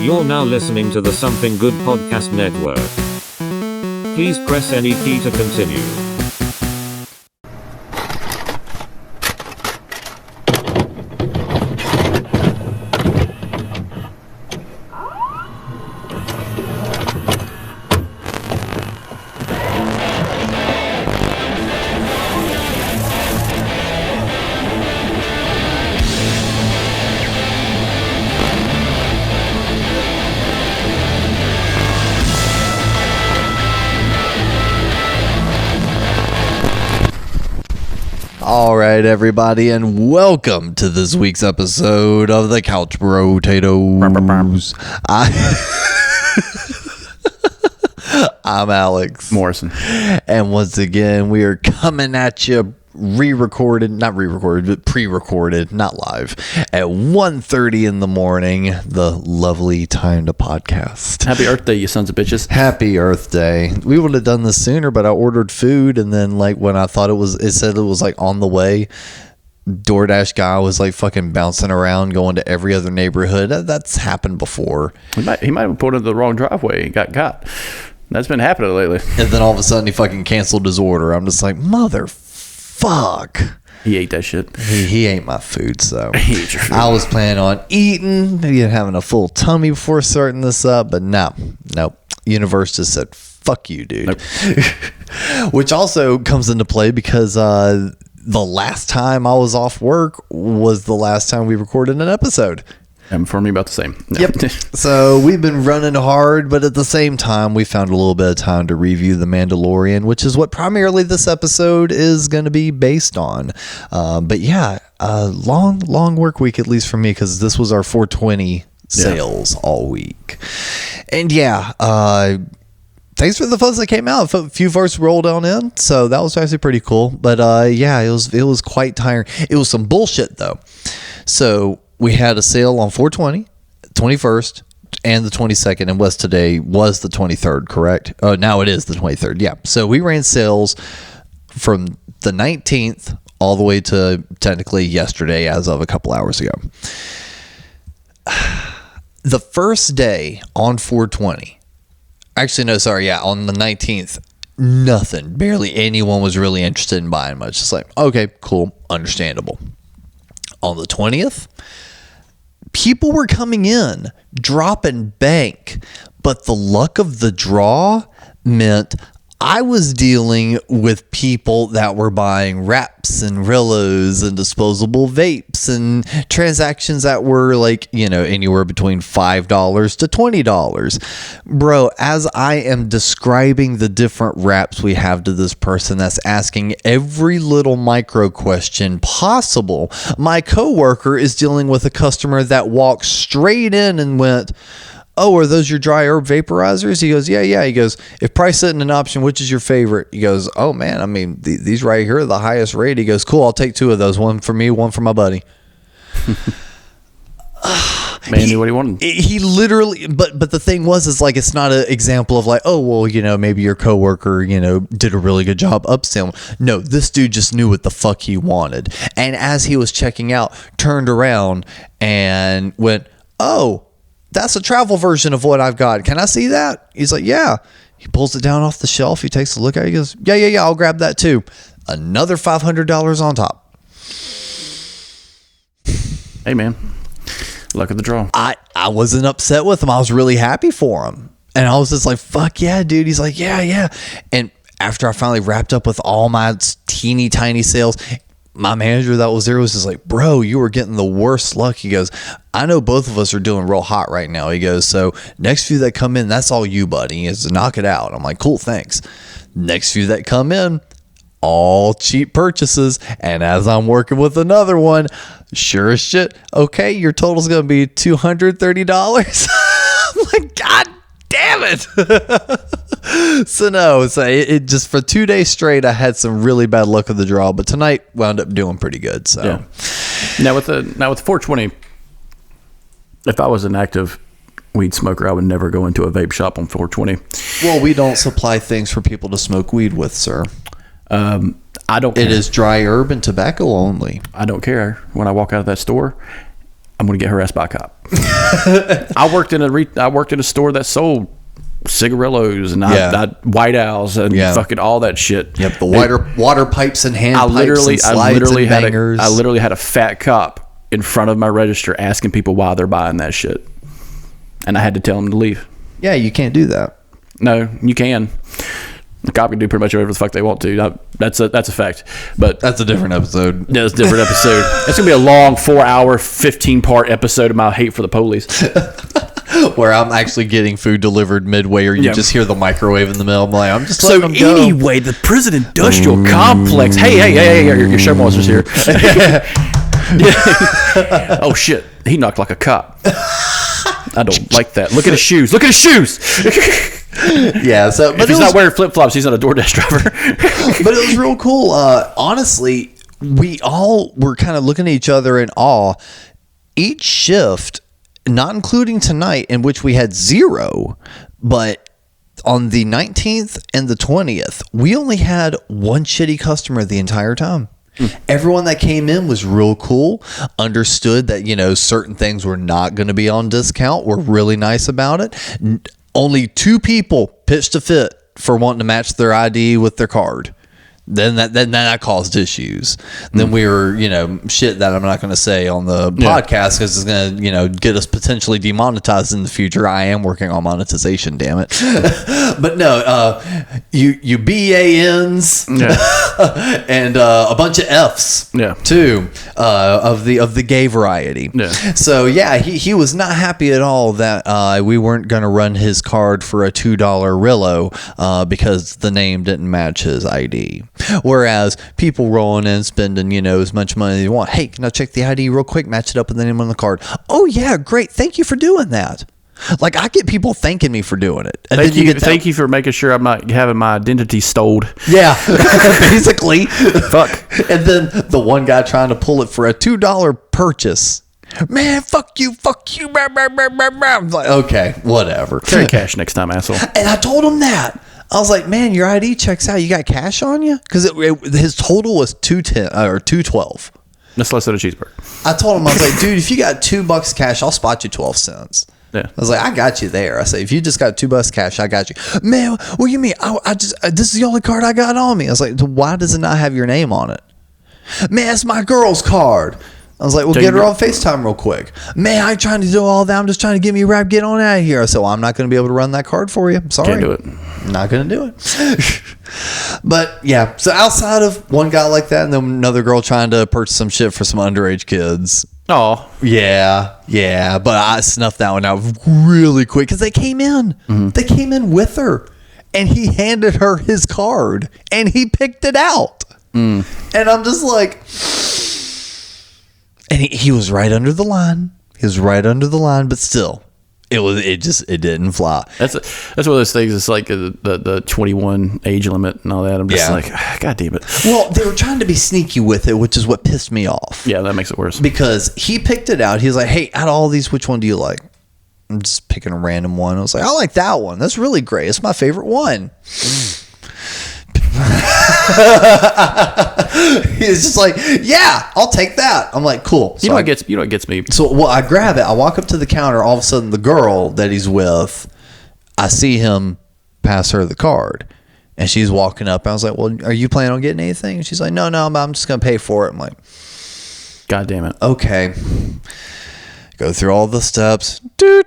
You're now listening to the Something Good Podcast Network. Please press any key to continue. All right, everybody, and welcome to this week's episode of the Couch Potatoes. I'm Alex Morrison, and once again, we are coming at you not pre-recorded, not live, at 1:30 in the morning, the lovely time to podcast. Happy Earth Day, you sons of bitches. Happy Earth Day. We would have done this sooner, but I ordered food, and then like when I thought it said it was like on the way, DoorDash guy was like fucking bouncing around going to every other neighborhood. That's happened before. He might have pulled into the wrong driveway and got caught. That's been happening lately. And then all of a sudden he fucking canceled his order. I'm just like, motherfuck. He ate that shit. He ate my food, so He ate your food. I was planning on eating, maybe having a full tummy before starting this up, but nope. Universe just said, fuck you, dude. Nope. Which also comes into play because the last time I was off work was the last time we recorded an episode. And for me, about the same. No. Yep. So we've been running hard, but at the same time, we found a little bit of time to review The Mandalorian, which is what primarily this episode is going to be based on. But yeah, long work week, at least for me, because this was our 420 sales all week. And yeah, thanks for the folks that came out. A few votes rolled on in, so that was actually pretty cool. But yeah, it was quite tiring. It was some bullshit though. So we had a sale on 420, 21st, and the 22nd, and today was the 23rd, correct? Oh, now it is the 23rd, yeah. So we ran sales from the 19th all the way to technically yesterday as of a couple hours ago. The first day on 420, actually, no, sorry, yeah, on the 19th, nothing. Barely anyone was really interested in buying much. It's like, okay, cool, understandable. On the 20th, people were coming in, dropping bank, but the luck of the draw meant I was dealing with people that were buying wraps and Rillos and disposable vapes and transactions that were like, anywhere between $5 to $20. Bro, as I am describing the different wraps we have to this person that's asking every little micro question possible, my coworker is dealing with a customer that walked straight in and went, "Oh, are those your dry herb vaporizers?" He goes, yeah. He goes, "If price isn't an option, which is your favorite?" He goes, "Oh man, I mean, these right here are the highest rate." He goes, "Cool, I'll take two of those. One for me, one for my buddy." Man knew what he wanted. He literally, but the thing is like, it's not an example of like, oh, well, maybe your coworker, did a really good job upselling. No, this dude just knew what the fuck he wanted. And as he was checking out, turned around and went, "Oh, that's a travel version of what I've got. Can I see that?" He's like, "Yeah." He pulls it down off the shelf. He takes a look at it. He goes, yeah, I'll grab that too. Another $500 on top. Hey, man. Luck of the draw. I wasn't upset with him. I was really happy for him. And I was just like, fuck yeah, dude. He's like, yeah. And after I finally wrapped up with all my teeny tiny sales, my manager that was there was just like, "Bro, you were getting the worst luck." He goes, "I know both of us are doing real hot right now." He goes, "So next few that come in, that's all you, buddy. He goes, knock it out." I'm like, "Cool, thanks." Next few that come in, all cheap purchases. And as I'm working with another one, sure as shit, okay, your total's going to be $230. I'm like, God damn it. So it just for 2 days straight, I had some really bad luck of the draw, but tonight wound up doing pretty good. So yeah. Now with the 420, if I was an active weed smoker, I would never go into a vape shop on 420. Well, we don't supply things for people to smoke weed with, sir. I don't care. It is dry herb and tobacco only. I don't care. When I walk out of that store, I'm going to get harassed by a cop. I worked in a store that sold cigarillos and White Owls and fucking all that shit. Yep, the water pipes and hand pipes and slides and bangers. I literally had a fat cop in front of my register asking people why they're buying that shit. And I had to tell them to leave. Yeah, you can't do that. No, you can. The cop can do pretty much whatever the fuck they want to. That's a fact. But that's a different episode. That's a different episode. It's going to be a long 4-hour, 15-part episode of my hate for the police. Where I'm actually getting food delivered midway, or you just hear the microwave in the middle. I'm just letting them go. So anyway, the prison industrial complex. Hey, your show monster's here. Oh shit, he knocked like a cop. I don't like that. Look at his shoes. Yeah, so but if he's not wearing flip flops, he's not a DoorDash driver. But it was real cool. Honestly, we all were kind of looking at each other in awe. Each shift, not including tonight, in which we had 0, but on the 19th and the 20th, we only had one shitty customer the entire time. Everyone that came in was real cool, understood that, certain things were not going to be on discount, were really nice about it. Only 2 people pitched a fit for wanting to match their ID with their card. Then that caused issues. Then we were, shit that I'm not going to say on the podcast because it's going to, get us potentially demonetized in the future. I am working on monetization, damn it. But no, you BANs and a bunch of Fs too of the gay variety. Yeah. So yeah, he was not happy at all that we weren't going to run his card for a $2 Rillo because the name didn't match his ID. Whereas people rolling in spending, as much money as they want. Hey, can I check the ID real quick? Match it up with the name on the card. Oh yeah, great. Thank you for doing that. Like I get people thanking me for doing it. And thank you for making sure I'm not having my identity stoled. Yeah, basically. Fuck. And then the one guy trying to pull it for a $2 purchase. Man, fuck you. I'm like, okay, whatever. Carry cash next time, asshole. And I told him that. I was like, man, your ID checks out. You got cash on you? Because his total was $210 or $212. That's less than a cheeseburger. I told him, I was like, dude, if you got $2 cash, I'll spot you 12 cents. Yeah. I was like, I got you there. I said, if you just got $2 cash, I got you. Man, what do you mean? This is the only card I got on me. I was like, why does it not have your name on it? Man, it's my girl's card. I was like, well, get her on FaceTime real quick. Man, I ain't trying to do all that. I'm just trying to give me a rap. Get on out of here. So I'm not going to be able to run that card for you. I'm sorry. Can't do it. Not going to do it. But yeah, so outside of one guy like that and then another girl trying to purchase some shit for some underage kids. Oh. Yeah. But I snuffed that one out really quick because they came in. Mm-hmm. They came in with her. And he handed her his card. And he picked it out. And I'm just like... And he was right under the line. But still, it didn't fly. That's one of those things. It's like the 21 age limit and all that. I'm just like, God damn it. Well, they were trying to be sneaky with it, which is what pissed me off. Yeah, that makes it worse. Because he picked it out. He was like, hey, out of all these, which one do you like? I'm just picking a random one. I was like, I like that one. That's really great. It's my favorite one. He's just like, yeah, I'll take that. I'm like, cool. So you know what gets me? So I grab it. I walk up to the counter. All of a sudden, the girl that he's with, I see him pass her the card, and she's walking up. I was like, well, are you planning on getting anything? And she's like, no, I'm just gonna pay for it. I'm like, God damn it. Okay. Go through all the steps, dude.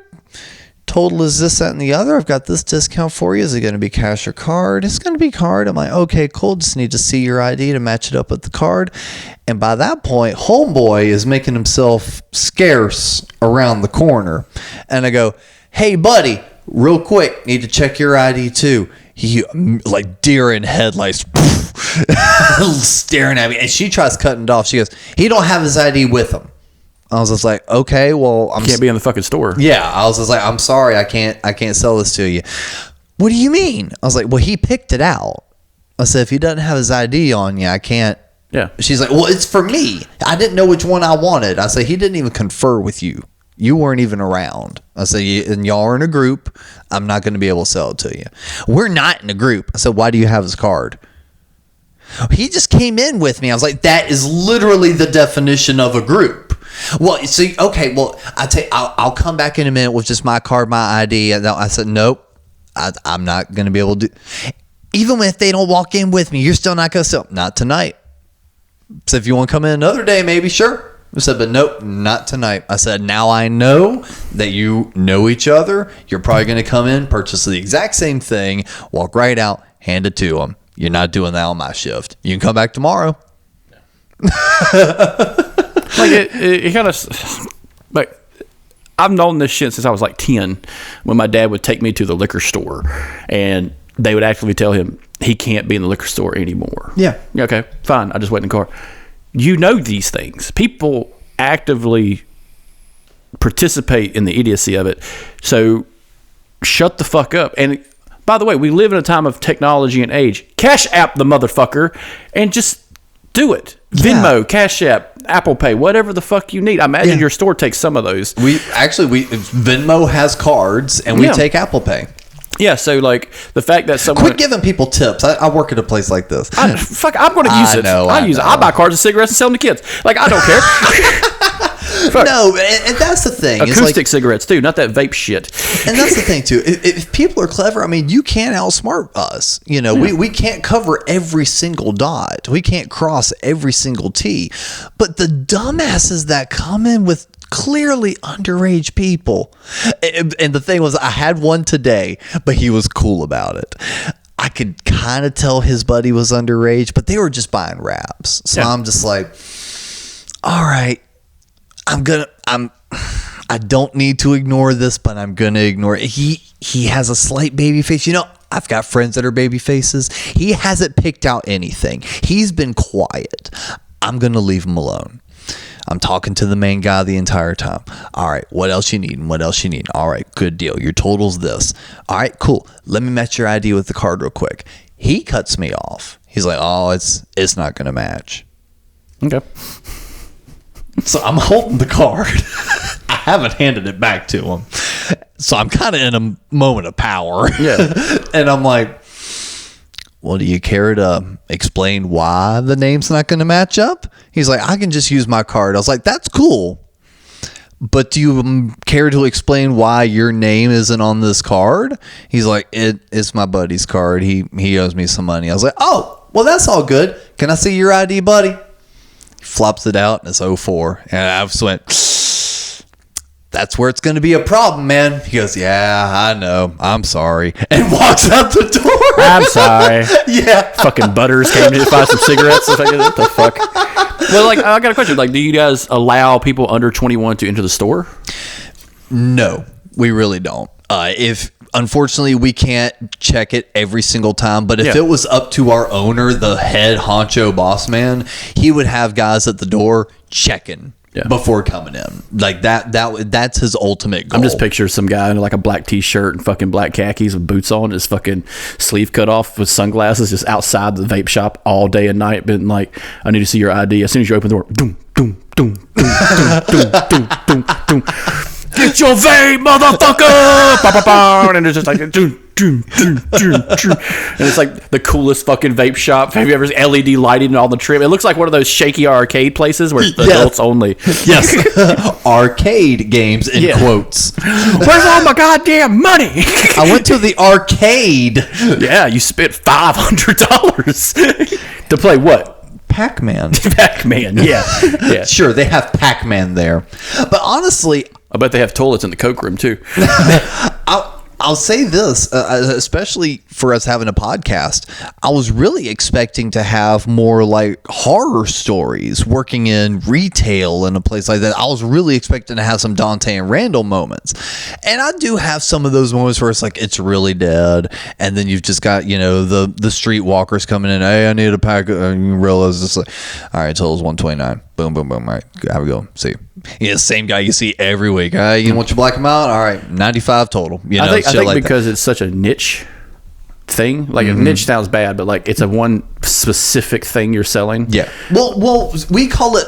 Total is this, that, and the other. I've got this discount for you. Is it going to be cash or card? It's going to be card. I'm like, okay, cool. Just need to see your ID to match it up with the card. And by that point, homeboy is making himself scarce around the corner. And I go, hey, buddy, real quick, need to check your ID too. He, like deer in headlights, staring at me. And she tries cutting it off. She goes, he don't have his ID with him. I was just like, okay, well, can't be in the fucking store. Yeah, I was just like, I'm sorry, I can't sell this to you. What do you mean? I was like, well, he picked it out. I said, if he doesn't have his ID on you, I can't. Yeah. She's like, well, it's for me. I didn't know which one I wanted. I said, he didn't even confer with you. You weren't even around. I said, and y'all are in a group. I'm not going to be able to sell it to you. We're not in a group. I said, why do you have his card? He just came in with me. I was like, that is literally the definition of a group. Well, see, okay, well, I'll come back in a minute with just my card, my ID. And I said, nope, I'm not going to be able to do. Even if they don't walk in with me, you're still not going to sell. Not tonight. So if you want to come in another day, maybe, sure. I said, but nope, not tonight. I said, now I know that you know each other. You're probably going to come in, purchase the exact same thing, walk right out, hand it to them. You're not doing that on my shift. You can come back tomorrow. Like it kind of like I've known this shit since I was like 10 when my dad would take me to the liquor store and they would actually tell him he can't be in the liquor store anymore. Yeah. Okay, fine. I just wait in the car. You know these things. People actively participate in the idiocy of it. So shut the fuck up. And by the way, we live in a time of technology and age. Cash App the motherfucker and just do it. Venmo, Cash App, Apple Pay, whatever the fuck you need. I imagine your store takes some of those. Venmo has cards and we take Apple Pay. Yeah, so like the fact that someone quit giving people tips. I work at a place like this. I'm going to use it. I use it. I buy cards and cigarettes and sell them to kids. Like I don't care. No, and that's the thing. Acoustic cigarettes too, not that vape shit. And that's the thing too. If people are clever, I mean, you can't outsmart us. You know, we can't cover every single dot. We can't cross every single T. But the dumbasses that come in with clearly underage people. And the thing was, I had one today, but he was cool about it. I could kind of tell his buddy was underage, but they were just buying wraps. So I'm just like, all right, I don't need to ignore this, but I'm going to ignore it. He has a slight baby face. You know, I've got friends that are baby faces. He hasn't picked out anything. He's been quiet. I'm going to leave him alone. I'm talking to the main guy the entire time. All right, what else you need? What else you need? All right, good deal. Your total's this. All right, cool. Let me match your ID with the card real quick. He cuts me off. He's like, oh, it's not going to match. Okay. So I'm holding the card. I haven't handed it back to him. So I'm kind of in a moment of power. Yeah. And I'm like, well, do you care to explain why the name's not going to match up? He's like, I can just use my card. I was like, that's cool. But do you care to explain why your name isn't on this card? He's like, it's my buddy's card. He owes me some money. I was like, oh, well, that's all good. Can I see your ID, buddy? He flops it out, and it's 04. And I just went, that's where it's going to be a problem, man. He goes, yeah, I know. I'm sorry. And walks out the door. I'm sorry. Yeah. Fucking Butters came to buy some cigarettes. What the fuck? Well, like, I got a question. Like, do you guys allow people under 21 to enter the store? No, we really don't. Unfortunately, we can't check it every single time, but if it was up to our owner, the head honcho boss man, he would have guys at the door checking before coming in. Like that's his ultimate goal. I'm just picturing some guy in like a black t-shirt and fucking black khakis with boots on, his fucking sleeve cut off with sunglasses, just outside the vape shop all day and night, been like, I need to see your ID. As soon as you open the door, doom, doom, doom, doom, doom, doom, doom, doom. Get your vape, motherfucker! Ba, ba, ba. And it's just like, doom, doom, doom, doom, doom. And it's like the coolest fucking vape shop. Have you ever seen LED lighting and all the trim? It looks like one of those shaky arcade places where it's adults only. Yes. Arcade games in quotes. Where's all my goddamn money? I went to the arcade. Yeah, you spent $500 to play what? Pac-Man. Pac-Man, yeah. Sure, they have Pac-Man there. But honestly, I bet they have toilets in the Coke room too. I'll say this, especially for us having a podcast, I was really expecting to have more like horror stories working in retail in a place like that. I was really expecting to have some Dante and Randall moments. And I do have some of those moments where it's like, it's really dead. And then you've just got, the streetwalkers coming in. Hey, I need a pack. And you realize it's like, all right, total's 129. Boom, boom, boom. All right, have a go. See. Yeah, same guy you see every week. You want you to black him out? All right, 95 total. I think because it's such a niche thing. Like a niche sounds bad, but like it's a one specific thing you're selling. Yeah. Well, we call it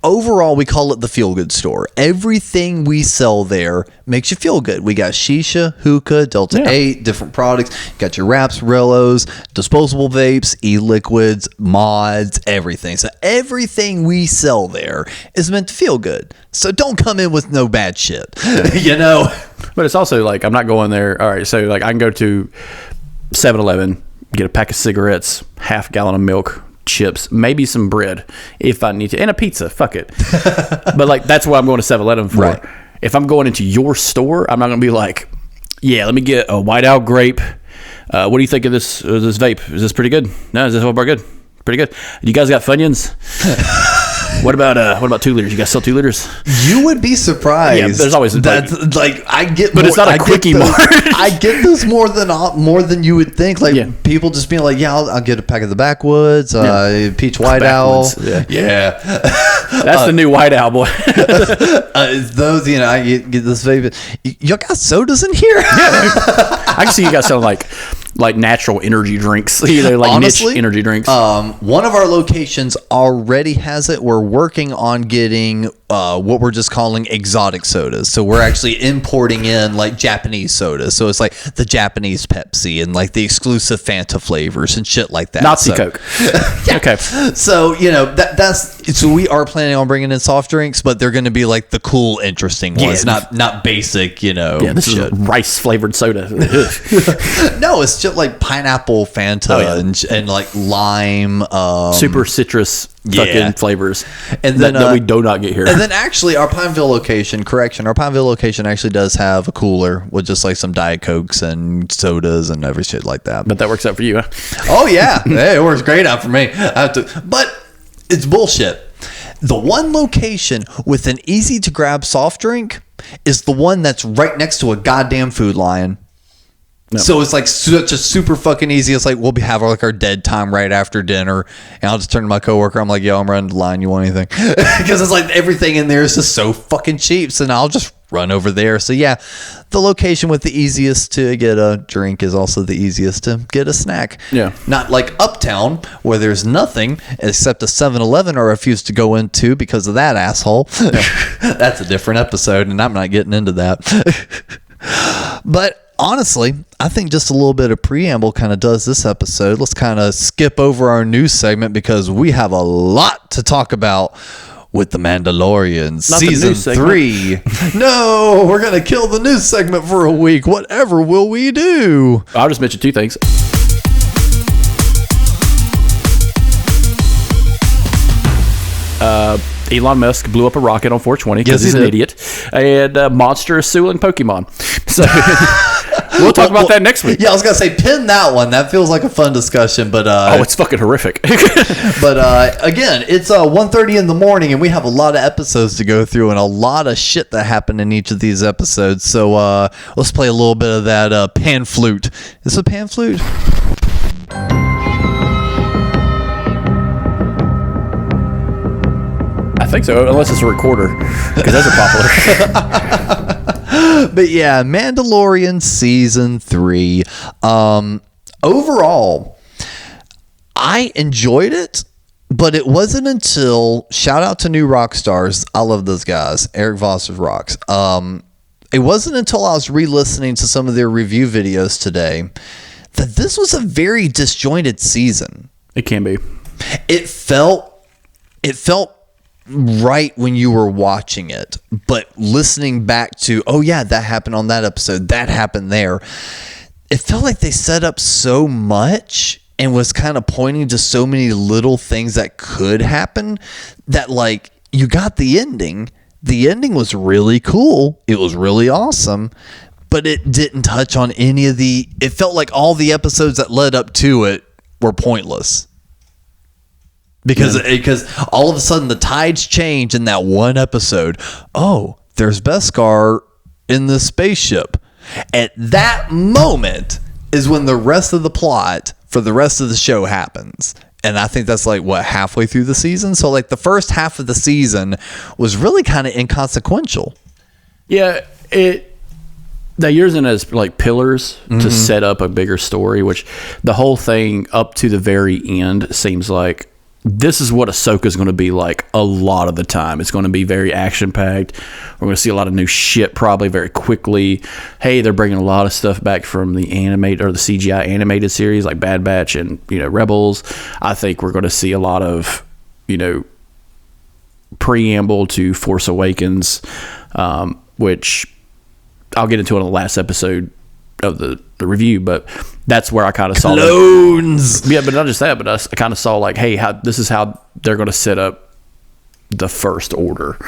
overall, we call it the feel-good store. Everything we sell there makes you feel good. We got shisha, hookah, Delta 8, different products. You got your wraps, Rillos, disposable vapes, e-liquids, mods, everything. So everything we sell there is meant to feel good. So don't come in with no bad shit, you know? But it's also like, I'm not going there. All right, so like I can go to 7-Eleven, get a pack of cigarettes, half gallon of milk, chips, maybe some bread if I need to, and a pizza. Fuck it. But like that's what I'm going to 7-Eleven for. Right. If I'm going into your store, I'm not going to be like, yeah, let me get a white owl grape. What do you think of this vape? Is this pretty good? No, is this all good? Pretty good. You guys got Funyuns? What about 2 liters? You guys sell 2 liters? You would be surprised. Yeah, there's always that's like I get, but more, it's not a quickie more. I get this more than you would think. Like people just being like, yeah, I'll get a pack of the backwoods, peach white owl. Yeah. That's the new white owl, boy. Those, you know, I get this vape. Y'all got sodas in here? I can see you guys selling like natural energy drinks, like honestly, niche energy drinks. One of our locations already has it. We're working on getting what we're just calling exotic sodas. So we're actually importing in like Japanese sodas. So it's like the Japanese Pepsi and like the exclusive Fanta flavors and shit like that. Nazi Coke. Yeah. Okay. So, you know, so we are planning on bringing in soft drinks, but they're going to be like the cool, interesting ones, not basic, you know. Yeah, this is a rice flavored soda. No, it's just like pineapple Fanta and like lime. Super citrus fucking flavors. And then that we do not get here. And then actually our Pineville location actually does have a cooler with just like some Diet Cokes and sodas and every shit like that. But that works out for you, huh? Oh yeah. Hey, it works great out for me. But it's bullshit. The one location with an easy to grab soft drink is the one that's right next to a goddamn Food Lion. No. So it's like such a super fucking easy. It's like we'll have like our dead time right after dinner, and I'll just turn to my coworker. I'm like, "Yo, I'm running the line. You want anything?" Because it's like everything in there is just so fucking cheap. So now I'll just run over there. So yeah, the location with the easiest to get a drink is also the easiest to get a snack. Yeah, not like Uptown where there's nothing except a 7-Eleven I refuse to go into because of that asshole. Yeah. That's a different episode, and I'm not getting into that. But honestly, I think just a little bit of preamble kind of does this episode. Let's kind of skip over our news segment because we have a lot to talk about with The Mandalorian season 3. No, we're going to kill the news segment for a week. Whatever will we do? I'll just mention 2 things. Elon Musk blew up a rocket on 420 because he's an idiot. And Monster is suing Pokemon. So we'll talk about that next week. Yeah, I was going to say, pin that one. That feels like a fun discussion. But it's fucking horrific. But again, it's 1:30 in the morning, and we have a lot of episodes to go through and a lot of shit that happened in each of these episodes. So let's play a little bit of that pan flute. Is it a pan flute? I think so, unless it's a recorder, because those are popular. But yeah, Mandalorian season 3. Overall, I enjoyed it, but it wasn't until, shout out to New Rock Stars. I love those guys. Eric Voss's rocks. It wasn't until I was re-listening to some of their review videos today that this was a very disjointed season. It can be. It felt right when you were watching it, but listening back to, oh yeah, that happened on that episode, that happened there, it felt like they set up so much and was kind of pointing to so many little things that could happen that, like, you got the ending was really cool, it was really awesome, but it didn't touch on any of it felt like all the episodes that led up to it were pointless. Because all of a sudden the tides change in that one episode. Oh, there's Beskar in the spaceship. At that moment is when the rest of the plot for the rest of the show happens. And I think that's like, halfway through the season? So like the first half of the season was really kind of inconsequential. Yeah, they use it as like pillars to set up a bigger story, which the whole thing up to the very end seems like this is what Ahsoka is going to be like a lot of the time. It's going to be very action-packed. We're going to see a lot of new shit probably very quickly. Hey, they're bringing a lot of stuff back from the animated or the CGI animated series like Bad Batch and, Rebels. I think we're going to see a lot of, preamble to Force Awakens, which I'll get into in the last episode of the review, but that's where I kind of saw clones. Yeah, but not just that, but I kind of saw like, hey, this is how they're going to set up the First Order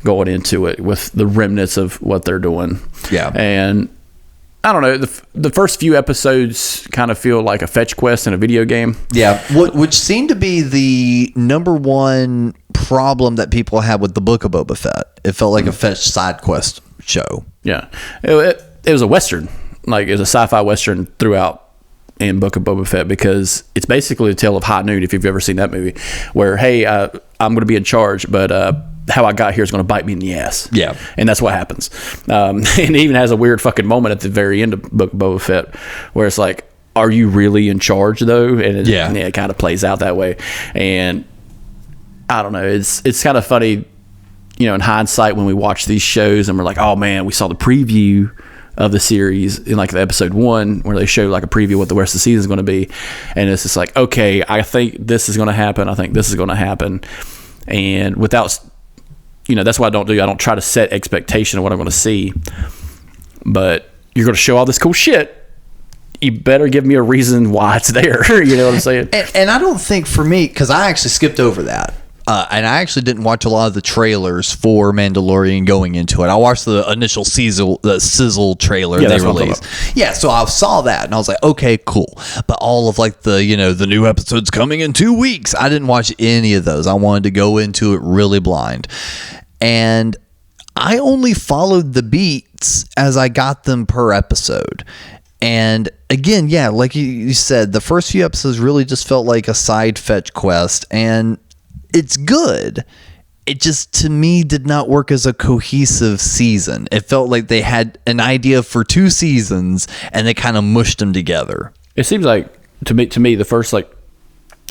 going into it with the remnants of what they're doing. Yeah, and I don't know, the first few episodes kind of feel like a fetch quest in a video game. Yeah, which seemed to be the number one problem that people had with the Book of Boba Fett. It felt like a fetch side quest show. Yeah, it was a Western. Like, it was a sci-fi Western throughout in Book of Boba Fett, because it's basically a tale of high noon, if you've ever seen that movie, where, hey, I'm going to be in charge, but how I got here is going to bite me in the ass. Yeah. And that's what happens. And it even has a weird fucking moment at the very end of Book of Boba Fett where it's like, are you really in charge, though? And it kind of plays out that way. And I don't know. It's kind of funny, in hindsight, when we watch these shows and we're like, oh, man, we saw the preview of the series in like the episode 1 where they show like a preview of what the rest of the season is going to be, and it's just like, okay, I think this is going to happen, I think this is going to happen, and without, that's what I don't try to set expectation of what I'm going to see, but you're going to show all this cool shit, you better give me a reason why it's there. You know what I'm saying? And I don't think, for me, because I actually skipped over that. And I actually didn't watch a lot of the trailers for Mandalorian going into it. I watched the initial sizzle trailer they released. Yeah, so I saw that and I was like, okay, cool. But all of like the new episodes coming in 2 weeks, I didn't watch any of those. I wanted to go into it really blind. And I only followed the beats as I got them per episode. And again, yeah, like you said, the first few episodes really just felt like a side fetch quest, and it's good. It just, to me, did not work as a cohesive season. It felt like they had an idea for 2 seasons and they kind of mushed them together. It seems like, to me, the first, I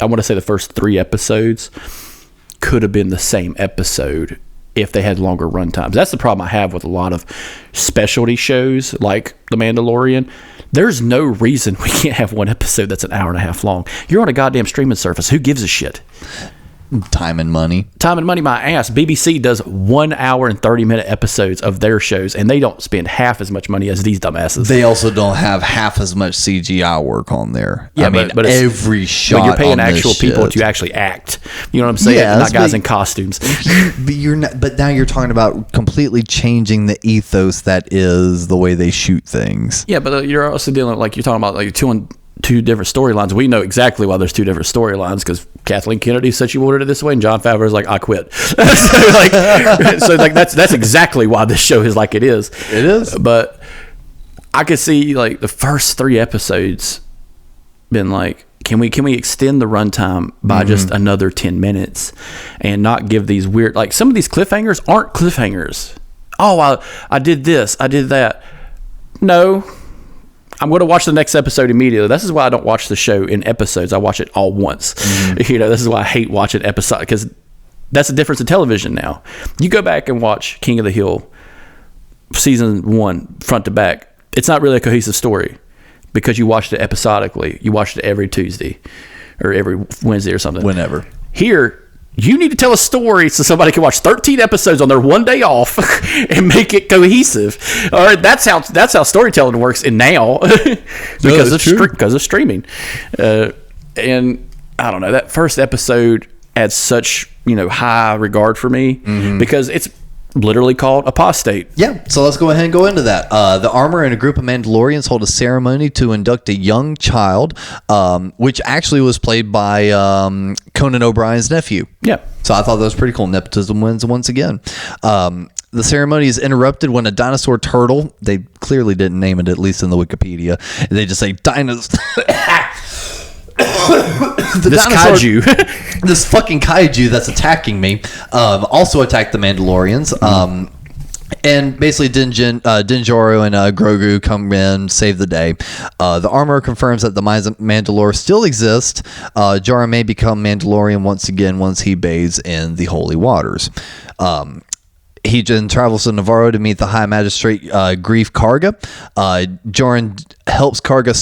want to say the first 3 episodes could have been the same episode if they had longer run times. That's the problem I have with a lot of specialty shows like The Mandalorian. There's no reason we can't have one episode that's an hour and a half long. You're on a goddamn streaming service. Who gives a shit? Time and money, my ass. BBC does 1 hour and 30-minute episodes of their shows, and they don't spend half as much money as these dumbasses. They also don't have half as much CGI work on there. Yeah, but every shot. But you're paying actual people to actually act. You know what I'm saying? Yeah, not guys in costumes. But you're not. But now you're talking about completely changing the ethos that is the way they shoot things. Yeah, but you're also dealing with, you're talking about two different storylines. We know exactly why there's 2 different storylines, because Kathleen Kennedy said she wanted it this way, and Jon Favreau's like, I quit. so that's exactly why this show is like it is. It is. But I could see the first 3 episodes been like, can we extend the runtime by just another 10 minutes and not give these weird, some of these cliffhangers aren't cliffhangers. Oh, I did this, I did that. No. I'm going to watch the next episode immediately. This is why I don't watch the show in episodes. I watch it all once. This is why I hate watching episodes, because that's the difference in television now. You go back and watch King of the Hill season 1 front to back. It's not really a cohesive story because you watched it episodically. You watched it every Tuesday or every Wednesday or something. Whenever. Here, you need to tell a story so somebody can watch 13 episodes on their 1 day off and make it cohesive. All right, that's how storytelling works in now because of streaming. And I don't know, that first episode adds such high regard for me because it's literally called Apostate. Yeah, so let's go ahead and go into that. The armor and a group of Mandalorians hold a ceremony to induct a young child, which actually was played by Conan O'Brien's nephew. Yeah. So I thought that was pretty cool. Nepotism wins once again. The ceremony is interrupted when a dinosaur turtle, they clearly didn't name it, at least in the Wikipedia. They just say dinosaur. This kaiju. This fucking kaiju that's attacking me also attacked the Mandalorians. And basically, Din Djarin and Grogu come in, save the day. The armor confirms that the Mandalore still exist. Djarin may become Mandalorian once again once he bathes in the holy waters. He then travels to Navarro to meet the High Magistrate Grief Karga. Djarin helps Karga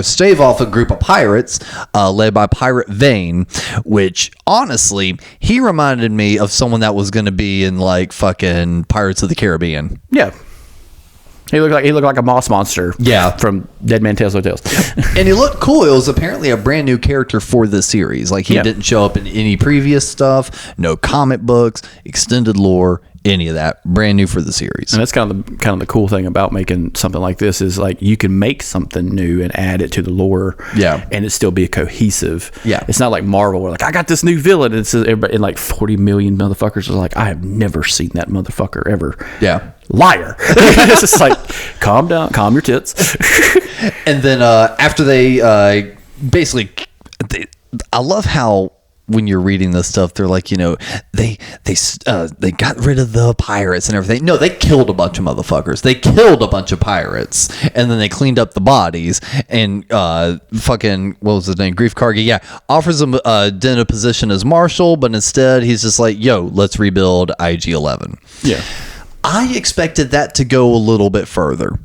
stave off a group of pirates led by Pirate Vane, which honestly, he reminded me of someone that was going to be in like fucking Pirates of the Caribbean. Yeah. He looked like a moss monster. Yeah. From Dead Man Tales No Tales. And he looked cool. It was apparently a brand new character for this series. Like he didn't show up in any previous stuff, no comic books, extended lore, any of that. Brand new for the series. And that's kind of the cool thing about making something like this is like you can make something new and add it to the lore. Yeah. And it still be cohesive. Yeah. It's not like Marvel where like I got this new villain and it's everybody, and like 40 million motherfuckers are like I have never seen that motherfucker ever. Yeah. Liar. It's just like calm down, calm your tits. And then after they basically, I love how when you're reading this stuff, they're like, they got rid of the pirates and everything. No, they killed a bunch of motherfuckers. They killed a bunch of pirates, and then they cleaned up the bodies. And fucking what was his name? Grief Karga, offers him Din a position as marshal, but instead he's just like, yo, let's rebuild IG-11. Yeah. I expected that to go a little bit further.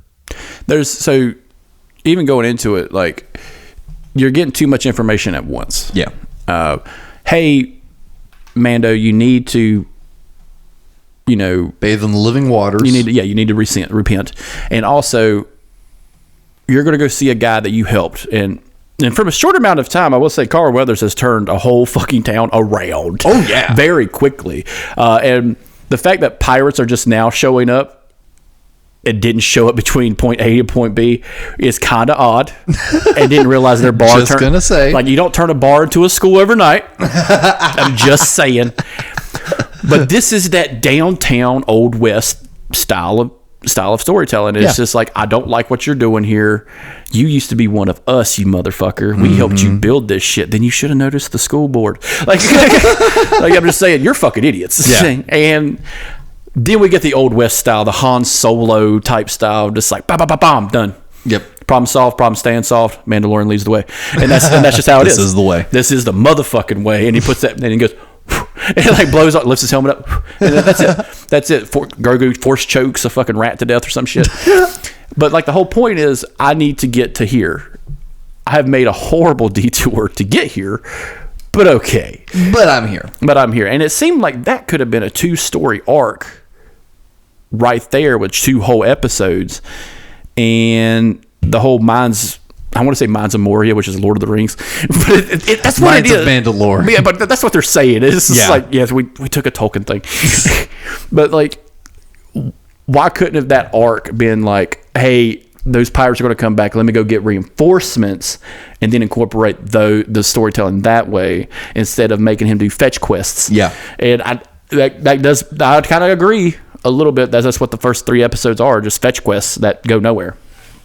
So even going into it, like you're getting too much information at once. Yeah. Hey, Mando, you need to, bathe in the living waters. You need to repent, and also you're going to go see a guy that you helped, and from a short amount of time, I will say Carl Weathers has turned a whole fucking town around. Oh yeah, very quickly, and the fact that pirates are just now showing up. It didn't show up between point A and point B is kind of odd. And didn't realize their bar. Just gonna say, like you don't turn a bar into a school overnight. I'm just saying. But this is that downtown Old West style of storytelling. It's just like I don't like what you're doing here. You used to be one of us, you motherfucker. We helped you build this shit. Then you should have noticed the school board. Like I'm just saying, you're fucking idiots. Yeah. And then we get the Old West style, the Han Solo type style, just like bam, done. Yep. Problem solved, problem staying solved. Mandalorian leads the way, and that's just how it is. This is the way. This is the motherfucking way. And he puts that, and he goes, and like blows up, lifts his helmet up, and then that's it. That's it. Grogu force chokes a fucking rat to death or some shit. But like the whole point is, I need to get to here. I have made a horrible detour to get here. But okay. But I'm here. And it seemed like that could have been a 2-story arc right there with 2 whole episodes. And the whole Mines of Moria, which is Lord of the Rings. But that's what Mines it is. of Mandalore. Yeah, but that's what they're saying. It's just like, yes, we took a Tolkien thing. But like, why couldn't have that arc been like, hey, those pirates are going to come back. Let me go get reinforcements and then incorporate the storytelling that way instead of making him do fetch quests. Yeah. And I kind of agree a little bit. That's what the first 3 episodes are, just fetch quests that go nowhere.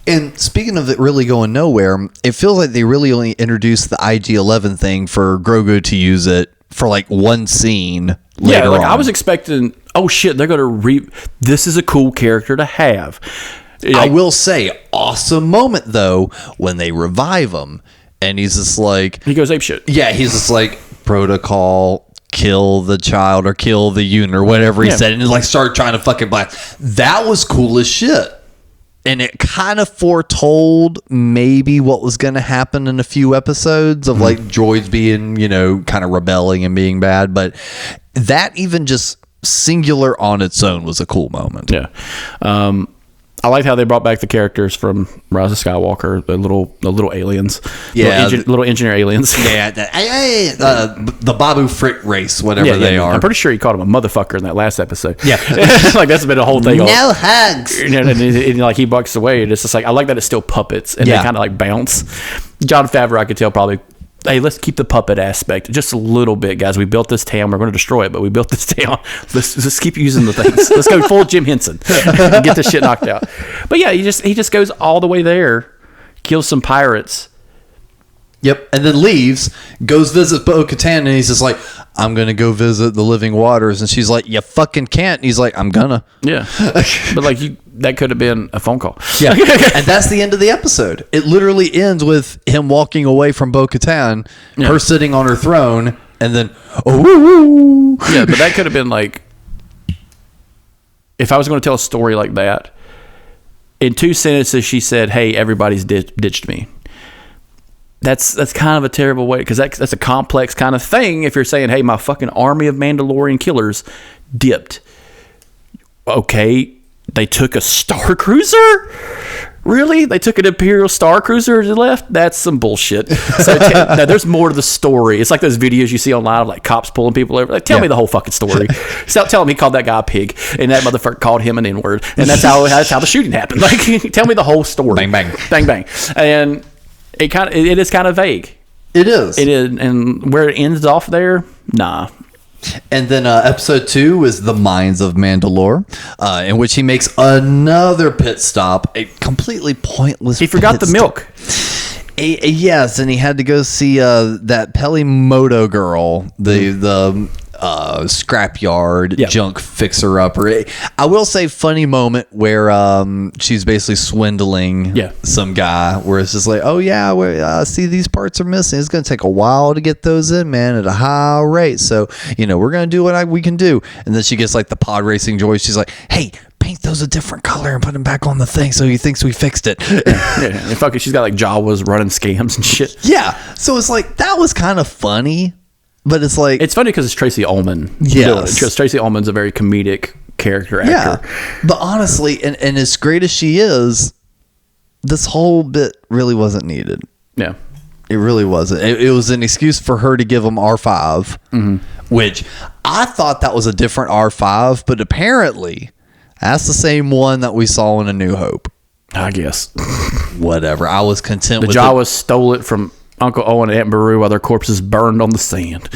And speaking of it really going nowhere, it feels like they really only introduced the IG-11 thing for Grogu to use it for like one scene later on. I was expecting, oh shit, they're going to this is a cool character to have. I will say, awesome moment though when they revive him and he's just like, he goes ape shit. Yeah, he's just like, protocol, kill the child or kill the unit or whatever he said, and like start trying to fucking blast. That was cool as shit. And it kind of foretold maybe what was going to happen in a few episodes of like droids being, kind of rebelling and being bad. But that even just singular on its own was a cool moment. Yeah. I liked how they brought back the characters from Rise of Skywalker, the little aliens, little engineer aliens. Yeah, the Babu Frick race, whatever they are. I'm pretty sure he called him a motherfucker in that last episode. Yeah, like that's been a whole thing. No hugs. And like he bucks away, and it's just like I like that it's still puppets and they kind of like bounce. Jon Favreau, I could tell probably. Hey, let's keep the puppet aspect just a little bit, guys. We built this town. We're going to destroy it, but we built this town. Let's keep using the things. Let's go full Jim Henson and get this shit knocked out. But yeah, he just goes all the way there, kills some pirates, Yep. And then leaves, goes visit Bo-Katan, and he's just like, I'm going to go visit the living waters. And she's like, you fucking can't. And he's like, I'm gonna. Yeah. But like that could have been a phone call. Yeah. And that's the end of the episode. It literally ends with him walking away from Bo-Katan, her sitting on her throne, and then, oh. Yeah, but that could have been like, if I was going to tell a story like that, in 2 sentences, she said, hey, everybody's ditched me. That's kind of a terrible way, because that's a complex kind of thing. If you're saying, hey, my fucking army of Mandalorian killers dipped. Okay, they took a Star Cruiser? Really? They took an Imperial Star Cruiser and left? That's some bullshit. So now there's more to the story. It's like those videos you see online of like cops pulling people over. Like, tell me the whole fucking story. Tell him he called that guy a pig, and that motherfucker called him an N-word, and that's how the shooting happened. Like, tell me the whole story. Bang bang, bang bang, and it is kind of vague. It is. It is, and where it ends off there, nah. And then episode 2 is The Mines of Mandalore, in which he makes another pit stop, a completely pointless He forgot the milk. Yes, and he had to go see that Pelimoto girl, the scrapyard junk fixer-upper. I will say, funny moment where she's basically swindling some guy, where it's just like, oh yeah, I see these parts are missing. It's going to take a while to get those in, man, at a high rate. So, we're going to do what we can do. And then she gets like the pod racing joy. She's like, hey, paint those a different color and put them back on the thing so he thinks we fixed it. And fucking, she's got like Jawas running scams and shit. Yeah. So it's like, that was kind of funny. But it's like... It's funny because it's Tracy Ullman. Yes. Because Tracy Ullman's a very comedic character actor. Yeah. But honestly, and as great as she is, this whole bit really wasn't needed. Yeah. It really wasn't. It was an excuse for her to give him R5, which I thought that was a different R5, but apparently that's the same one that we saw in A New Hope. I guess. Whatever. I was content with the Jawas stole it from Uncle Owen and Aunt Beru while their corpses burned on the sand.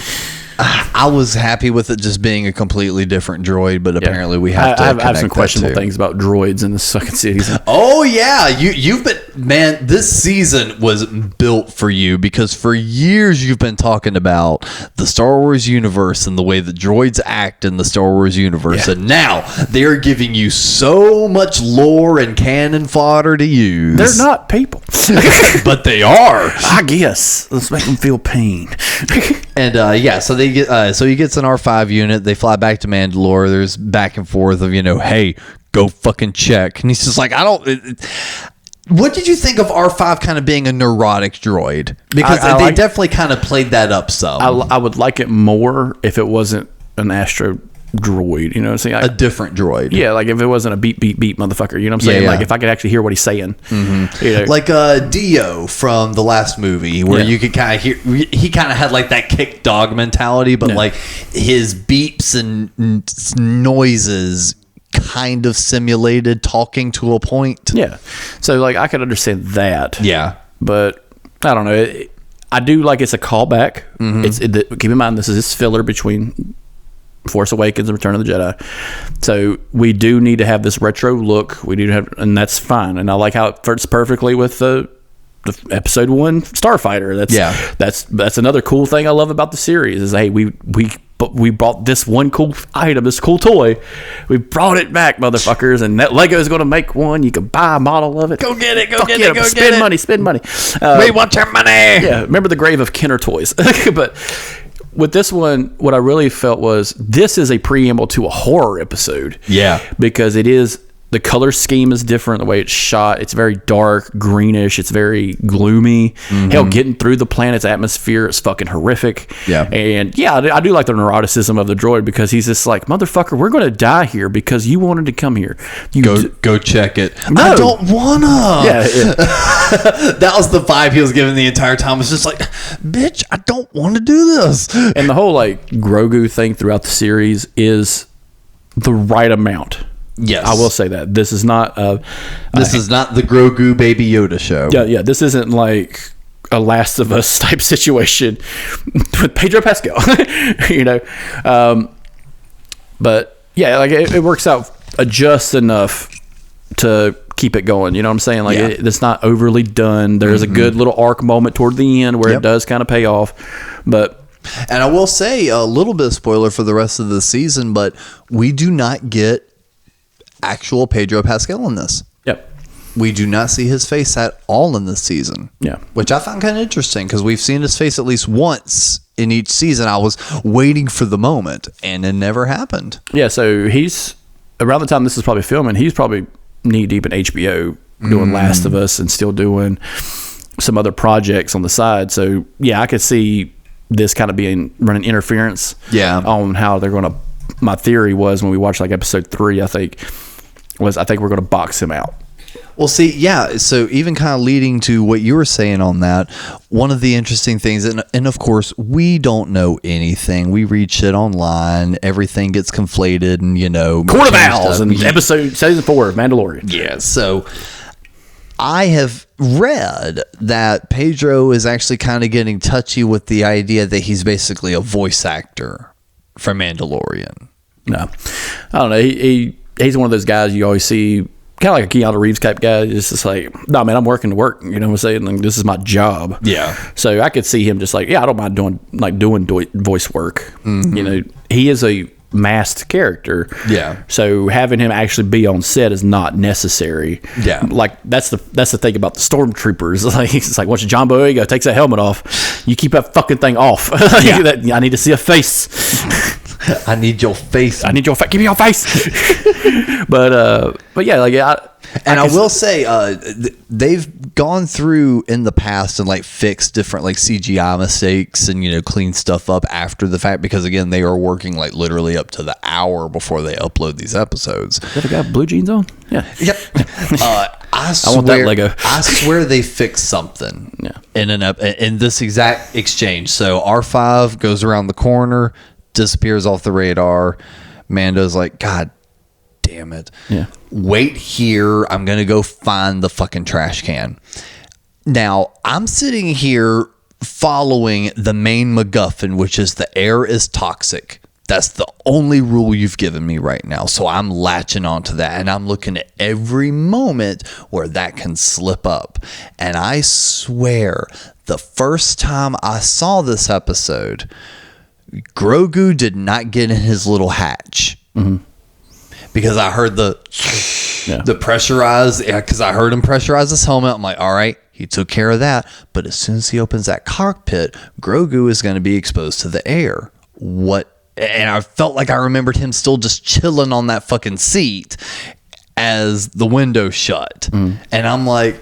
I was happy with it just being a completely different droid, but apparently we have to I have some questionable things about droids in this second season. Oh yeah, you've been, man, this season was built for you, because for years you've been talking about the Star Wars universe and the way the droids act in the Star Wars universe, and now they're giving you so much lore and canon fodder to use. They're not people. But they are. I guess. Let's make them feel pain. And so they get so he gets an R5 unit. They fly back to Mandalore. There's back and forth of, hey, go fucking check. And he's just like, what did you think of R5 kind of being a neurotic droid? Because they definitely kind of played that up some. I would like it more if it wasn't an Astro droid, you know what I'm saying? A different droid. Yeah, like if it wasn't a beep, beep, beep motherfucker, you know what I'm saying? Yeah. Like if I could actually hear what he's saying. Like Dio from the last movie, where you could kind of hear, he kind of had like that kick dog mentality, but like his beeps and noises kind of simulated talking to a point. Yeah. So like I could understand that. Yeah. But I don't know. I do like it's a callback. Keep in mind, this is filler between Force Awakens and Return of the Jedi. So we do need to have this retro look. We do have, and that's fine. And I like how it fits perfectly with the episode 1 Starfighter. That's another cool thing I love about the series is, hey, we brought this one cool item, this cool toy. We brought it back, motherfuckers, and that Lego is going to make one. You can buy a model of it. Go get it. Go Fuck get yeah, it. Go spend money. Spend money. We want your money. Yeah. Remember the grave of Kenner toys. But with this one, what I really felt was this is a preamble to a horror episode. Yeah. Because it is, the color scheme is different, the way it's shot. It's very dark, greenish. It's very gloomy. Hell, getting through the planet's atmosphere is fucking horrific. Yeah. And yeah, I do like the neuroticism of the droid, because he's just like, motherfucker, we're going to die here because you wanted to come here. Go check it. No. I don't wanna. Yeah. That was the vibe he was giving the entire time. It's just like, bitch, I don't want to do this. And the whole like Grogu thing throughout the series is the right amount. Yes, I will say that this is not this is not the Grogu Baby Yoda show. Yeah, this isn't like a Last of Us type situation with Pedro Pascal, But yeah, like it works out just enough to keep it going. You know what I'm saying? Like Yeah. it's not overly done. There's a good little arc moment toward the end where it does kind of pay off, but. And I will say a little bit of spoiler for the rest of the season, but we do not get actual Pedro Pascal in this. Yep. We do not see his face at all in this season. Yeah. Which I found kind of interesting because we've seen his face at least once in each season. I was waiting for the moment and it never happened. Yeah. So he's around the time this is probably filming, he's probably knee deep in HBO doing Last of Us and still doing some other projects on the side. So yeah, I could see this kind of running interference on how they're going to. My theory was when we watched like episode 3, I think we're going to box him out. Well, see, yeah. So even kind of leading to what you were saying on that, one of the interesting things, and of course, we don't know anything. We read shit online. Everything gets conflated and, Court of Owls and season 4 of Mandalorian. Yeah. So I have read that Pedro is actually kind of getting touchy with the idea that he's basically a voice actor for Mandalorian. No, I don't know. He's one of those guys you always see, kind of like a Keanu Reeves type guy. It's just like, no, man, I'm working to work. You know what I'm saying? Like, this is my job. Yeah. So I could see him just like, I don't mind doing voice work. Mm-hmm. He is a masked character. Yeah. So having him actually be on set is not necessary. Yeah. Like that's the thing about the stormtroopers. Like it's like once John Boyega takes that helmet off, you keep that fucking thing off. I need to see a face. I need your face. Give me your face. but yeah, like I will say, they've gone through in the past and like fixed different like CGI mistakes and clean stuff up after the fact because again they are working like literally up to the hour before they upload these episodes. Is that the guy with blue jeans on? Yeah. Yep. I want that Lego. I swear they fixed something. Yeah. In this exact exchange. So R5 goes around the corner, disappears off the radar. Mando's like, God damn it. Yeah. Wait here. I'm going to go find the fucking trash can. Now, I'm sitting here following the main MacGuffin, which is the air is toxic. That's the only rule you've given me right now. So I'm latching onto that and I'm looking at every moment where that can slip up. And I swear, the first time I saw this episode, Grogu did not get in his little hatch. Mm-hmm. Because I heard the pressurized, because I heard him pressurize his helmet. I'm like, all right, he took care of that. But as soon as he opens that cockpit, Grogu is going to be exposed to the air. And I felt like I remembered him still just chilling on that fucking seat as the window shut. Mm. And I'm like,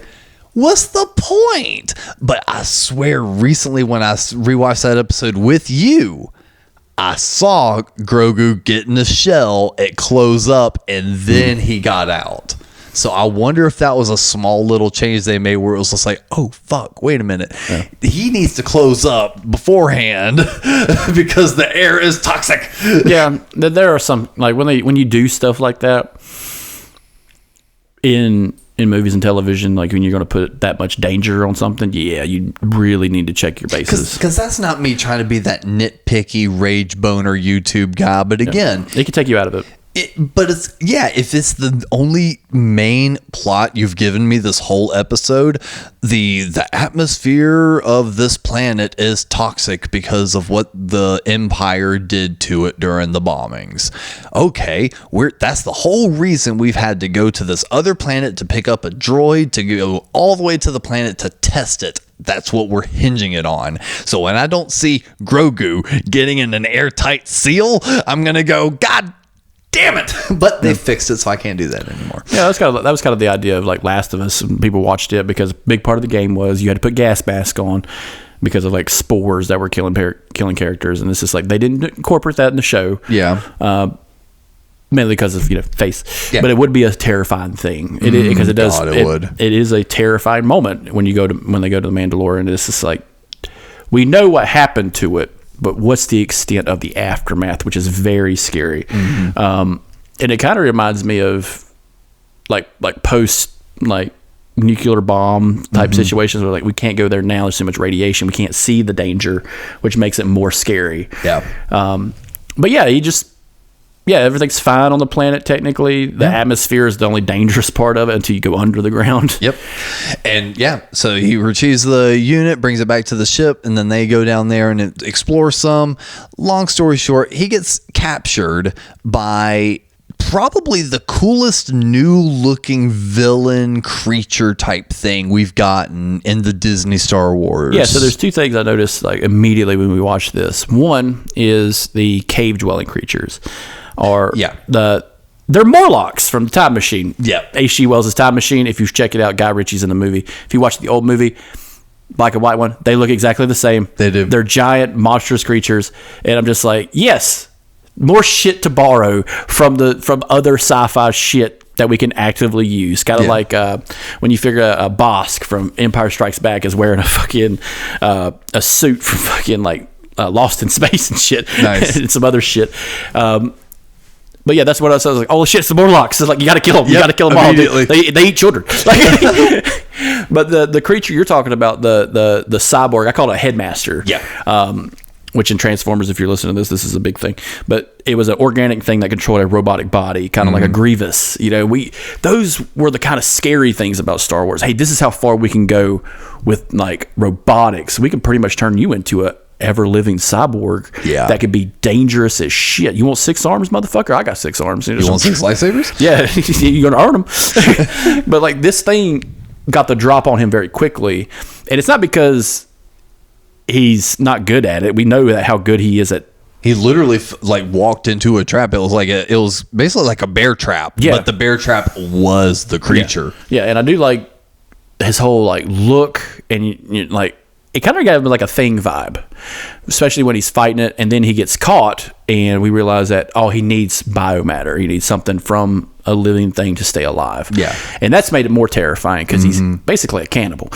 what's the point? But I swear recently when I rewatched that episode with you, I saw Grogu get in the shell, it close up, and then he got out. So I wonder if that was a small little change they made where it was just like, oh, fuck, wait a minute. Yeah. He needs to close up beforehand because the air is toxic. Yeah, there are some, like when you do stuff like that in movies and television, like when you're going to put that much danger on something, you really need to check your bases. Because that's not me trying to be that nitpicky rage boner YouTube guy. But again, it can take you out of it. But it's, if it's the only main plot you've given me this whole episode, the atmosphere of this planet is toxic because of what the Empire did to it during the bombings. Okay, that's the whole reason we've had to go to this other planet to pick up a droid to go all the way to the planet to test it. That's what we're hinging it on. So when I don't see Grogu getting in an airtight seal, I'm going to go, God damn it. But they fixed it, so I can't do that anymore. Yeah, that was kind of the idea of like Last of Us. And people watched it because a big part of the game was you had to put gas mask on because of like spores that were killing characters. And it's just like they didn't incorporate that in the show. Yeah. Mainly because of face. Yeah. But it would be a terrifying thing. Because it does. God, it would. It is a terrifying moment when they go to the Mandalorian. It's just like we know what happened to it, but what's the extent of the aftermath, which is very scary. Mm-hmm. And it kind of reminds me of like post like nuclear bomb type situations where like we can't go there now. There's so much radiation. We can't see the danger, which makes it more scary. Yeah. But yeah, yeah, everything's fine on the planet technically. The atmosphere is the only dangerous part of it until you go under the ground. Yep. And so he retrieves the unit, brings it back to the ship, and then they go down there and explore some. Long story short, he gets captured by probably the coolest new looking villain creature type thing we've gotten in the Disney Star Wars. Yeah, so there's two things I noticed like immediately when we watched this. One is the cave dwelling creatures. They're Morlocks from the Time Machine. Yeah. H.G. Wells' Time Machine. If you check it out, Guy Ritchie's in the movie. If you watch the old movie, black and white one, they look exactly the same. They do. They're giant, monstrous creatures. And I'm just like, yes, more shit to borrow from other sci-fi shit that we can actively use. Kind of like when you figure a Bosk from Empire Strikes Back is wearing a fucking a suit from fucking like Lost in Space and shit. Nice. And some other shit. But yeah, that's what I was like, oh shit, it's the Morlocks. It's like, you got to kill them. You got to kill them all. They eat children. But the creature you're talking about, the cyborg, I call it a headmaster. Yeah. Which in Transformers, if you're listening to this is a big thing. But it was an organic thing that controlled a robotic body, kind of like a Grievous. You know, those were the kind of scary things about Star Wars. Hey, this is how far we can go with like robotics. We can pretty much turn you into a ever-living cyborg that could be dangerous as shit. You want 6 arms, motherfucker? I got 6 arms. You want 6 lightsabers? Yeah, you're gonna earn them. But like this thing got the drop on him very quickly, and it's not because he's not good at it. We know that how good he is at. He literally like walked into a trap. It was basically like a bear trap. Yeah. But the bear trap was the creature. Yeah, and I do like his whole like look, and you like. It kind of gave him like a Thing vibe, especially when he's fighting it, and then he gets caught, and we realize that he needs biomatter. He needs something from a living thing to stay alive. Yeah, and that's made it more terrifying because he's basically a cannibal.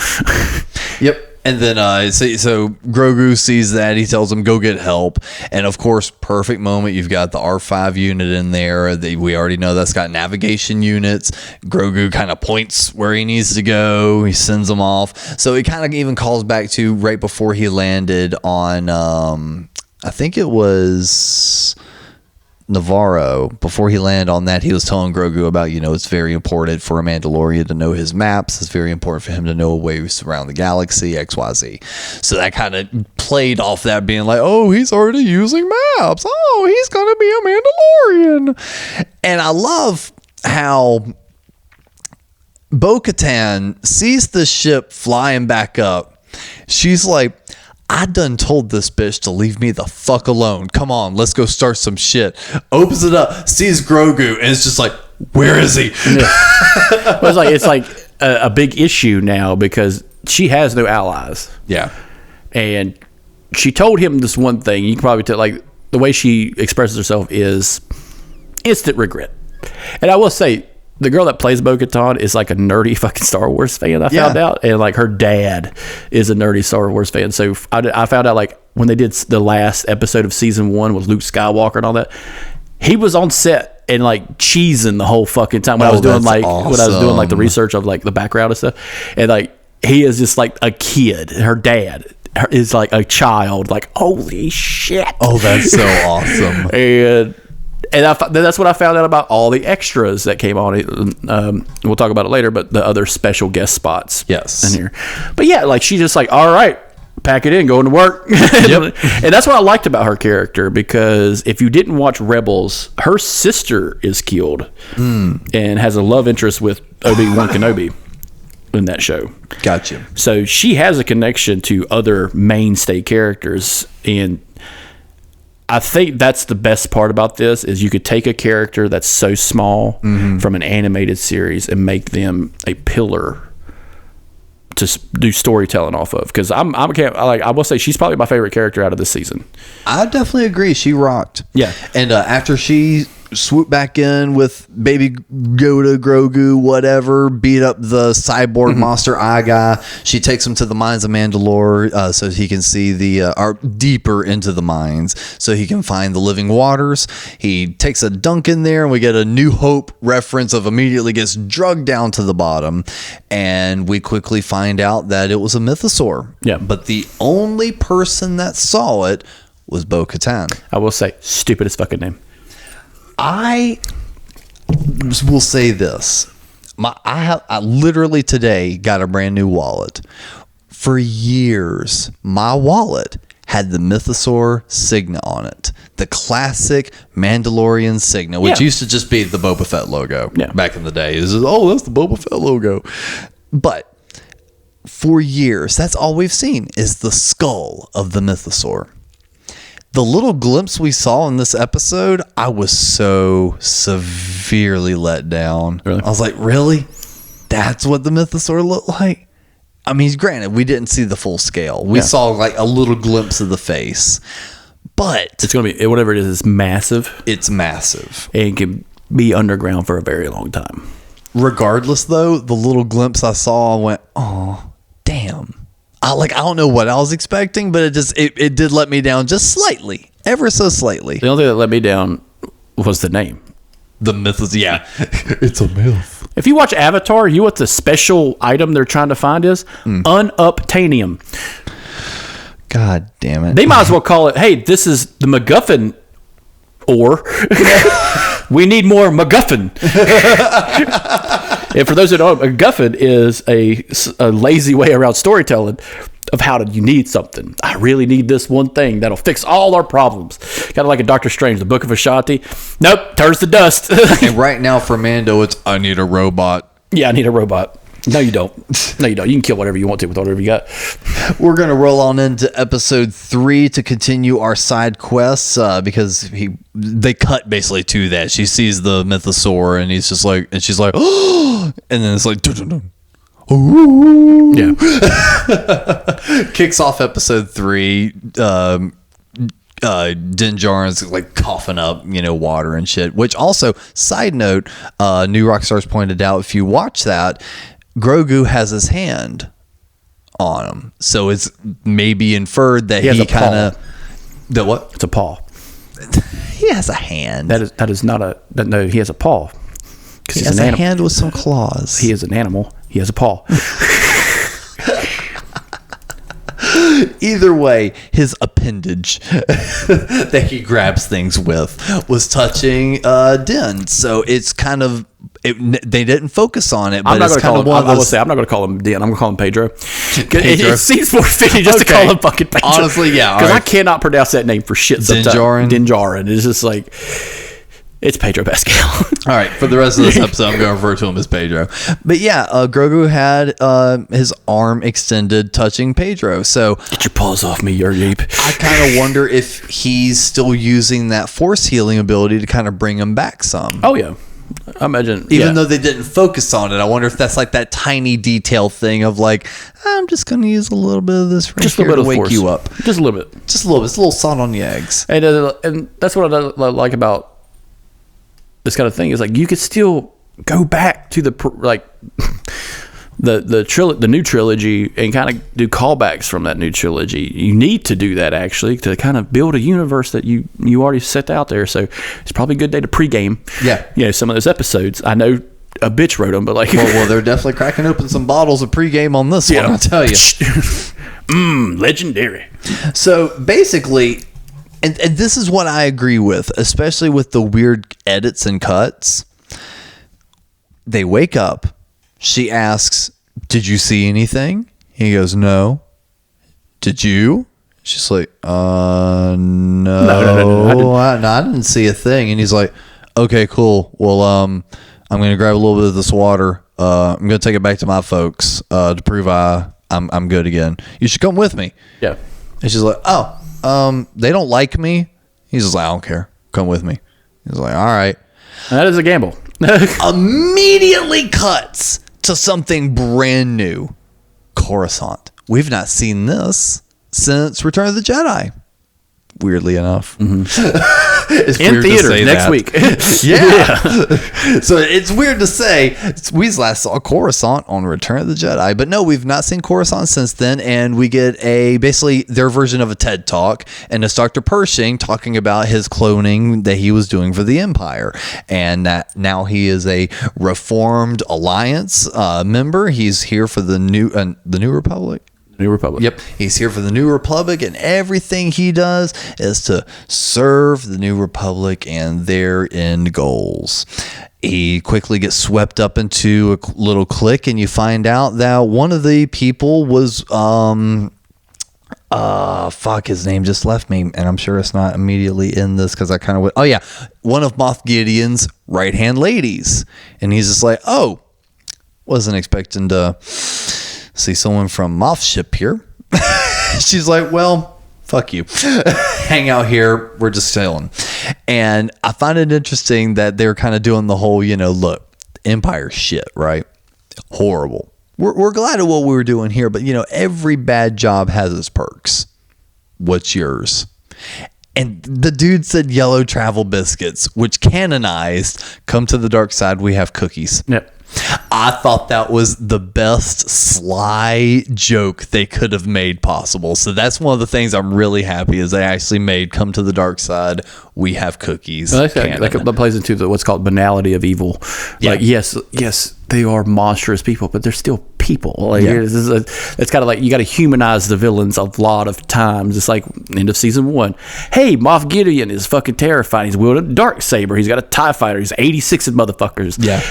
Yep. And then so Grogu sees that. He tells him, go get help. And of course, perfect moment. You've got the R5 unit in there. We already know that's got navigation units. Grogu kind of points where he needs to go. He sends them off. So he kind of even calls back to right before he landed on, I think it was Navarro. Before he landed on that, he was telling Grogu about, it's very important for a Mandalorian to know his maps. It's very important for him to know ways around the galaxy, XYZ. So that kind of played off that being like, oh, he's already using maps. Oh, he's going to be a Mandalorian. And I love how Bo-Katan sees the ship flying back up. She's like, I done told this bitch to leave me the fuck alone. Come on, let's go start some shit. Opens it up, sees Grogu, and it's just like, where is he? Yeah. Well, it's like a big issue now because she has no allies. Yeah. And she told him this one thing. You can probably tell, like, the way she expresses herself is instant regret. And I will say, the girl that plays Bo-Katan is like a nerdy fucking Star Wars fan, I found out. And like her dad is a nerdy Star Wars fan. So I found out like when they did the last episode of season 1 with Luke Skywalker and all that, he was on set and like cheesing the whole fucking time when I was doing like awesome. when I was doing like the research of like the background and stuff. And like he is just like a kid. Her dad is like a child. Like, holy shit. Oh, that's so awesome. And that's what I found out about all the extras that came on. We'll talk about it later, but the other special guest spots in here. But yeah, like she just like, all right, pack it in, going to work. Yep. And that's what I liked about her character, because if you didn't watch Rebels, her sister is killed and has a love interest with Obi-Wan Kenobi in that show. Gotcha. So she has a connection to other mainstay characters, and I think that's the best part about this is you could take a character that's so small from an animated series and make them a pillar to do storytelling off of. Because I will say she's probably my favorite character out of this season. I definitely agree. She rocked. Yeah. And after she swooped back in with baby Yoda, Grogu, whatever, beat up the cyborg monster eye guy, she takes him to the mines of Mandalore so he can see deeper into the mines so he can find the living waters. He takes a dunk in there and we get a New Hope reference of immediately gets drugged down to the bottom, and we quickly find out that it was a mythosaur. Yeah. But the only person that saw it was Bo-Katan. I will say, stupidest fucking name. I will say this. I literally today got a brand new wallet. For years, my wallet had the Mythosaur Signa on it. The classic Mandalorian Signa, which used to just be the Boba Fett logo back in the day. That's the Boba Fett logo. But for years, that's all we've seen is the skull of the Mythosaur. The little glimpse we saw in this episode, I was so severely let down. Really? I was like, really? That's what the Mythosaur looked like? I mean, granted, we didn't see the full scale. We saw like a little glimpse of the face. But it's going to be, whatever it is, it's massive. It's massive. And can be underground for a very long time. Regardless, though, the little glimpse I saw, I went, oh, damn. I don't know what I was expecting, but it did let me down just slightly, ever so slightly. The only thing that let me down was the name. The myth is, it's a myth. If you watch Avatar, you know what the special item they're trying to find is? Unobtainium. God damn it. They might as well call it, hey, this is the MacGuffin ore. We need more MacGuffin. And for those that don't know, MacGuffin is a lazy way around storytelling of how you need something. I really need this one thing that'll fix all our problems. Kind of like a Doctor Strange, the Book of Ashanti. Nope, turns to dust. And right now for Mando, it's I need a robot. Yeah, I need a robot. No, you don't. No, you don't. You can kill whatever you want to with whatever you got. We're going to roll on into episode 3 to continue our side quests because they cut basically to that. She sees the Mythosaur and he's just like, and she's like, oh, and then it's like, dun-dun-dun. Ooh. Yeah. Kicks off episode 3. Din Djarin's like coughing up, water and shit. Which also, side note, New Rockstars pointed out, if you watch that, Grogu has his hand on him, so it's maybe inferred that he kind of the what? It's a paw. He has a hand. That is not a no. He has a paw. He has a hand with some claws. He is an animal. He has a paw. Either way, his appendage that he grabs things with was touching Din. So it's kind of they didn't focus on it, but it's kind of one of those. I will say I'm not going to call him Din. I'm going to call him Pedro. It seems more fitting just to call him fucking Pedro. Honestly, yeah, because I cannot pronounce that name for shit. Din Djarin. Din Djarin. It's just like. It's Pedro Pascal. All right, for the rest of this episode, I'm going to refer to him as Pedro. But yeah, Grogu had his arm extended, touching Pedro. So get your paws off me, your ape. I kind of wonder if he's still using that force healing ability to kind of bring him back some. Oh yeah, I imagine. Even though they didn't focus on it, I wonder if that's like that tiny detail thing of like, I'm just going to use a little bit of this right here to wake you up. Just a little bit. Just a little bit. It's a little salt on the eggs. And that's what I like about this kind of thing is like you could still go back to the new trilogy and kind of do callbacks from that new trilogy. You need to do that actually to kind of build a universe that you already set out there. So it's probably a good day to pregame. Yeah, some of those episodes. I know a bitch wrote them, but like, well, they're definitely cracking open some bottles of pregame on this one. I'll tell you. Legendary. So basically. And this is what I agree with, especially with the weird edits and cuts. They wake up. She asks, did you see anything? He goes, no. Did you? She's like, no. No, I didn't see a thing. And he's like, okay, cool. Well, I'm going to grab a little bit of this water. I'm going to take it back to my folks to prove I'm good again. You should come with me. Yeah. And she's like, oh. They don't like me. He's just like, I don't care. Come with me. He's like, all right. That is a gamble. Immediately cuts to something brand new. Coruscant. We've not seen this since Return of the Jedi. Weirdly enough. Mm-hmm. It's in theaters next week. Yeah. So it's weird to say we last saw Coruscant on Return of the Jedi, but no, we've not seen Coruscant since then, and we get basically their version of a TED Talk, and it's Dr. Pershing talking about his cloning that he was doing for the Empire, and that now he is a Reformed Alliance member. He's here for the New Republic. New Republic. Yep. He's here for the New Republic, and everything he does is to serve the New Republic and their end goals. He quickly gets swept up into a little clique, and you find out that one of the people was, his name just left me, and I'm sure it's not immediately in this because I kind of went, oh yeah, one of Moff Gideon's right-hand ladies. And he's just like, oh, wasn't expecting to see someone from Moff's ship here. She's like, well, fuck you. Hang out here. We're just chilling. And I find it interesting that they're kind of doing the whole, look, Empire shit, right? Horrible. We're glad of what we were doing here, but, every bad job has its perks. What's yours? And the dude said yellow travel biscuits, which canonized, come to the dark side, we have cookies. Yep. I thought that was the best sly joke they could have made possible. So that's one of the things I'm really happy is they actually made come to the dark side, we have cookies. Well, that plays into what's called banality of evil. Yeah. Like, yes, they are monstrous people, but they're still people. Like, it's kind of like you got to humanize the villains a lot of times. It's like end of season 1. Hey, Moff Gideon is fucking terrifying. He's wielding a dark saber. He's got a TIE fighter. He's 86 motherfuckers. Yeah.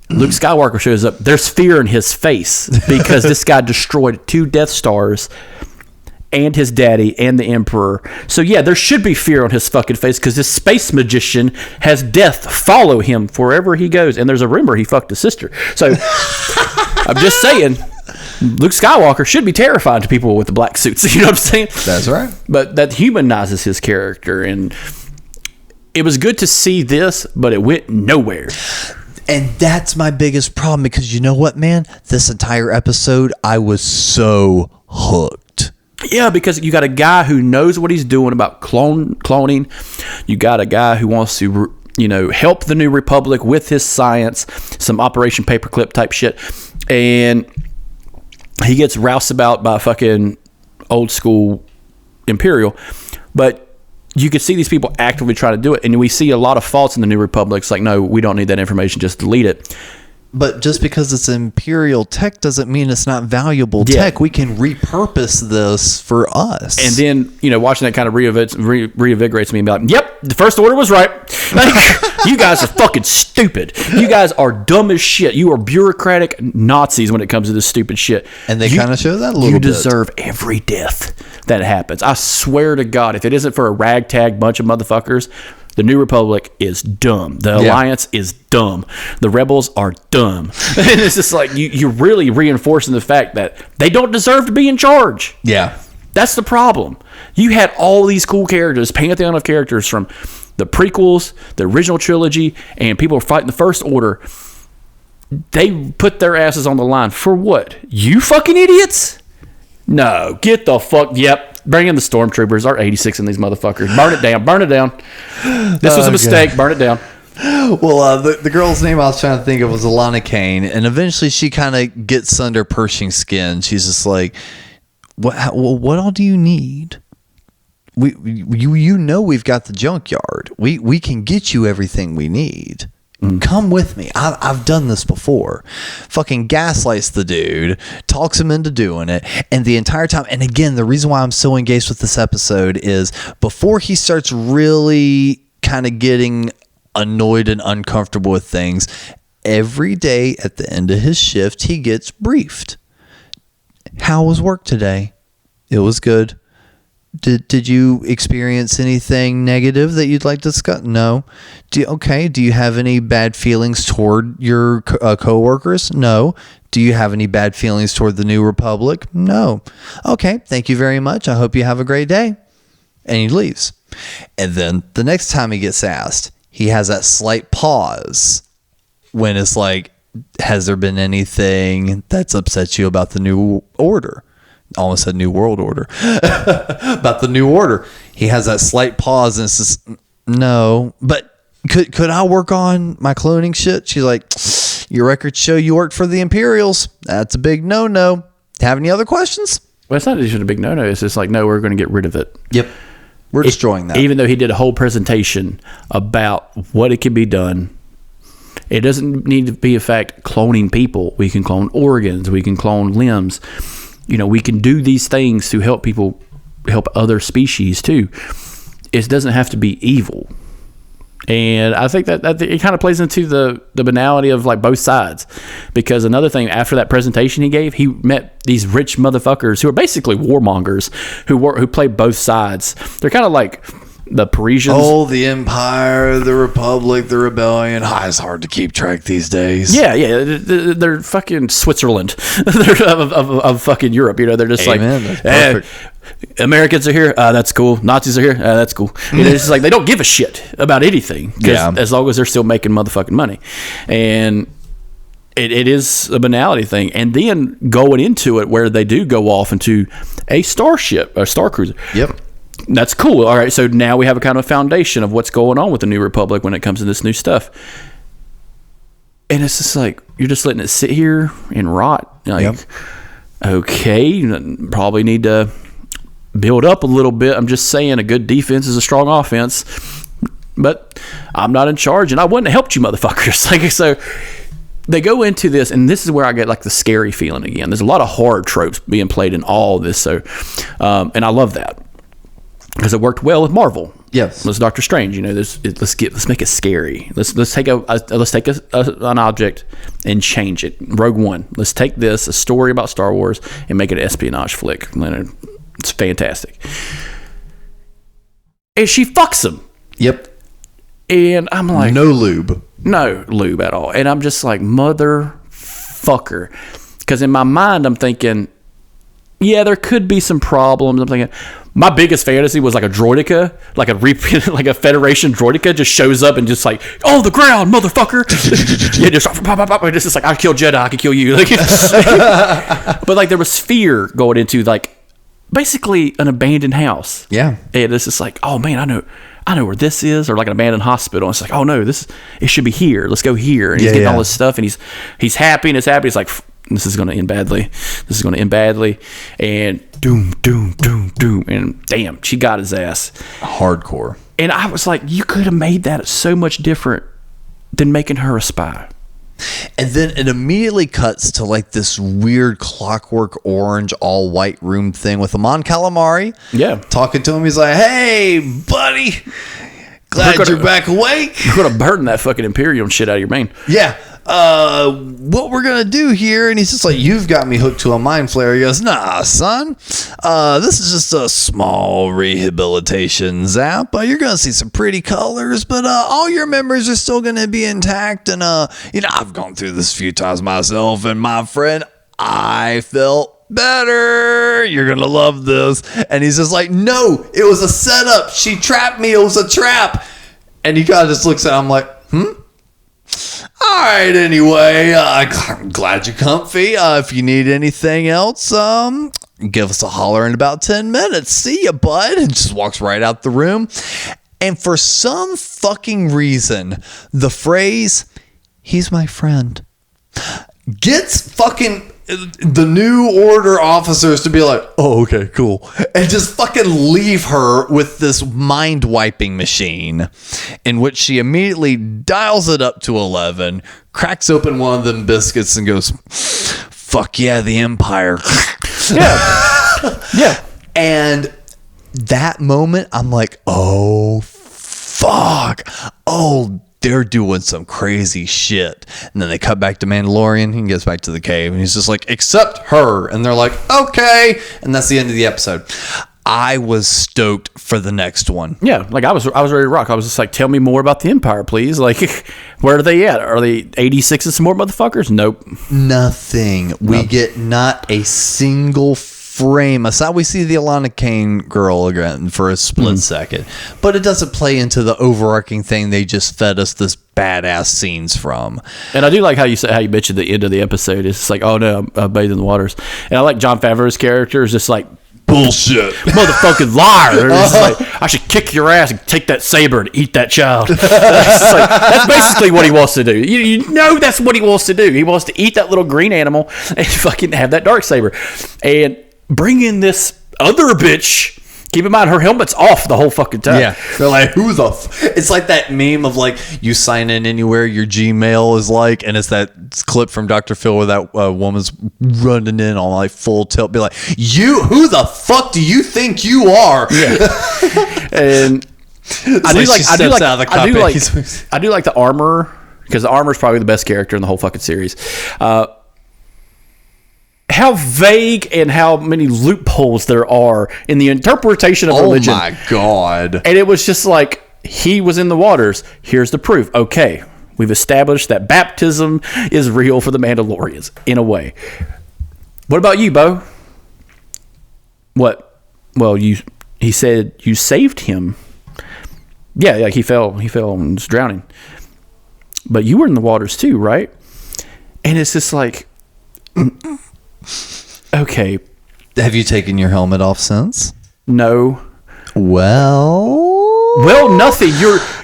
Luke Skywalker shows up. There's fear in his face because this guy destroyed 2 Death Stars and his daddy and the Emperor. So yeah, there should be fear on his fucking face because this space magician has death follow him wherever he goes. And there's a rumor he fucked his sister. So I'm just saying, Luke Skywalker should be terrifying to people with the black suits. You know what I'm saying? That's right. But that humanizes his character. And it was good to see this, but it went nowhere. And that's my biggest problem because you know what, man? This entire episode, I was so hooked. Yeah, because you got a guy who knows what he's doing about cloning. You got a guy who wants to, help the New Republic with his science, some Operation Paperclip type shit. And he gets roused about by fucking old school Imperial. But you could see these people actively try to do it, and we see a lot of faults in the New Republic. It's like, no, we don't need that information, just delete it. But just because it's Imperial tech doesn't mean it's not valuable tech. We can repurpose this for us. And then, watching that kind of reinvigorates me about, yep, the First Order was right. Like, you guys are fucking stupid. You guys are dumb as shit. You are bureaucratic Nazis when it comes to this stupid shit. And they kind of show that a little bit. You deserve every death that happens. I swear to God, if it isn't for a ragtag bunch of motherfuckers, the New Republic is dumb. The Alliance is dumb. The Rebels are dumb. And it's just like, you're really reinforcing the fact that they don't deserve to be in charge. Yeah. That's the problem. You had all these cool characters, pantheon of characters from the prequels, the original trilogy, and people fighting the First Order. They put their asses on the line for what? You fucking idiots? No, get the fuck. Yep. Bring in the stormtroopers. Our 86 in these motherfuckers. Burn it down. Burn it down. This was a mistake. Burn it down. Well, the girl's name I was trying to think of was Alana Kane, and eventually she kind of gets under Pershing's skin. She's just like, what all do you need? We've got the junkyard. We can get you everything we need. Come with me. I've done this before. Fucking gaslights the dude, talks him into doing it, and the entire time. And again, the reason why I'm so engaged with this episode is before he starts really kind of getting annoyed and uncomfortable with things, every day at the end of his shift, he gets briefed. How was work today? It was good. Did you experience anything negative that you'd like to discuss? No. Do you have any bad feelings toward your coworkers? No. Do you have any bad feelings toward the New Republic? No. Okay, thank you very much. I hope you have a great day. And he leaves. And then the next time he gets asked, he has that slight pause when it's like, has there been anything that's upset you about the New Order? Almost said New World Order. About the New Order. He has that slight pause and it's just, no. But could I work on my cloning shit? She's like, your records show you worked for the Imperials. That's a big no-no. Have any other questions? Well, it's not just a big no-no. It's just like, no, we're going to get rid of it. Yep. We're destroying that. Even though he did a whole presentation about what it can be done. It doesn't need to be, in fact, cloning people. We can clone organs. We can clone limbs. we can do these things to help people, help other species too. It doesn't have to be evil. And I think that it kind of plays into the banality of like both sides, because another thing, after that presentation he gave, he met these rich motherfuckers who are basically warmongers who play both sides. They're kind of like the Parisians. Oh, the Empire, the Republic, the Rebellion. It's hard to keep track these days. Yeah. They're fucking Switzerland of fucking Europe. They're just Amen. like, Americans are here. That's cool. Nazis are here. That's cool. It's just like they don't give a shit about anything. As long as they're still making motherfucking money. And it is a banality thing. And then going into it where they do go off into a starship, a star cruiser. Yep. That's cool. All right. So now we have a kind of foundation of what's going on with the New Republic when it comes to this new stuff. And it's just like, you're just letting it sit here and rot. Like, okay, probably need to build up a little bit. I'm just saying a good defense is a strong offense, but I'm not in charge and I wouldn't have helped you motherfuckers. Like, so they go into this, and this is where I get like the scary feeling again. There's a lot of horror tropes being played in all this. So, and I love that because it worked well with Marvel. Yes. Let's Doctor Strange, let's make it scary. Let's take an object and change it. Rogue One. Let's take a story about Star Wars and make it an espionage flick. It's fantastic. And she fucks him. Yep. And I'm like, no lube at all. And I'm just like, motherfucker. Because in my mind, I'm thinking, yeah, there could be some problems. I'm thinking, my biggest fantasy was like a droideka, like a Federation droideka just shows up and just like, oh, the ground, motherfucker. Yeah, just pop, pop, pop. It's just like, I killed Jedi, I could kill you. But like there was fear going into like basically an abandoned house. Yeah. And it's just like, oh man, I know where this is, or like an abandoned hospital. And it's like, oh no, it should be here. Let's go here. And he's getting all this stuff, and he's happy, and it's happy. It's like, this is going to end badly. And doom, doom, doom, doom. And damn, she got his ass. Hardcore. And I was like, you could have made that so much different than making her a spy. And then it immediately cuts to like this weird clockwork orange all white room thing with Amon Calamari. Yeah. Talking to him. He's like, hey, buddy. Glad you're back awake. You're going to burn that fucking Imperium shit out of your brain. Yeah. What we're going to do here. And he's just like, you've got me hooked to a mind flare. He goes, nah, son. This is just a small rehabilitation zap. You're going to see some pretty colors, but all your memories are still going to be intact. And, I've gone through this a few times myself. And my friend, I felt better. You're going to love this. And he's just like, no, it was a setup. She trapped me. It was a trap. And he kind of just looks at him like, all right, anyway, I'm glad you're comfy. If you need anything else, give us a holler in about 10 minutes. See ya, bud. And just walks right out the room. And for some fucking reason, the phrase, he's my friend, gets fucking the New Order officers to be like, oh, okay, cool. And just fucking leave her with this mind wiping machine in which she immediately dials it up to 11, cracks open one of them biscuits and goes, fuck yeah, the Empire. Yeah. And that moment, I'm like, oh, fuck. Oh, they're doing some crazy shit. And then they cut back to Mandalorian. He gets back to the cave and he's just like, except her. And they're like, okay. And that's the end of the episode. I was stoked for the next one. Yeah, like I was ready to rock. I was just like, tell me more about the Empire, please. Like, where are they at? Are they 86 and some more motherfuckers? Nope. Nothing. We get not a single frame. Aside, we see the Alana Kane girl again for a split second, but it doesn't play into the overarching thing they just fed us this badass scenes from. And I do like how you mentioned the end of the episode. It's like, oh no, I'm bathed in the waters. And I like Jon Favreau's character is just like, bullshit, motherfucking liar. It's like, I should kick your ass and take that saber and eat that child. That's basically what he wants to do. You know that's what he wants to do. He wants to eat that little green animal and fucking have that dark saber. And bring in this other bitch Keep in mind, her helmet's off the whole fucking time. Yeah, they're like, who the? It's like that meme of like you sign in anywhere your Gmail is like, and it's that clip from Dr. Phil where that woman's running in on like full tilt, be like, you, who the fuck do you think you are? Yeah. And I do like the armor, because the armor is probably the best character in the whole fucking series. How vague and how many loopholes there are in the interpretation of religion. Oh my God. And it was just like, he was in the waters. Here's the proof. Okay, we've established that baptism is real for the Mandalorians, in a way. What about you, Bo? What? Well, he said you saved him. Yeah, like he fell and was drowning. But you were in the waters too, right? And it's just like... Okay. Have you taken your helmet off since? No. Well, nothing.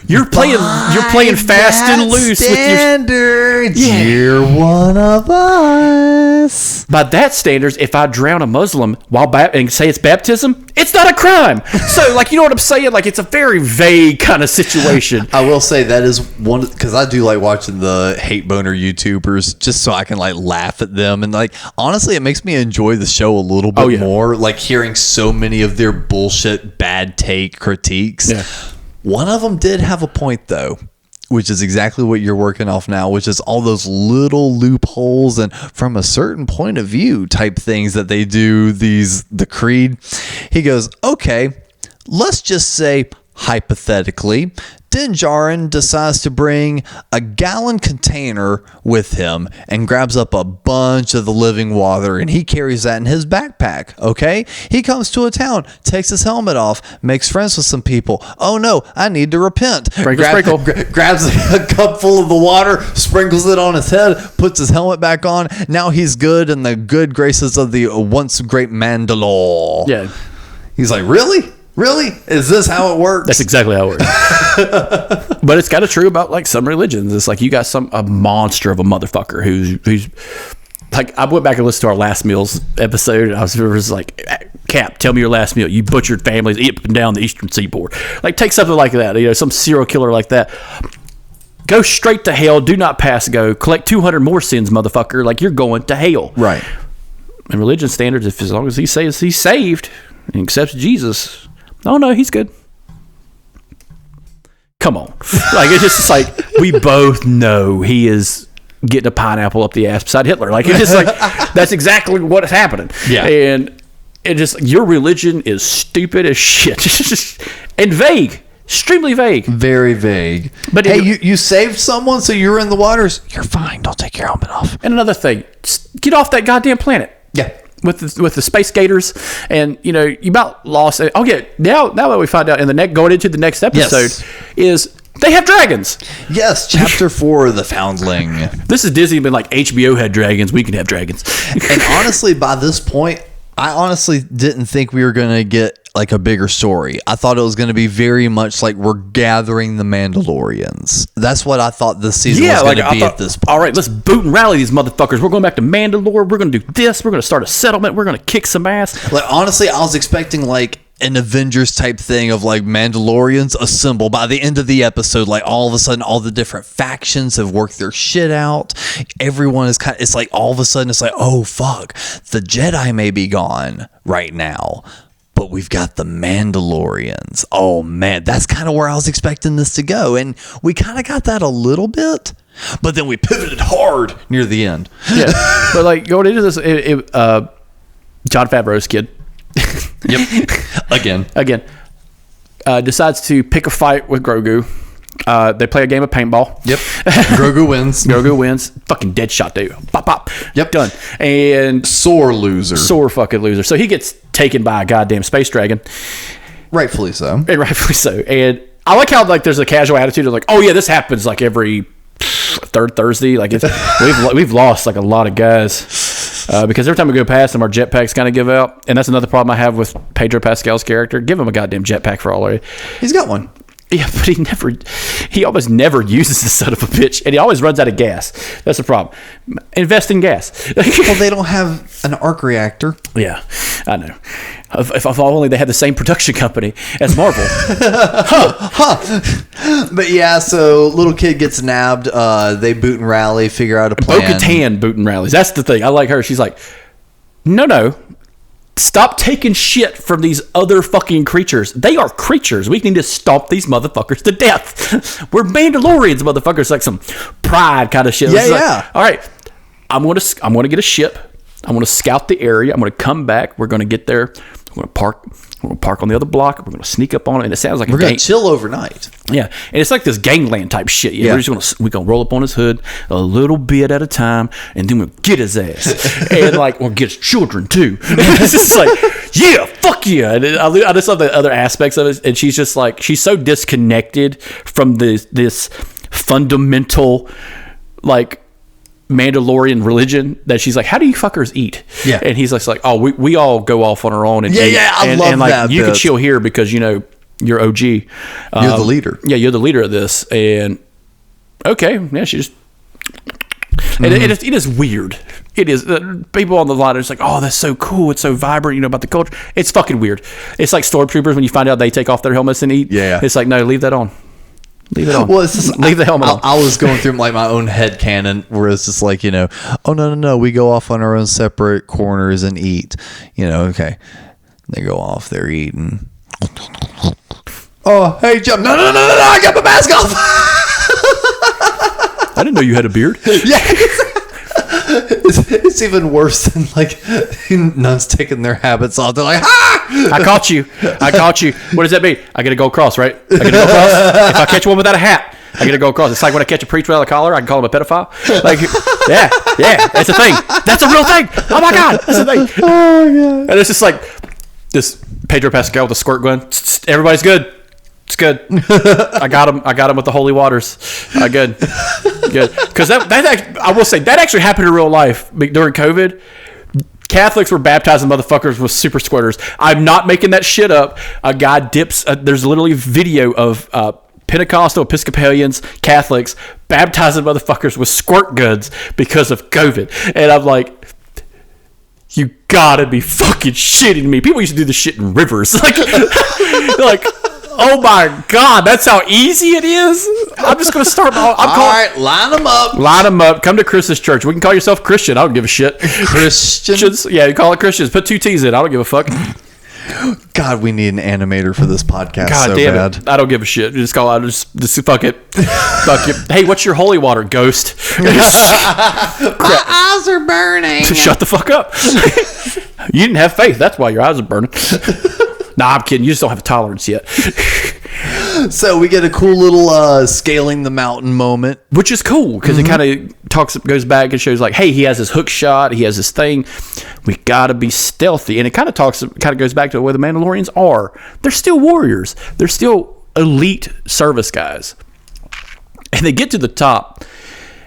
You're playing fast and loose standards. With your... Yeah. You're one of us. By that standards, if I drown a Muslim and say it's baptism, it's not a crime. So, like, you know what I'm saying? Like, it's a very vague kind of situation. I will say that is one, because I do like watching the hate boner YouTubers just so I can like laugh at them, and like honestly, it makes me enjoy the show a little bit more. Like hearing so many of their bullshit bad take critiques. Yeah. One of them did have a point though, which is exactly what you're working off now, which is all those little loopholes and from a certain point of view type things that they do, the creed. He goes, okay, let's just say hypothetically, Din Djarin decides to bring a gallon container with him and grabs up a bunch of the living water, and he carries that in his backpack, okay? He comes to a town, takes his helmet off, makes friends with some people. Oh no, I need to repent. Sprinkle. Grabs a cup full of the water, sprinkles it on his head, puts his helmet back on. Now he's good in the good graces of the once great Mandalore. Yeah. He's like, really? Really? Is this how it works? That's exactly how it works. But it's kind of true about like some religions. It's like you got a monster of a motherfucker who's like, I went back and listened to our last meals episode, and I was like, Cap, tell me your last meal. You butchered families up and down the eastern seaboard. Like, take something like that, some serial killer like that. Go straight to hell, do not pass go, collect 200 more sins, motherfucker. Like, you're going to hell. Right. In religion standards, as long as he says he's saved and accepts Jesus, oh no, he's good. Come on. Like, it's just like, we both know he is getting a pineapple up the ass beside Hitler. Like, it's just like, that's exactly what is happening. Yeah. And it just, your religion is stupid as shit. And vague. Extremely vague. Very vague. But hey, you saved someone, so you're in the waters. You're fine. Don't take your helmet off. And another thing, get off that goddamn planet. Yeah. With the space gators, and you about lost. Okay, now that we find out in going into the next episode, is they have dragons. Yes, chapter 4, the Foundling. This is Disney been like, HBO had dragons, we can have dragons. And honestly, by this point, I honestly didn't think we were gonna get like a bigger story. I thought it was going to be very much like we're gathering the Mandalorians. That's what I thought this season was going to be at this point. All right, let's boot and rally these motherfuckers. We're going back to Mandalore. We're going to do this. We're going to start a settlement. We're going to kick some ass. Like, honestly, I was expecting like an Avengers type thing of like Mandalorians assemble by the end of the episode. Like, all of a sudden, all the different factions have worked their shit out. Everyone is it's like all of a sudden it's like, oh fuck, the Jedi may be gone right now, but we've got the Mandalorians. Oh man, that's kind of where I was expecting this to go. And we kind of got that a little bit, but then we pivoted hard near the end. Yeah. But like, going into this, Jon Favreau's kid. Yep. Again. Decides to pick a fight with Grogu. They play a game of paintball. Yep. Grogu wins. Fucking dead shot, dude. Pop, pop. Yep. Done. And sore fucking loser. So he gets taken by a goddamn space dragon. Rightfully so. And I like how like there's a casual attitude of like, oh yeah, this happens like every third Thursday. Like, we've lost like a lot of guys because every time we go past them, our jetpacks kind of give out. And that's another problem I have with Pedro Pascal's character. Give him a goddamn jetpack for all of it. He's got one. Yeah, but he almost never uses the son of a bitch, and he always runs out of gas. That's the problem. Invest in gas. Well, they don't have an arc reactor. Yeah. I know. If only they had the same production company as Marvel. But yeah, so little kid gets nabbed. They boot and rally, figure out a plan. Bo-Katan boot and rallies. That's the thing. I like her. She's like, no. Stop taking shit from these other fucking creatures. They are creatures. We need to stomp these motherfuckers to death. We're Mandalorians, motherfuckers. Like some pride kind of shit. Yeah, like, all right, I'm gonna get a ship. I'm gonna scout the area. I'm gonna come back. We're gonna get there. We're gonna park on the other block. We're gonna sneak up on it, and it sounds like we're gonna chill overnight. Yeah, and it's like this gangland type shit. Yeah, we're gonna roll up on his hood a little bit at a time, and then we'll get his ass, and like we'll get his children too. It's just like, yeah, fuck yeah. And I just love the other aspects of it, and she's just like, she's so disconnected from this fundamental like Mandalorian religion that she's like, how do you fuckers eat? Yeah, and he's like, oh, we all go off on our own and eat. I love like, that. You can chill here because you're OG. You're the leader. Yeah, you're the leader of this. And okay, yeah, she just. And it is weird. It is. People on the line are just like, oh, that's so cool. It's so vibrant, about the culture. It's fucking weird. It's like stormtroopers when you find out they take off their helmets and eat. Yeah. It's like, no, leave that on. Leave it on. Well, it's just, leave the helmet on. I was going through like my own head canon where it's just like, oh, no. We go off on our own separate corners and eat. Okay. They go off. They're eating. Oh, hey, jump. No. I got my mask off. I didn't know you had a beard. Yeah. It's even worse than like nuns taking their habits off. They're like, I caught you. What does that mean? I gotta go across, right? I gotta go across. If I catch one without a hat, I gotta go across. It's like when I catch a preacher without a collar, I can call him a pedophile. Like, yeah, that's a thing. That's a real thing. Oh my god, that's a thing. Oh my god. And it's just like this Pedro Pascal with a squirt gun. Everybody's good. It's good. I got him with the holy waters. Good. Because that I will say that actually happened in real life during COVID. Catholics were baptizing motherfuckers with super squirters. I'm not making that shit up. A guy dips. There's literally video of Pentecostal Episcopalians, Catholics baptizing motherfuckers with squirt guns because of COVID. And I'm like, you gotta be fucking shitting me. People used to do this shit in rivers. Like, oh my god, that's how easy it is. I'm just gonna start. All right, line them up. Line them up. Come to Chris's church. We can call yourself Christian. I don't give a shit. Christians? Yeah, you call it Christians. Put 2 T's in. I don't give a fuck. God, we need an animator for this podcast. God so damn bad. It. I don't give a shit. Just call it. Just fuck it. Fuck it. Hey, what's your holy water, ghost? My eyes are burning. Shut the fuck up. You didn't have faith. That's why your eyes are burning. Nah, I'm kidding. You just don't have a tolerance yet. So we get a cool little scaling the mountain moment, which is cool because it kind of goes back and shows like, hey, he has his hook shot, he has his thing. We gotta be stealthy, and it kind of goes back to where the Mandalorians are. They're still warriors. They're still elite service guys, and they get to the top.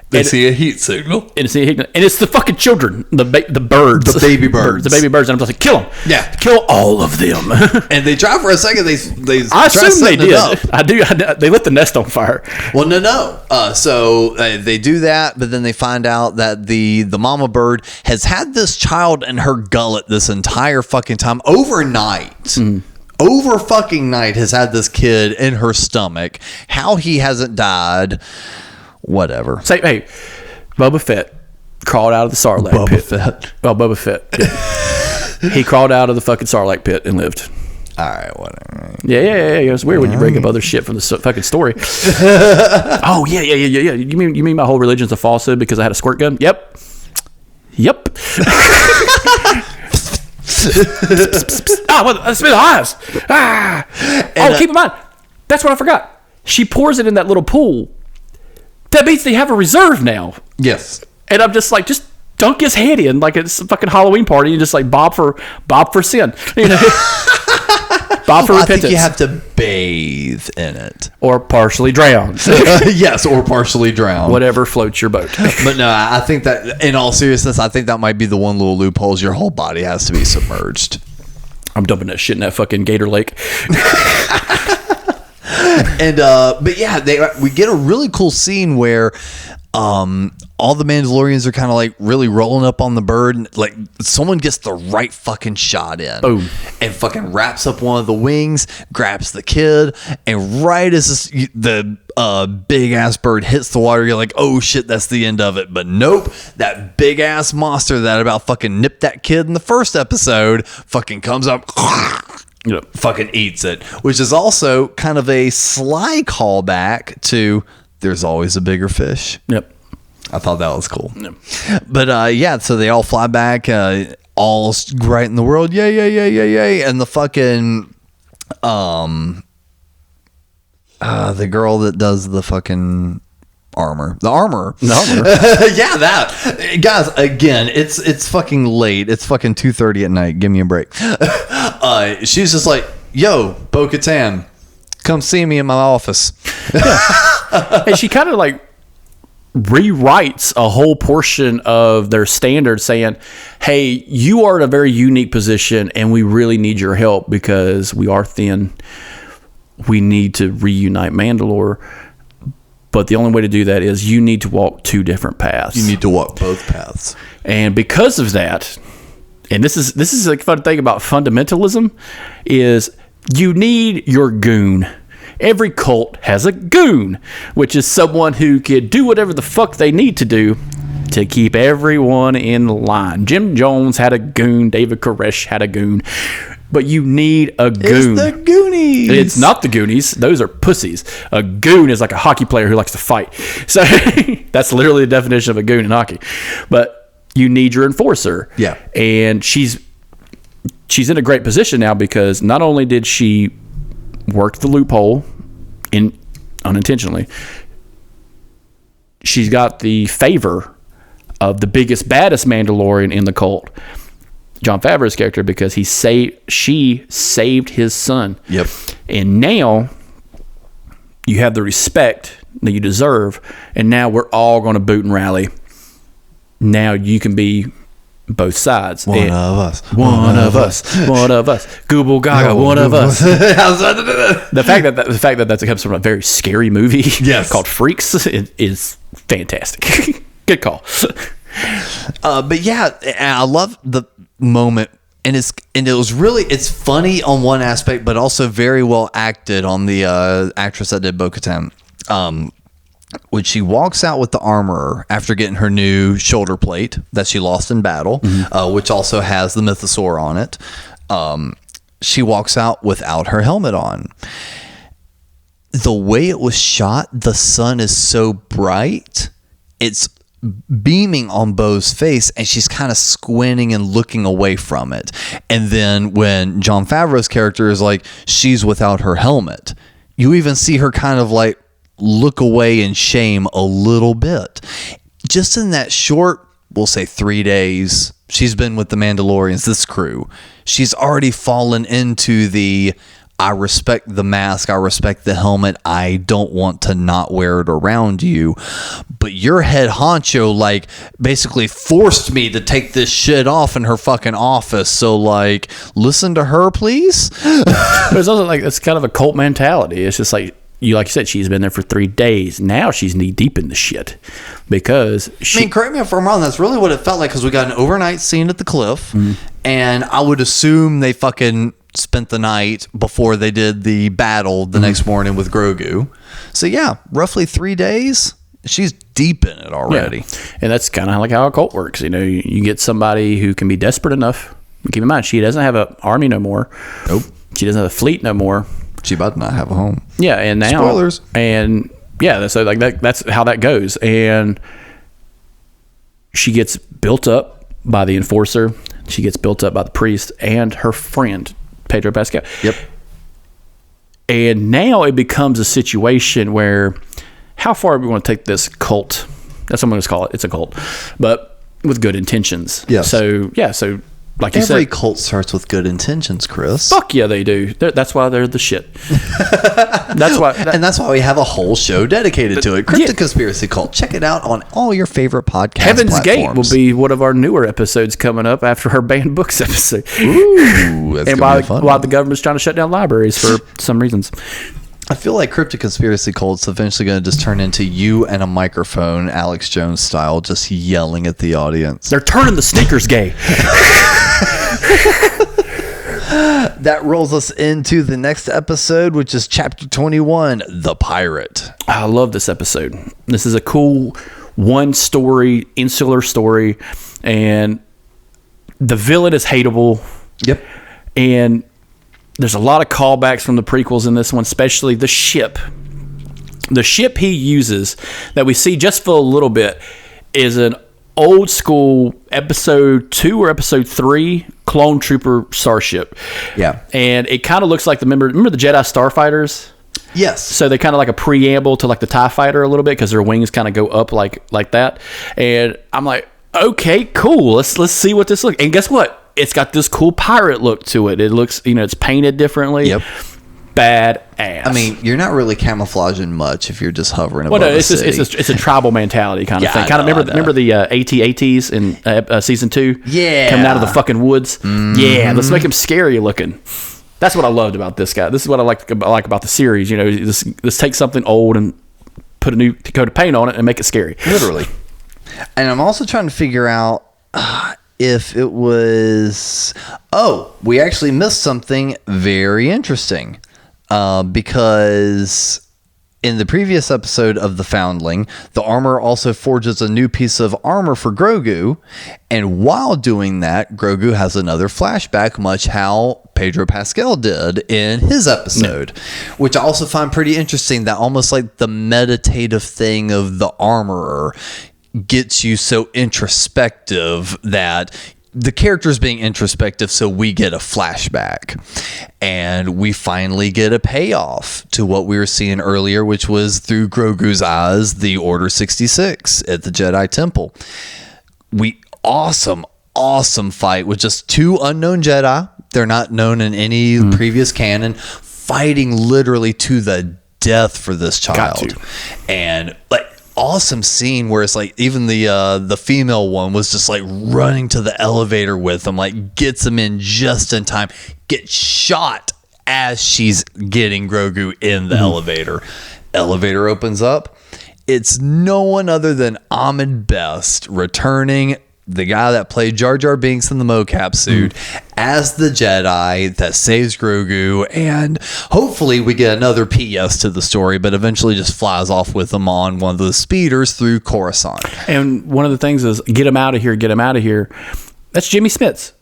They see a heat signal. And it's the fucking children, the birds. The baby birds. The baby birds. And I'm just like, kill them. Yeah. Kill all of them. And they try for a second. They I assume they did. I do. They lit the nest on fire. Well, no. So they do that, but then they find out that the mama bird has had this child in her gullet this entire fucking time. Overnight. Over fucking night has had this kid in her stomach. How he hasn't died... Whatever. Say, hey, Boba Fett crawled out of the Sarlacc pit. Boba Fett. Yeah. He crawled out of the fucking Sarlacc pit and lived. All right, whatever. Yeah. It's weird when you bring up other shit from the fucking story. Oh yeah. You mean my whole religion's a falsehood because I had a squirt gun? Yep. It's been eyes. Keep in mind, that's what I forgot. She pours it in that little pool. That means they have a reserve now. Yes. And I'm just like, just dunk his head in like it's a fucking Halloween party and just like bob for sin. Bob for repentance. I think you have to bathe in it. Or partially drown. Yes, or partially drown. Whatever floats your boat. But no, I think that in all seriousness, I think that might be the one little loophole is your whole body has to be submerged. I'm dumping that shit in that fucking Gator Lake. And but yeah, we get a really cool scene where all the Mandalorians are kind of like really rolling up on the bird, and like someone gets the right fucking shot in. Boom. And fucking wraps up one of the wings, grabs the kid, and right as the big ass bird hits the water, you're like, oh shit, that's the end of it. But nope, that big ass monster that about fucking nipped that kid in the first episode fucking comes up, fucking eats it, which is also kind of a sly callback to There's Always a Bigger Fish. Yep. I thought that was cool. But yeah, so they all fly back, all's right in the world, yay, and the fucking the girl that does the fucking armor. Yeah, that. Guys, again, it's fucking late. It's fucking 2:30 at night. Give me a break. She's just like, yo, Bo-Katan, come see me in my office. And she kind of like rewrites a whole portion of their standard saying, hey, you are in a very unique position and we really need your help because we are thin. We need to reunite Mandalore. But the only way to do that is you need to walk two different paths. You need to walk both paths. And because of that, and this is a fun thing about fundamentalism, is you need your goon. Every cult has a goon, which is someone who can do whatever the fuck they need to do to keep everyone in line. Jim Jones had a goon. David Koresh had a goon. But you need a goon. It's the Goonies. It's not the Goonies. Those are pussies. A goon is like a hockey player who likes to fight. So that's literally the definition of a goon in hockey. But you need your enforcer. Yeah. And she's in a great position now because not only did she work the loophole unintentionally, she's got the favor of the biggest, baddest Mandalorian in the cult, Jon Favreau's character, because she saved his son. Yep. And now you have the respect that you deserve, and now we're all going to boot and rally. Now you can be both sides. One of us. Google Gaga, one of us. The fact that comes from a very scary movie called Freaks is fantastic. Good call. But yeah, I love the moment, and it's funny on one aspect, but also very well acted on the actress that did Bo-Katan. When she walks out with the armorer after getting her new shoulder plate that she lost in battle, which also has the mythosaur on it, she walks out without her helmet on. The way it was shot, the sun is so bright, it's beaming on Bo's face, and she's kind of squinting and looking away from it. And then when Jon Favreau's character is like, she's without her helmet, you even see her kind of like look away in shame a little bit. Just in that short, we'll say 3 days, she's been with the Mandalorians, this crew. She's already fallen into the, I respect the mask, I respect the helmet, I don't want to not wear it around you. But your head honcho, like, basically forced me to take this shit off in her fucking office. So, like, listen to her, please. But it's also like, it's kind of a cult mentality. It's just like you said, she's been there for 3 days. Now she's knee deep in the shit because I mean, correct me if I'm wrong, that's really what it felt like, because we got an overnight scene at the cliff, and I would assume they fucking spent the night before they did the battle the next morning with Grogu. So yeah, roughly 3 days. She's deep in it already. Yeah. And that's kind of like how a cult works. You know, you get somebody who can be desperate enough. Keep in mind, she doesn't have an army no more. Nope. She doesn't have a fleet no more. She about to not have a home. Yeah, and now spoilers. And yeah, so like that's how that goes. And she gets built up by the enforcer. She gets built up by the priest and her friend Pedro Pascal. Yep. And now it becomes a situation where, how far do we want to take this cult? That's what I'm going to call it. It's a cult, but with good intentions. Yes. So yeah. So like you said, every cult starts with good intentions, Chris. Fuck yeah, they do. That's why they're the shit. That's why, and that's why we have a whole show dedicated to it. Cryptic Conspiracy Cult. Check it out on all your favorite podcast Heaven's platforms. Gate will be one of our newer episodes coming up after our banned books episode. Ooh, that's and while the government's trying to shut down libraries for some reasons. I feel like cryptic conspiracy cult's eventually going to just turn into you and a microphone, Alex Jones style, just yelling at the audience. They're turning the sneakers gay. That rolls us into the next episode, which is chapter 21, The Pirate. I love this episode. This is a cool one story, insular story, and the villain is hateable. Yep. And there's a lot of callbacks from the prequels in this one, especially the ship. The ship he uses that we see just for a little bit is an old school episode 2 or episode 3 clone trooper starship. Yeah. And it kind of looks like remember the Jedi Starfighters? Yes. So they kind of like a preamble to like the TIE fighter a little bit because their wings kind of go up like that. And I'm like, okay, cool. Let's see what this looks. And guess what? It's got this cool pirate look to it. It looks, it's painted differently. Yep. Badass. I mean, you're not really camouflaging much if you're just hovering above no, the city. it's a tribal mentality kind of thing. I Kind of know. remember the AT-ATs in season 2? Yeah. Coming out of the fucking woods. Mm-hmm. Yeah, let's make him scary looking. That's what I loved about this guy. This is what I like about the series. Let's take something old and put a new coat of paint on it and make it scary. Literally. And I'm also trying to figure out if it was... Oh, we actually missed something very interesting. Because in the previous episode of The Foundling, the armor also forges a new piece of armor for Grogu. And while doing that, Grogu has another flashback, much how Pedro Pascal did in his episode, which I also find pretty interesting, that almost like the meditative thing of the armorer gets you so introspective that the character's being introspective, so we get a flashback. And we finally get a payoff to what we were seeing earlier, which was through Grogu's eyes, the Order 66 at the Jedi Temple. Awesome fight with just 2 unknown Jedi. They're not known in any previous canon, fighting literally to the death for this child. And like, awesome scene where it's like even the female one was just like running to the elevator with him, like gets him in just in time, gets shot as she's getting Grogu in the elevator opens up. It's no one other than Ahmed Best returning, the guy that played Jar Jar Binks in the mocap suit, as the Jedi that saves Grogu, and hopefully we get another PS to the story, but eventually just flies off with him on one of the speeders through Coruscant. And one of the things is, get him out of here. That's Jimmy Smits.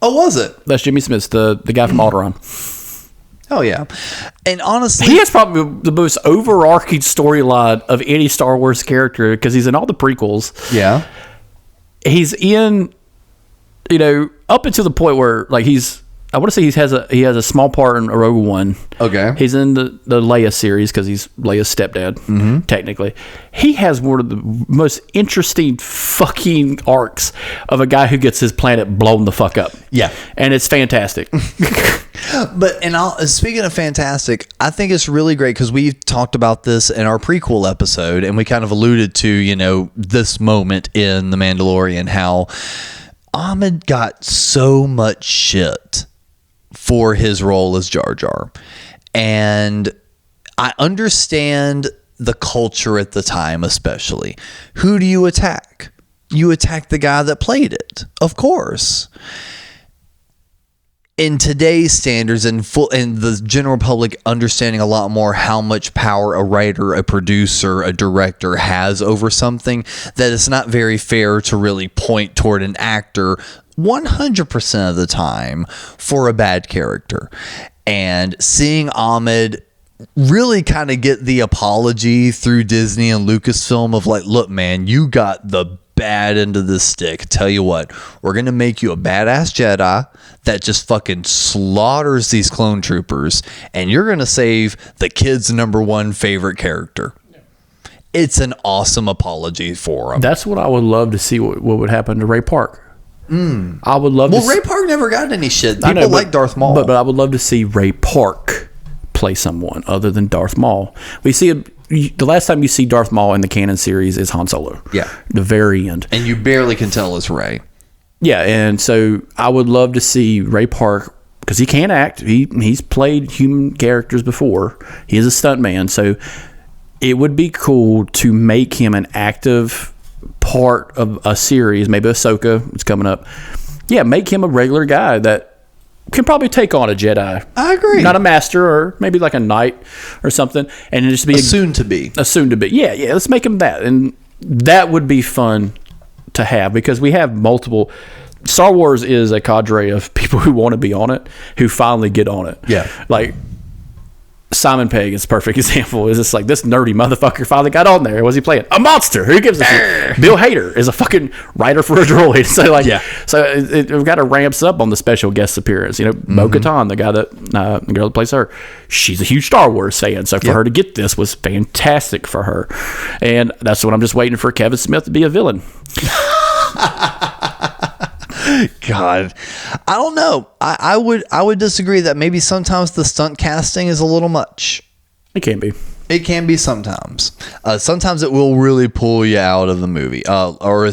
Oh, was it? That's Jimmy Smits, the guy from Alderaan. Oh, yeah. And honestly, he has probably the most overarching storyline of any Star Wars character because he's in all the prequels. Yeah. He's in, up until the point where like I want to say he has a small part in Rogue One. Okay. He's in the Leia series because he's Leia's stepdad, technically. He has one of the most interesting fucking arcs of a guy who gets his planet blown the fuck up. Yeah. And it's fantastic. Speaking of fantastic, I think it's really great because we've talked about this in our prequel episode, and we kind of alluded to, this moment in The Mandalorian, how Ahmed got so much shit for his role as Jar Jar. And I understand the culture at the time, especially. Who do you attack? You attack the guy that played it, of course. In today's standards and the general public understanding a lot more how much power a writer, a producer, a director has over something, that it's not very fair to really point toward an actor 100% of the time for a bad character. And seeing Ahmed really kind of get the apology through Disney and Lucasfilm of like, look, man, you got the bad end of the stick. Tell you what, we're going to make you a badass Jedi that just fucking slaughters these clone troopers, and you're going to save the kid's number 1 favorite character. It's an awesome apology for him. That's what I would love to see what would happen to Ray Park. I would love Ray Park never got any shit. People like Darth Maul. But I would love to see Ray Park play someone other than Darth Maul. We see the last time you see Darth Maul in the canon series is Han Solo. Yeah. The very end. And you barely can tell it's Ray. Yeah, and so I would love to see Ray Park because he can act. He's played human characters before. He is a stuntman, so it would be cool to make him an active part of a series. Maybe Ahsoka, it's coming up. Yeah, make him a regular guy that can probably take on a Jedi. I agree. Not a master, or maybe like a knight or something, and just be a soon to be. Yeah. Let's make him that, and that would be fun to have, because we have multiple. Star Wars is a cadre of people who want to be on it, who finally get on it. Yeah. Like Simon Pegg is a perfect example. Is just like, this nerdy motherfucker finally got on there. Was he playing a monster? Who gives a shit? Bill Hader is a fucking writer for a droid. So like, so we've got to ramp up on the special guest appearance. You know, Bo-Katan, the girl that plays her, she's a huge Star Wars fan. So for her to get this was fantastic for her, and that's what I'm just waiting for Kevin Smith to be a villain. God, I don't know. I would disagree that maybe sometimes the stunt casting is a little much. It can be. It can be sometimes. Sometimes it will really pull you out of the movie, or a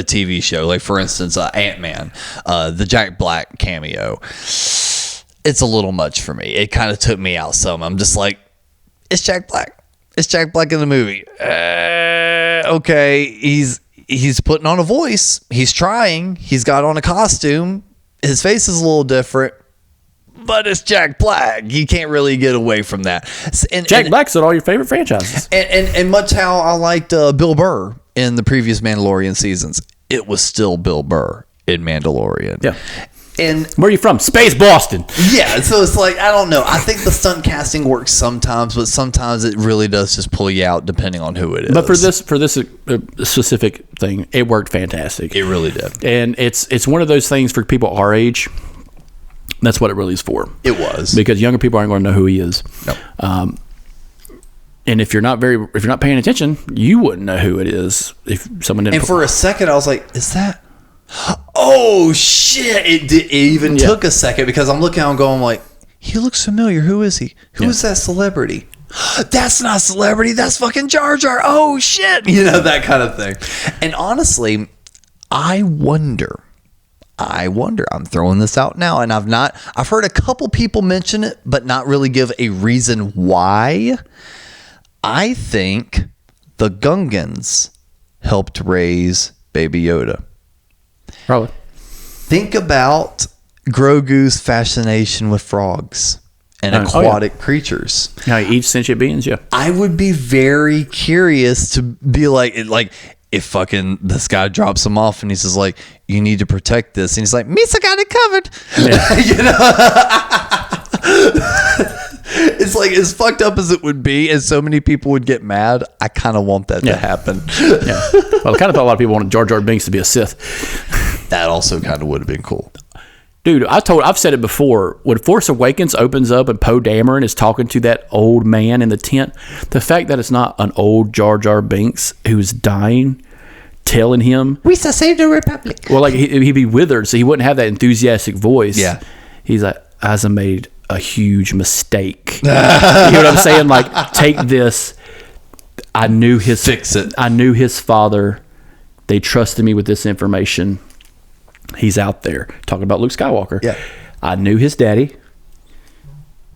TV show. Like for instance, Ant-Man, the Jack Black cameo. It's a little much for me. It kind of took me out some. I'm just like, it's Jack Black. It's Jack Black in the movie. Okay, he's putting on a voice. He's trying. He's got on a costume. His face is a little different, but it's Jack Black. You can't really get away from that. Jack Black's in all your favorite franchises. And much how I liked Bill Burr in the previous Mandalorian seasons, it was still Bill Burr in Mandalorian. Yeah. And where are you from? Space Boston. Yeah, so it's like, I don't know. I think the stunt casting works sometimes, but sometimes it really does just pull you out depending on who it is. But for this specific thing, it worked fantastic. It really did. And it's one of those things for people our age. That's what it really is for. It was. Because younger people aren't going to know who he is. No. And if you're not paying attention, you wouldn't know who it is if someone didn't. And for a second, I was like, "Is that?" Oh shit! It even took a second, because I'm looking, I'm going like, he looks familiar. Who is he? Who is that celebrity? That's not a celebrity. That's fucking Jar Jar. Oh shit! You know, that kind of thing. And honestly, I wonder. I'm throwing this out now, and I've heard a couple people mention it, but not really give a reason why. I think the Gungans helped raise Baby Yoda. Probably. Think about Grogu's fascination with frogs and aquatic creatures. Now he eats sentient beings, yeah. I would be very curious to be like if fucking this guy drops him off and he says like, you need to protect this, and he's like, Misa got it covered. Yeah. You know? It's like, as fucked up as it would be, and so many people would get mad, I kind of want that to happen. Yeah. Well, I kind of thought a lot of people wanted Jar Jar Binks to be a Sith. That also kind of would have been cool. Dude, I've said it before. When Force Awakens opens up and Poe Dameron is talking to that old man in the tent, the fact that it's not an old Jar Jar Binks who's dying, telling him, "We shall save the Republic." Well, like he'd be withered, so he wouldn't have that enthusiastic voice. Yeah. He's like, "Asa made a huge mistake." You know what I'm saying? Like, take this. Fix it. I knew his father. They trusted me with this information. He's out there talking about Luke Skywalker. Yeah. I knew his daddy.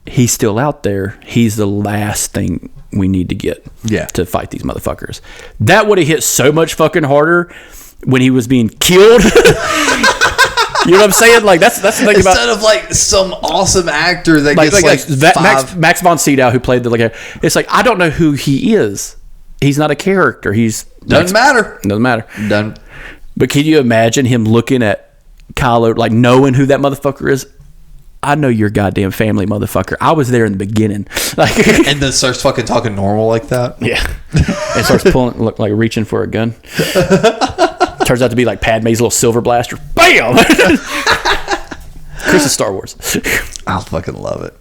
He's still out there. He's the last thing we need to get to fight these motherfuckers. That would have hit so much fucking harder when he was being killed. You know what I'm saying? Like, that's the thing about, instead of like some awesome actor that gets Max von Sydow, who played it's like, I don't know who he is. He's not a character. Doesn't matter. Done. But can you imagine him looking at Kylo, like knowing who that motherfucker is? I know your goddamn family, motherfucker. I was there in the beginning. Like, and then starts fucking talking normal like that. Yeah. And starts like reaching for a gun. Turns out to be like Padme's little silver blaster. Bam! Chris is Star Wars. I'll fucking love it.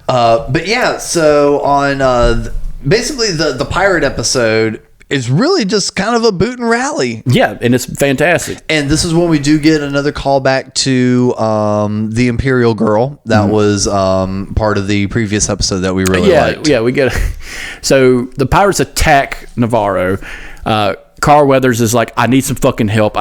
But yeah, so on basically the pirate episode is really just kind of a boot and rally. Yeah, and it's fantastic. And this is when we do get another callback to the Imperial Girl that was part of the previous episode that we really liked. Yeah, we get so the pirates attack Navarro. Carl Weathers is like, I need some fucking help.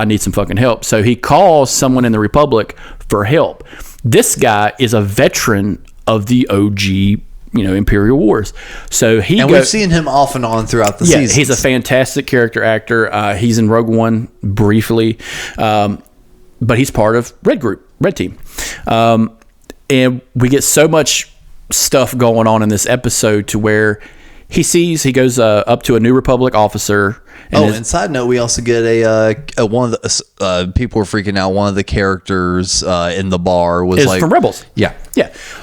So he calls someone in the Republic for help. This guy is a veteran of the OG, Imperial Wars. So we've seen him off and on throughout the season. He's a fantastic character actor. He's in Rogue One briefly, but he's part of Red Team. And we get so much stuff going on in this episode to where he goes up to a New Republic officer. And side note, we also get a one of the people were freaking out. One of the characters in the bar was from Rebels. Yeah.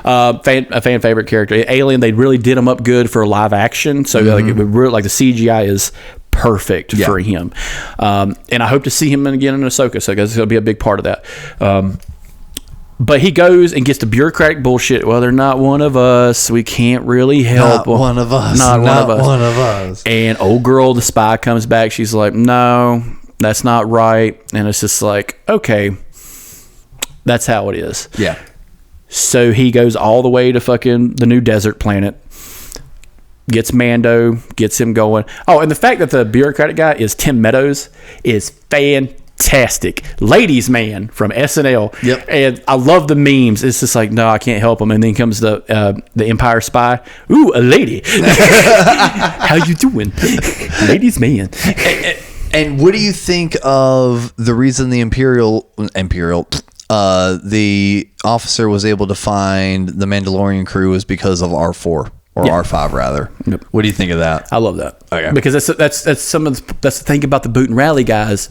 A fan favorite character. Alien, they really did him up good for live action. So the CGI is perfect for him. And I hope to see him again in Ahsoka. So it's going to be a big part of that. But he goes and gets the bureaucratic bullshit. Well, they're not one of us. We can't really help. Not one of us. Not one of us. And old girl, the spy, comes back. She's like, no, that's not right. And it's just like, okay, that's how it is. Yeah. So he goes all the way to fucking the new desert planet. Gets Mando, gets him going. Oh, and the fact that the bureaucratic guy is Tim Meadows is fantastic. Ladies man from SNL. Yep. And I love the memes. It's just like, no, I can't help him. And then comes the Empire spy. Ooh, a lady. How you doing? Ladies man. And what do you think of the reason the the officer was able to find the Mandalorian crew was because of R4 or R5 rather? Yep. What do you think of that? I love that. Okay. Because that's the thing about the boot and rally guys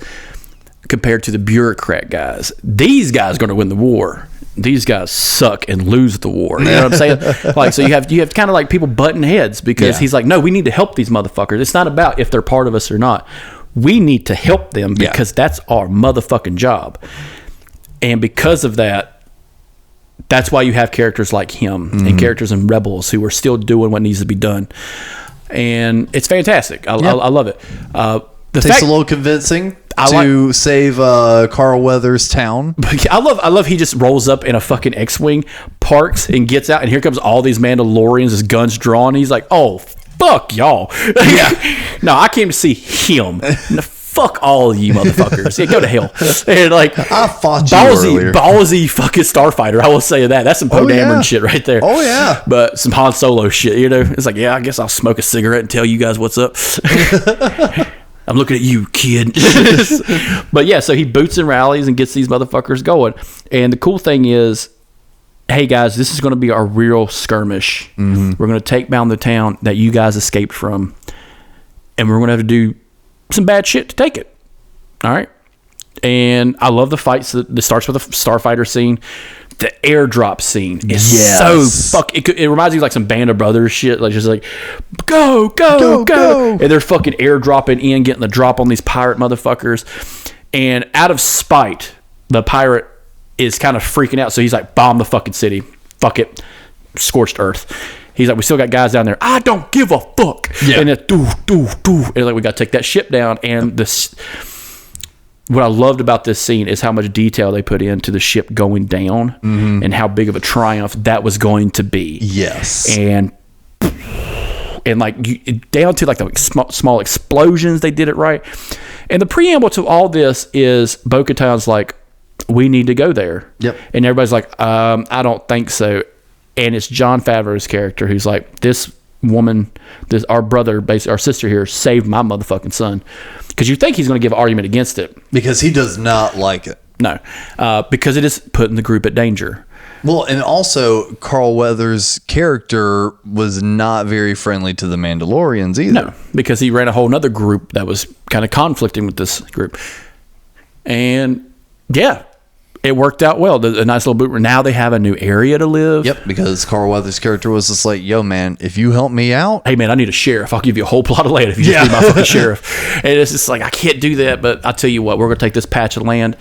compared to the bureaucrat guys. These guys are going to win the war. These guys suck and lose the war. You know what I'm saying? Like, so you have kind of like people butting heads because he's like, no, we need to help these motherfuckers. It's not about if they're part of us or not. We need to help them because that's our motherfucking job. And because of that, that's why you have characters like him and characters in Rebels who are still doing what needs to be done. And it's fantastic. I love it. Takes a little convincing to save Carl Weathers' town. I love he just rolls up in a fucking X-Wing, parks, and gets out, and here comes all these Mandalorians, his guns drawn. He's like, oh, fuck y'all. Yeah. No, I came to see him. Fuck all of you motherfuckers. Yeah, go to hell. And like, I fought you earlier. Ballsy fucking starfighter. I will say that. That's some Poe Dameron shit right there. Oh yeah. But some Han Solo shit, It's like, yeah, I guess I'll smoke a cigarette and tell you guys what's up. I'm looking at you, kid. But yeah, so he boots and rallies and gets these motherfuckers going. And the cool thing is, hey guys, this is going to be our real skirmish. We're going to take down the town that you guys escaped from, and we're going to have to do some bad shit to take it. All right. And I love the fights that starts with a starfighter scene. The airdrop scene is so it reminds me of like some Band of Brothers shit. Like just like go. And they're fucking airdropping in, getting the drop on these pirate motherfuckers. And out of spite, the pirate is kind of freaking out. So he's like, bomb the fucking city. Fuck it. Scorched earth. He's like, we still got guys down there. I don't give a fuck. Yeah. And it's and like, we got to take that ship down. And this, what I loved about this scene is how much detail they put into the ship going down and how big of a triumph that was going to be. Yes. And like down to like the small explosions, they did it right. And the preamble to all this is Bo-Katan's like, we need to go there. Yep. And everybody's like, I don't think so. And it's Jon Favreau's character who's like, this woman, our brother, basically our sister here, saved my motherfucking son. Because you think he's going to give an argument against it. Because he does not like it. No. Because it is putting the group at danger. Well, and also Carl Weathers' character was not very friendly to the Mandalorians either. No, because he ran a whole nother group that was kind of conflicting with this group. And yeah, it worked out well. A nice little boot. Now they have a new area to live. Yep, because Carl Weathers' character was just like, yo, man, if you help me out. Hey, man, I need a sheriff. I'll give you a whole plot of land if you just be my fucking sheriff. And it's just like, I can't do that, but I'll tell you what, we're going to take this patch of land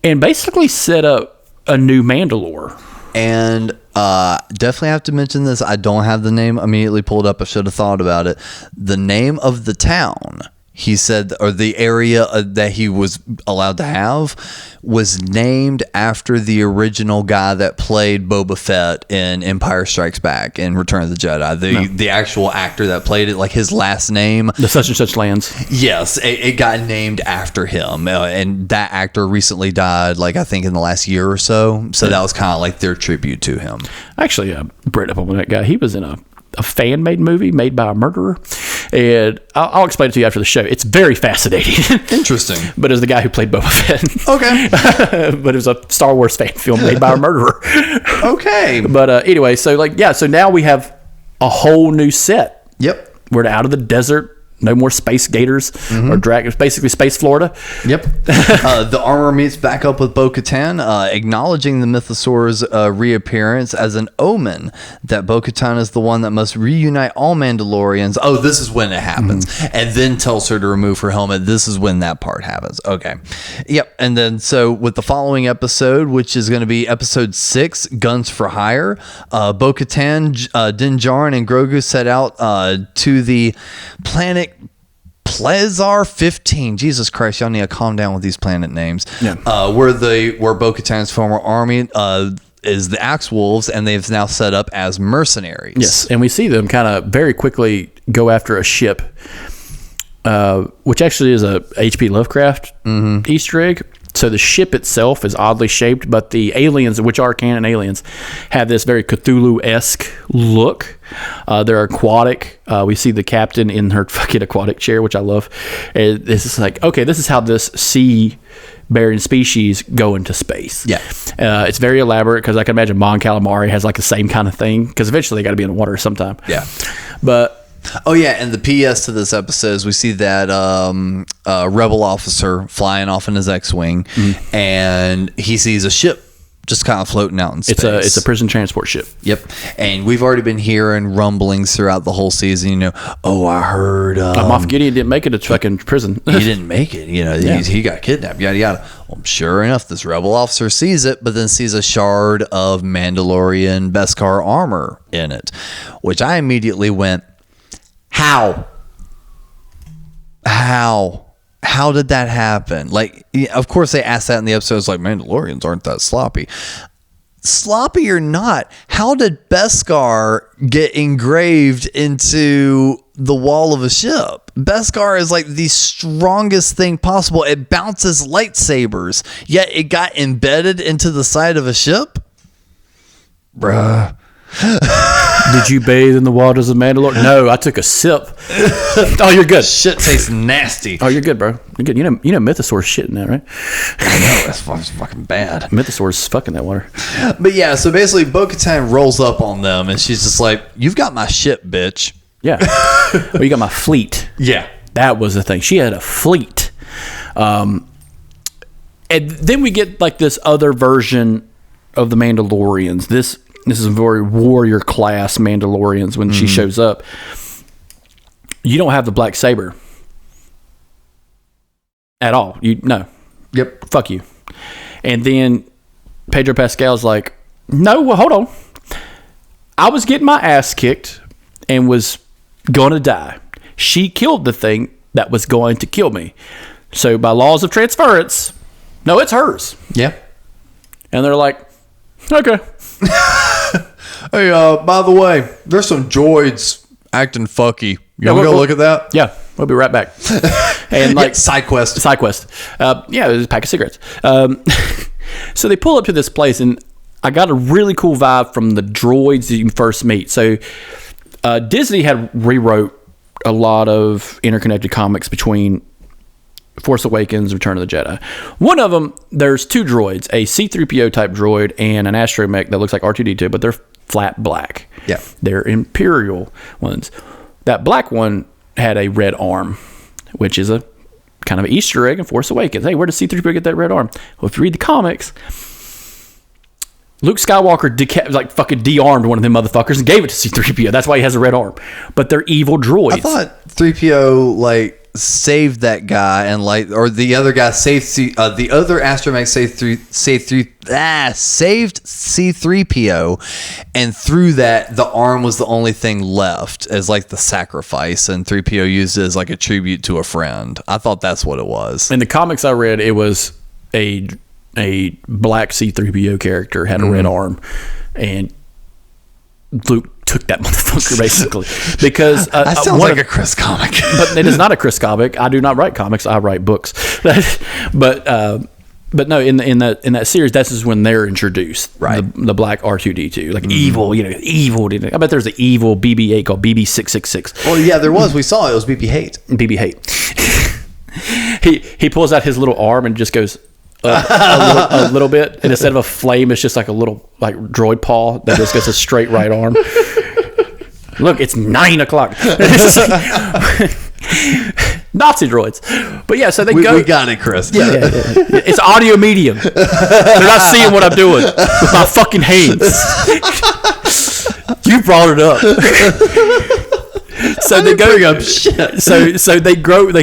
and basically set up a new Mandalore. And definitely have to mention this. I don't have the name immediately pulled up. I should have thought about it. The name of the town he said, or the area that he was allowed to have was named after the original guy that played Boba Fett in Empire Strikes Back and Return of the Jedi. The actual actor that played it, like his last name, The such and such lands. yes, it got named after him. And that actor recently died, like I think in the last year or so. So that was kind of like their tribute to him. Actually, Brett up on that guy. He was in a fan-made movie made by a murderer, and I'll explain it to you after the show. It's very fascinating. Interesting. But it's the guy who played Boba Fett. Okay. But it was a Star Wars fan film made by a murderer. Okay. But anyway, so so now we have a whole new set. Yep. We're out of the desert. No more space gators or dragons. Basically, space Florida. Yep. The armor meets back up with Bo-Katan, acknowledging the Mythosaur's reappearance as an omen that Bo-Katan is the one that must reunite all Mandalorians. Oh, this is when it happens. And then tells her to remove her helmet. This is when that part happens. Okay. Yep. And then so with the following episode, which is going to be episode 6, Guns for Hire, Bo-Katan, Din Djarin, and Grogu set out to the planet Plezar 15. Jesus Christ, y'all need to calm down with these planet names. Yeah. Where Bo-Katan's former army is the Axe Wolves, and they've now set up as mercenaries. Yes, and we see them kind of very quickly go after a ship, which actually is a H.P. Lovecraft Easter egg. So the ship itself is oddly shaped, but the aliens, which are canon aliens, have this very Cthulhu-esque look. They're aquatic. We see the captain in her fucking aquatic chair, which I love. This is like, okay, this is how this sea-bearing species go into space. Yeah. It's very elaborate because I can imagine Mon Calamari has like the same kind of thing because eventually they got to be in the water sometime. Yeah. But... Oh, yeah, and the PS to this episode is we see that rebel officer flying off in his X-Wing, and he sees a ship just kind of floating out in space. It's a prison transport ship. Yep. And we've already been hearing rumblings throughout the whole season, you know, I heard... Moff Gideon didn't make it to fucking prison. He didn't make it, you know, he got kidnapped, yada, yada. Well, sure enough, this rebel officer sees it, but then sees a shard of Mandalorian Beskar armor in it, which I immediately went... How did that happen? Like, of course they asked that in the episodes, like, Mandalorians aren't that sloppy. Sloppy or not, how did Beskar get engraved into the wall of a ship? Beskar is like the strongest thing possible. It bounces lightsabers, yet it got embedded into the side of a ship? Bruh. Did you bathe in the waters of Mandalore? No, I took a sip. Oh, you're good. Shit tastes nasty. Oh, you're good, bro. You're good. You know Mythosaur's shit in that, right? I know, that's fucking bad. Mythosaur's fucking that water. But yeah, so basically Bo-Katan rolls up on them and she's just like, you've got my ship, bitch. Yeah. Well, you got my fleet. Yeah. That was the thing. She had a fleet. And then we get like this other version of the Mandalorians. This is very warrior class Mandalorians when she shows up. You don't have the black saber at all. No. Yep. Fuck you. And then Pedro Pascal's like, no, well, hold on. I was getting my ass kicked and was gonna die. She killed the thing that was going to kill me. So by laws of transference, no, it's hers. Yeah. And they're like, okay. Hey, by the way, there's some droids acting fucky. You want to go look at that? Yeah, we'll be right back. And like side quest. Yeah, there's a pack of cigarettes. So they pull up to this place, and I got a really cool vibe from the droids that you first meet. So Disney had rewrote a lot of interconnected comics between Force Awakens, Return of the Jedi. One of them, there's two droids, a C-3PO type droid and an astromech that looks like R2-D2, but they're flat black. Yeah. They're Imperial ones. That black one had a red arm, which is a kind of an Easter egg in Force Awakens. Hey, where does C-3PO get that red arm? Well, if you read the comics, Luke Skywalker fucking de-armed one of them motherfuckers and gave it to C-3PO. That's why he has a red arm. But they're evil droids. I thought 3PO, like, saved that guy, and like, or the other guy saved the other astromech saved C3PO, and through that the arm was the only thing left as like the sacrifice, and 3PO used it as like a tribute to a friend. I thought that's what it was. In the comics I read, it was a black C3PO character had a red arm, and Luke took that motherfucker basically, because that sounds like a Chris comic. But it is not a Chris comic. I do not write comics. I write books. But no, in that series, this is when they're introduced, right? The black R2D2, like evil, evil. I bet there's an evil BB-8 called BB-666. Well, yeah, there was. We saw it. It was BB-8. BB-8. He pulls out his little arm and just goes a little bit, and instead of a flame, it's just like a little like droid paw that just gets a straight right arm. Look, it's 9 o'clock. Nazi droids. But yeah, so we got it, Chris. Yeah. It's audio medium. They're not seeing what I'm doing with my fucking hands. You brought it up. So they go up. So they grow up.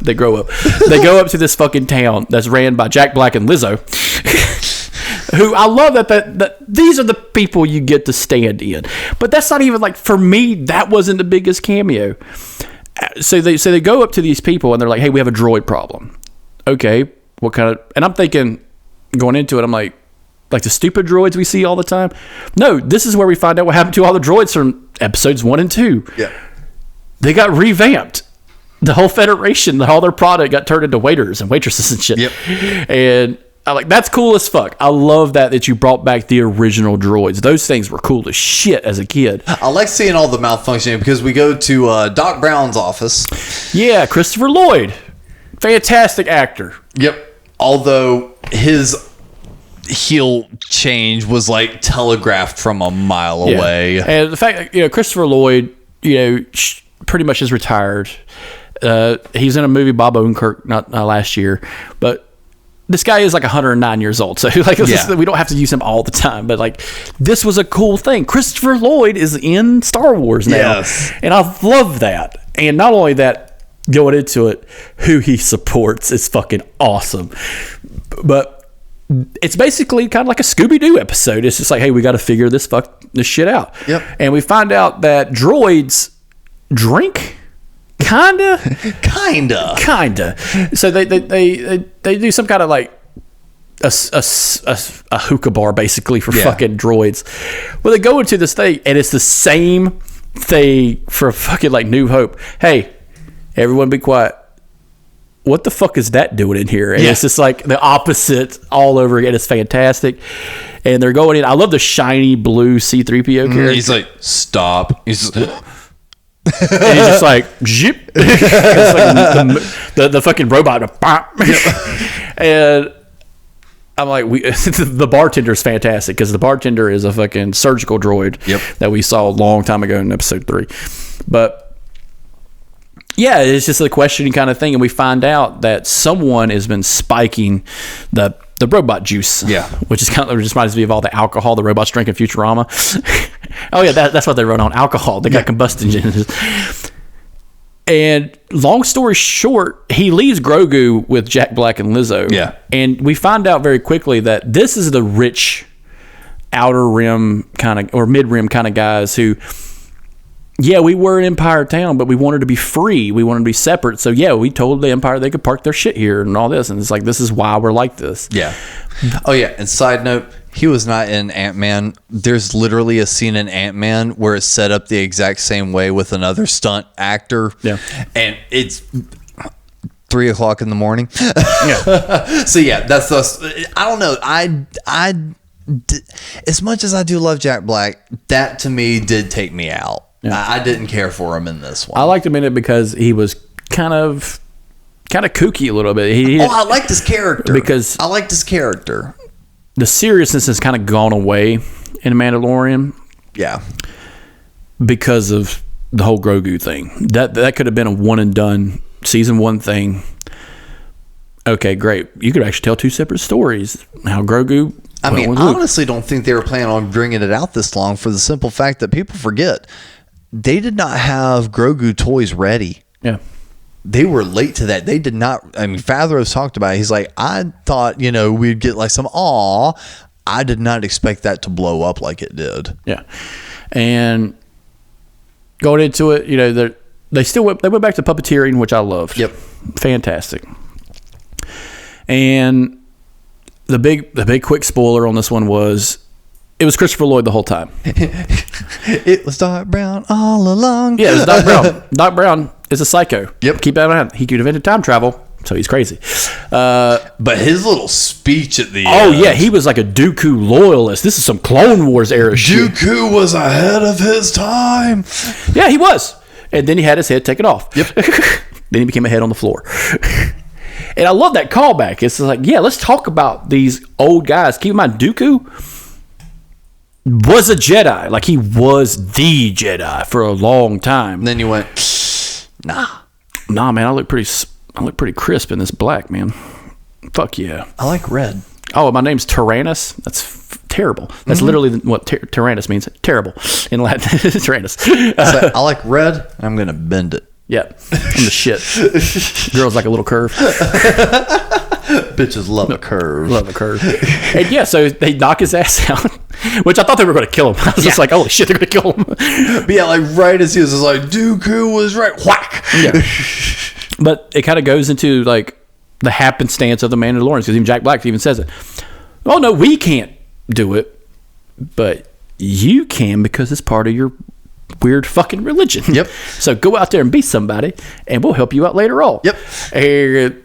They go up to this fucking town that's ran by Jack Black and Lizzo. Who I love that these are the people you get to stand in. But that's not even like, for me, that wasn't the biggest cameo. So they go up to these people and they're like, hey, we have a droid problem. Okay, what kind of, and I'm thinking going into it, I'm like the stupid droids we see all the time. No, this is where we find out what happened to all the droids from episodes 1 and 2. Yeah. They got revamped. The whole Federation, all their product got turned into waiters and waitresses and shit. Yep. And I like, that's cool as fuck. I love that you brought back the original droids. Those things were cool as shit as a kid. I like seeing all the malfunctioning, because we go to Doc Brown's office. Yeah, Christopher Lloyd. Fantastic actor. Yep. Although his heel change was like telegraphed from a mile away. And the fact that, Christopher Lloyd, pretty much is retired. He's in a movie, Bob Odenkirk, not last year, but this guy is like 109 years old, so like we don't have to use him all the time. But like, this was a cool thing. Christopher Lloyd is in Star Wars now, and I love that. And not only that, going into it, who he supports is fucking awesome. But it's basically kind of like a Scooby-Doo episode. It's just like, hey, we got to figure this shit out. Yep. And we find out that droids drink. Kinda. So they do some kind of like a hookah bar basically for fucking droids. Well, they go into this thing and it's the same thing for fucking like New Hope. Hey, everyone be quiet. What the fuck is that doing in here? And it's just like the opposite all over again. It's fantastic. And they're going in. I love the shiny blue C-3PO character. He's like, stop. He's and he's just like, zip. It's like the fucking robot. And I'm like, the bartender's fantastic, because the bartender is a fucking surgical droid that we saw a long time ago in episode 3. But yeah, it's just a questioning kind of thing, and we find out that someone has been spiking the robot juice, which is kind of just reminds me of all the alcohol the robots drink in Futurama. Oh yeah, that's what they wrote on alcohol. They got combustion engines. And long story short, he leaves Grogu with Jack Black and Lizzo. Yeah, and we find out very quickly that this is the rich outer rim kind of, or mid rim kind of guys who. Yeah, we were in Empire Town, but we wanted to be free. We wanted to be separate. So, yeah, we told the Empire they could park their shit here and all this. And it's like, this is why we're like this. Yeah. Oh, yeah. And side note, he was not in Ant-Man. There's literally a scene in Ant-Man where it's set up the exact same way with another stunt actor. Yeah. And it's 3 o'clock in the morning. Yeah. So, yeah, that's us. I don't know. As much as I do love Jack Black, that to me did take me out. Yeah. I didn't care for him in this one. I liked him in it because he was kind of kooky a little bit. I liked his character. Because I liked his character. The seriousness has kind of gone away in Mandalorian. Yeah. Because of the whole Grogu thing. That could have been a one and done season 1 thing. Okay, great. You could actually tell 2 separate stories. How Grogu. I mean, I honestly don't think they were planning on bringing it out this long, for the simple fact that people forget they did not have Grogu toys ready. Yeah. they were late to that. They did not. I mean, Favreau's talked about it. He's like, I thought, we'd get like some awe. I did not expect that to blow up like it did. Yeah. And going into it, they went back to puppeteering, which I loved. Yep. Fantastic. And the big quick spoiler on this one was it was Christopher Lloyd the whole time. It was Doc Brown all along. Yeah, it was Doc Brown. Doc Brown is a psycho. Yep. Keep that in mind. He could invent time travel, so he's crazy. But his little speech at the Oh end. yeah, he was like a Dooku loyalist. This is some Clone Wars era shit. Dooku was ahead of his time. Yeah, he was. And then he had his head taken off. Yep. Then he became a head on the floor. And I love that callback. It's like, yeah, let's talk about these old guys. Keep in mind, Dooku was a Jedi. Like, he was the Jedi for a long time. And then you went, nah, man, I look pretty crisp in this black, man. Fuck yeah. I like red. Oh, my name's Tyrannus. That's terrible. That's literally what Tyrannus means. Terrible in Latin. Tyrannus. So I like red. I'm gonna bend it. Yeah, I'm the shit. Girls like a little curve. Bitches love a curve. Love a curve. And yeah, so they knock his ass out, which I thought they were going to kill him. I was just like, holy shit, they're going to kill him. But yeah, like right as he was like, Dooku was right. Whack. Yeah. But it kind of goes into like the happenstance of the Mandalorians, because even Jack Black even says it. Oh no, we can't do it, but you can, because it's part of your weird fucking religion. Yep. So go out there and be somebody, and we'll help you out later on. Yep. And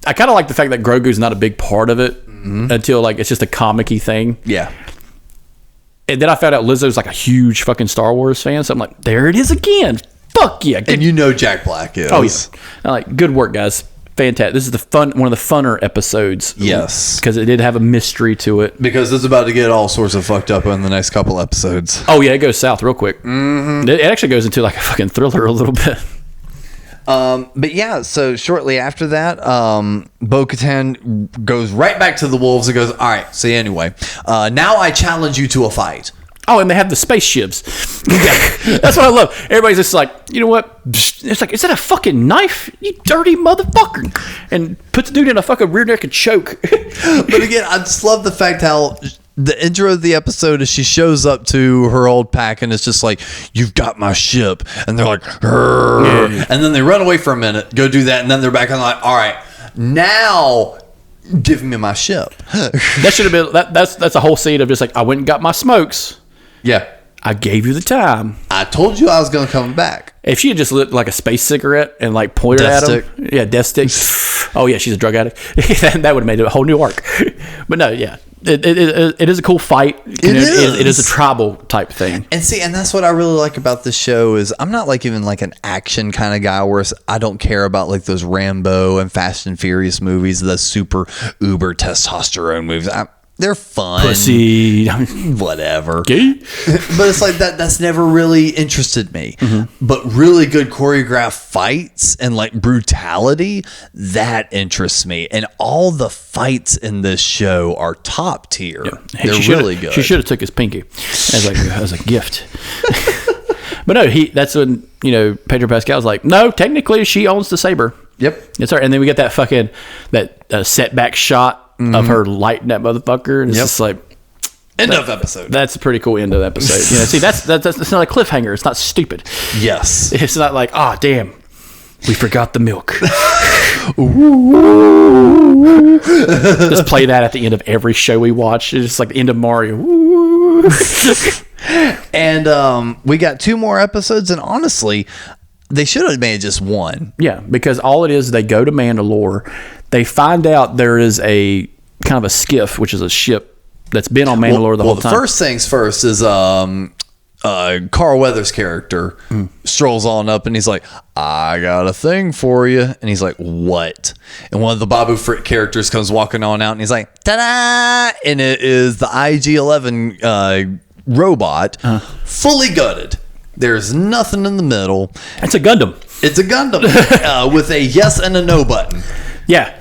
I kind of like the fact that Grogu's not a big part of it until like it's just a comic-y thing. Yeah. And then I found out Lizzo's like a huge fucking Star Wars fan, so I'm like, there it is again. Fuck yeah. And Jack Black is. Oh yeah. I'm like, good work, guys. Fantastic. This is one of the funner episodes. Yes. Because it did have a mystery to it. Because it's about to get all sorts of fucked up in the next couple episodes. Oh yeah, it goes south real quick. Mm-hmm. It actually goes into like a fucking thriller a little bit. But yeah, so shortly after that, Bo-Katan goes right back to the wolves and goes, all right, see, anyway, now I challenge you to a fight. Oh, and they have the spaceships. Yeah, that's what I love. Everybody's just like, you know what? It's like, is that a fucking knife? You dirty motherfucker. And put the dude in a fucking rear naked choke. But again, I just love the fact how the intro of the episode is she shows up to her old pack and it's just like, you've got my ship. And they're like, yeah. And then they run away for a minute, go do that. And then they're back and like, all right, now give me my ship. That should have been, that's a whole scene of just like, I went and got my smokes. Yeah. I gave you the time. I told you I was going to come back. If she had just lit like a space cigarette and like pointed Death at him. stick. Yeah, death stick. Oh yeah, she's a drug addict. That would have made it a whole new arc. But no, yeah. It is a cool fight. It is a tribal type thing. And see, and that's what I really like about this show is I'm not like even like an action kind of guy where I don't care about like those Rambo and Fast and Furious movies, the super uber testosterone movies. They're fun. Pussy. Whatever. Gay? But it's like that's never really interested me. Mm-hmm. But really good choreographed fights and like brutality, that interests me. And all the fights in this show are top tier. Yeah. They're really good. She should have took his pinky as a gift. But no, that's when, Pedro Pascal's like, no, technically she owns the saber. Yep. It's her. And then we get that fucking setback shot of her lighting that motherfucker, and it's just like end of episode. That's a pretty cool end of the episode. See, that's not a cliffhanger. It's not stupid. Yes, it's not like, oh damn, we forgot the milk. Just play that at the end of every show we watch. It's just like the end of Mario. And we got 2 more episodes, and honestly, they should have made just one. Yeah, because all it is, they go to Mandalore. They find out there is a kind of a skiff, which is a ship that's been on Mandalore the whole time. Well, first things first is Carl Weathers' character strolls on up and he's like, I got a thing for you. And he's like, what? And one of the Babu Frick characters comes walking on out and he's like, ta-da! And it is the IG-11 robot, fully gutted. There's nothing in the middle. It's a Gundam. It's a Gundam with a yes and a no button. Yeah.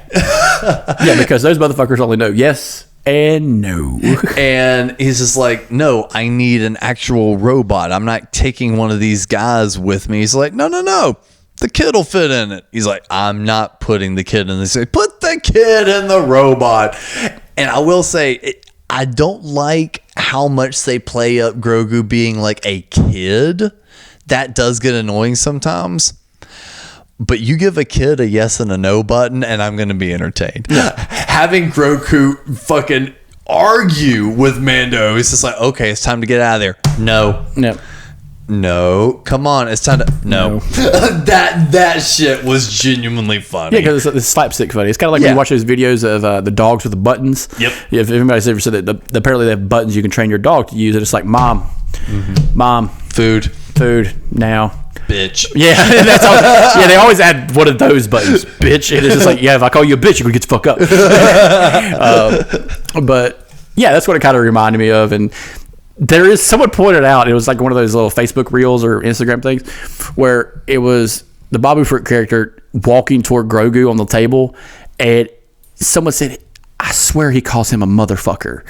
Yeah, because those motherfuckers only know yes and no. And he's just like, no, I need an actual robot. I'm not taking one of these guys with me. He's like, no. The kid will fit in it. He's like, I'm not putting the kid in this. Put the kid in the robot. And I will say, I don't like how much they play up Grogu being like a kid. That does get annoying sometimes. But you give a kid a yes and a no button, and I'm going to be entertained. Yeah. Having Grogu fucking argue with Mando, it's just like, okay, it's time to get out of there. No. No, come on, it's time to no. that shit was genuinely funny. Yeah, because it's slapstick funny. It's kind of like when you watch those videos of the dogs with the buttons. Yep. Yeah, if anybody's ever said that, apparently they have buttons you can train your dog to use, and it's like mom, food now, bitch. Yeah, that's all, yeah. They always add one of those buttons, bitch. And it's just like, yeah, if I call you a bitch, you're gonna get the fuck up. But yeah, that's what it kind of reminded me of, and. There is, someone pointed out, it was like one of those little Facebook reels or Instagram things where it was the Babu Frick character walking toward Grogu on the table, and someone said, I swear he calls him a motherfucker.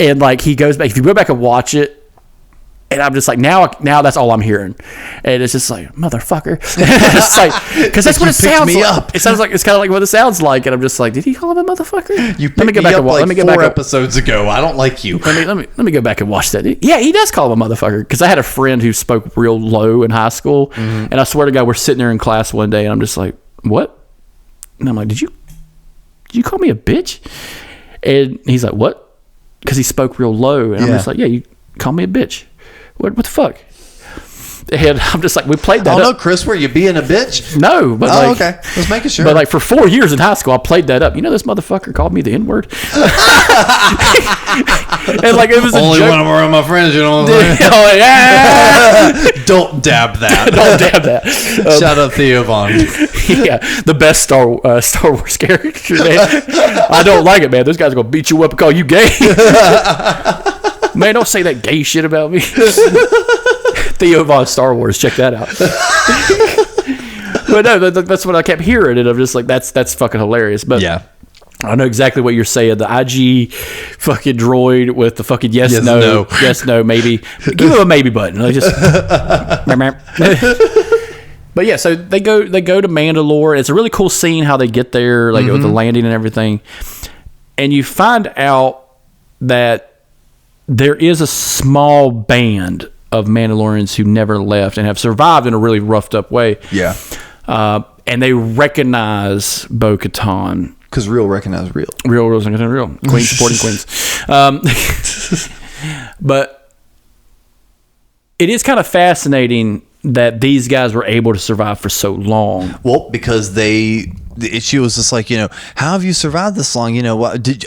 And like he goes back, if you go back and watch it, and I'm just like, now that's all I'm hearing. And it's just like, motherfucker. It's like, because that's what it sounds like. Up. It sounds like, it's kind of like what it sounds like. And I'm just like, did he call him a motherfucker? You picked me up like 4 episodes ago. I don't like you. Let me go back and watch that. Yeah, he does call him a motherfucker. Because I had a friend who spoke real low in high school. And I swear to God, we're sitting there in class one day, and I'm just like, what? And I'm like, did you call me a bitch? And he's like, what? Because he spoke real low. And I'm just like, yeah, you call me a bitch. What the fuck? And I'm just like, we played that. Oh no, Chris, were you being a bitch? No, but okay. I was making sure. But like for 4 years in high school, I played that up. You know, this motherfucker called me the N-word. And like it was only a one of my friends. You know what I'm saying? Oh, yeah. Don't dab that. Don't dab that. Shout out Theo Von. Yeah, the best Star Wars character. Man. I don't like it, man. Those guys are gonna beat you up and call you gay. Man, don't say that gay shit about me. Theo Von Star Wars, check that out. But no, that's what I kept hearing, and I'm just like, that's fucking hilarious. But yeah, I know exactly what you're saying. The IG fucking droid with the fucking yes, no, maybe. Give him a maybe button. Like just. But yeah, so they go to Mandalore. It's a really cool scene how they get there, like with the landing and everything, and you find out that there is a small band of Mandalorians who never left and have survived in a really roughed up way. Yeah. And they recognize Bo-Katan. Because real recognize real. Real recognize real. Queen supporting queens. But it is kind of fascinating that these guys were able to survive for so long. Well, because the issue was just like, how have you survived this long?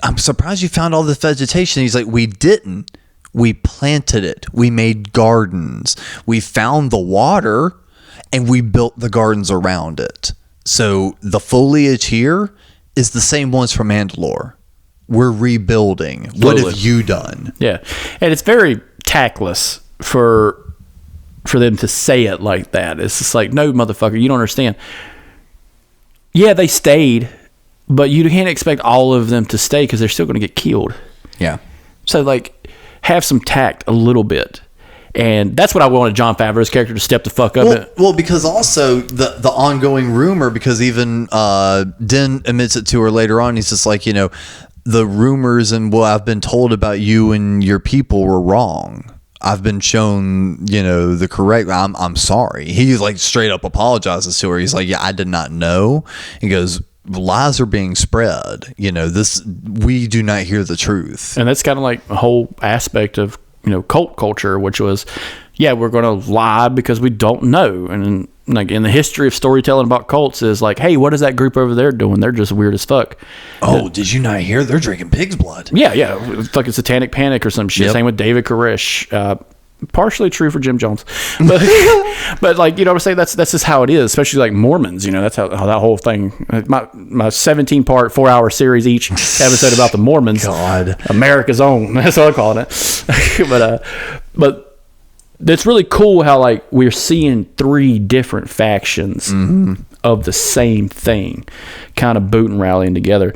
I'm surprised you found all this vegetation. He's like, we didn't. We planted it. We made gardens. We found the water, and we built the gardens around it. So the foliage here is the same ones from Mandalore. We're rebuilding. Totally. What have you done? Yeah, and it's very tactless for them to say it like that. It's just like, no, motherfucker, you don't understand. Yeah, they stayed, but you can't expect all of them to stay because they're still going to get killed. Yeah. So, like, have some tact a little bit. And that's what I wanted Jon Favreau's character to step the fuck up. Well, because also the ongoing rumor, because even Den admits it to her later on, he's just like, the rumors and what I've been told about you and your people were wrong. I've been shown, the correct. I'm sorry. He like straight up apologizes to her. He's like, yeah, I did not know. He goes, lies are being spread. We do not hear the truth. And that's kind of like a whole aspect of, cult culture, which was, yeah, we're going to lie because we don't know. And like in the history of storytelling about cults is like, hey, what is that group over there doing? They're just weird as fuck. Oh, did you not hear? They're drinking pig's blood. Yeah. Fucking satanic panic or some shit. Yep. Same with David Koresh. Partially true for Jim Jones, but like, what I'm saying, that's just how it is, especially like Mormons, that's how that whole thing, my 17-part 4-hour series, each episode about the Mormons. God, America's own, that's what I'm calling it. But it's really cool how like we're seeing 3 different factions of the same thing kind of booting rallying together,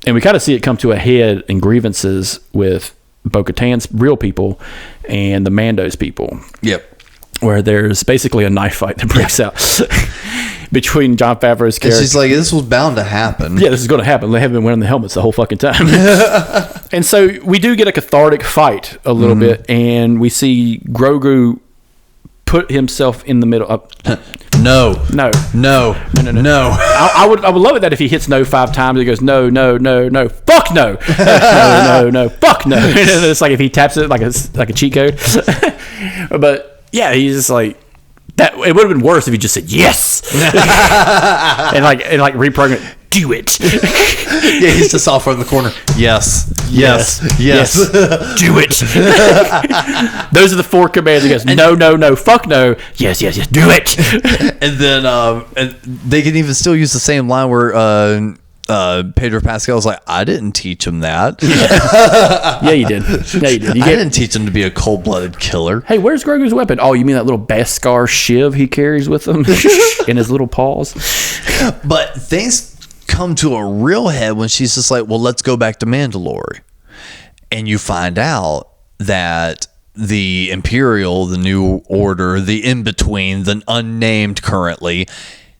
and we kind of see it come to a head in grievances with Bo-Katan's real people and the Mando's people. Yep. Where there's basically a knife fight that breaks out. between Jon Favreau's And character. she's like, this was bound to happen. Yeah, this is going to happen. They haven't been wearing the helmets the whole fucking time. And so we do get a cathartic fight a little bit, and we see Grogu put himself in the middle. No. I would love it that if he hits no 5 times, he goes no, fuck no, no, fuck no. It's like if he taps it like a cheat code. But yeah, he's just like that. It would have been worse if he just said yes and reprogram it. Do it. Yeah, he's just off in the corner. Yes. Do it. Those are the 4 commands. He goes, no, fuck no. Yes. Do it. And then and they can even still use the same line where Pedro Pascal's like, I didn't teach him that. Yeah, you did. I didn't teach him to be a cold-blooded killer. Hey, where's Grogu's weapon? Oh, you mean that little Beskar shiv he carries with him in his little paws? But things come to a real head when she's just like, well, let's go back to Mandalore. And you find out that the Imperial, the New Order, the in-between, the unnamed currently,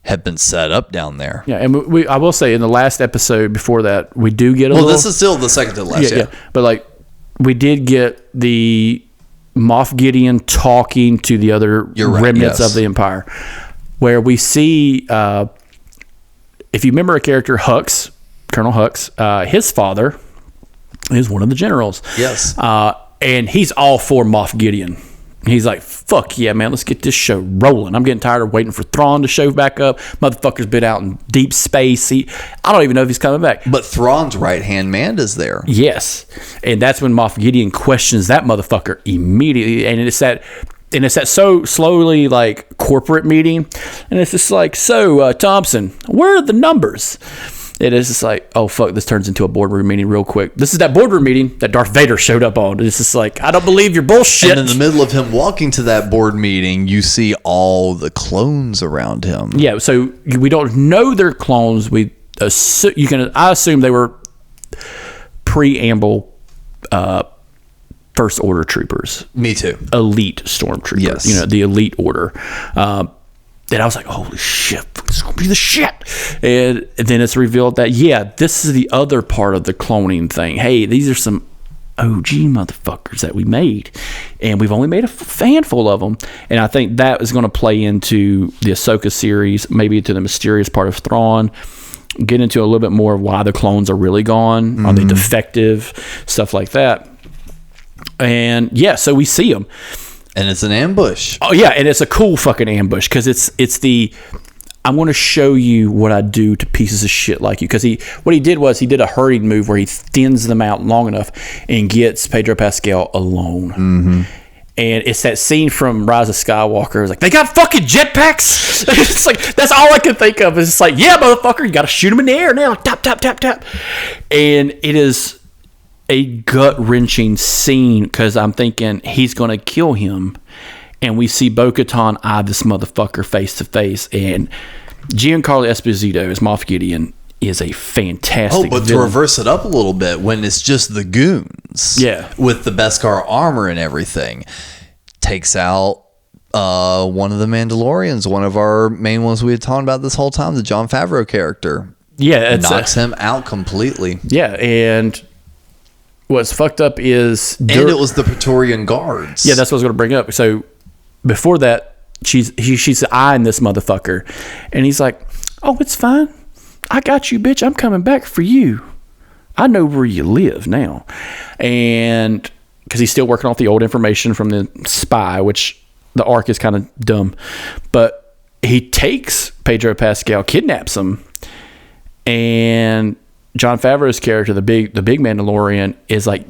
have been set up down there. Yeah, and I will say in the last episode before that, we do get a little... Well, this is still the second to last, yeah. But like, we did get the Moff Gideon talking to the other remnants of the Empire, where we see... if you remember a character, Hux, Colonel Hux, his father is one of the generals. Yes. And he's all for Moff Gideon. He's like, fuck yeah, man, let's get this show rolling. I'm getting tired of waiting for Thrawn to show back up. Motherfucker's been out in deep space. I don't even know if he's coming back. But Thrawn's right-hand man is there. Yes. And that's when Moff Gideon questions that motherfucker immediately. And it's that so slowly like corporate meeting, and it's just like, so Thompson, where are the numbers? It is just like, oh fuck, this turns into a boardroom meeting real quick. This is that boardroom meeting that Darth Vader showed up on. It's just like, I don't believe your bullshit. And in the middle of him walking to that board meeting, you see all the clones around him. Yeah, so we don't know they're clones. I assume they were preamble First Order troopers. Me too. Elite stormtroopers. Yes. The elite order. And I was like, holy shit, it's going to be the shit. And then it's revealed that, yeah, this is the other part of the cloning thing. Hey, these are some OG motherfuckers that we made. And we've only made a handful of them. And I think that is going to play into the Ahsoka series, maybe into the mysterious part of Thrawn. Get into a little bit more of why the clones are really gone. Mm-hmm. Are they defective? Stuff like that. And yeah, so we see them. And it's an ambush. Oh yeah, and it's a cool fucking ambush because it's the I'm going to show you what I do to pieces of shit like you. Because what he did was he did a hurried move where he thins them out long enough and gets Pedro Pascal alone. Mm-hmm. And it's that scene from Rise of Skywalker. It's like, they got fucking jetpacks. It's like, that's all I can think of. It's like, yeah, motherfucker, you got to shoot him in the air now. Tap, tap, tap, tap. And it is a gut-wrenching scene because I'm thinking he's going to kill him. And we see Bo-Katan eye this motherfucker face to face. And Giancarlo Esposito as Moff Gideon is a fantastic but villain. To reverse it up a little bit, when it's just the goons, yeah, with the Beskar armor and everything, takes out one of the Mandalorians, one of our main ones we had talked about this whole time, the Jon Favreau character. Yeah, knocks him out completely. Yeah, and what's fucked up is... And it was the Praetorian Guards. Yeah, that's what I was going to bring up. So before that, she's eyeing this motherfucker, and he's like, oh, it's fine. I got you, bitch. I'm coming back for you. I know where you live now. And because he's still working off the old information from the spy, which the arc is kind of dumb. But he takes Pedro Pascal, kidnaps him, and Jon Favreau's character, the big Mandalorian, is like,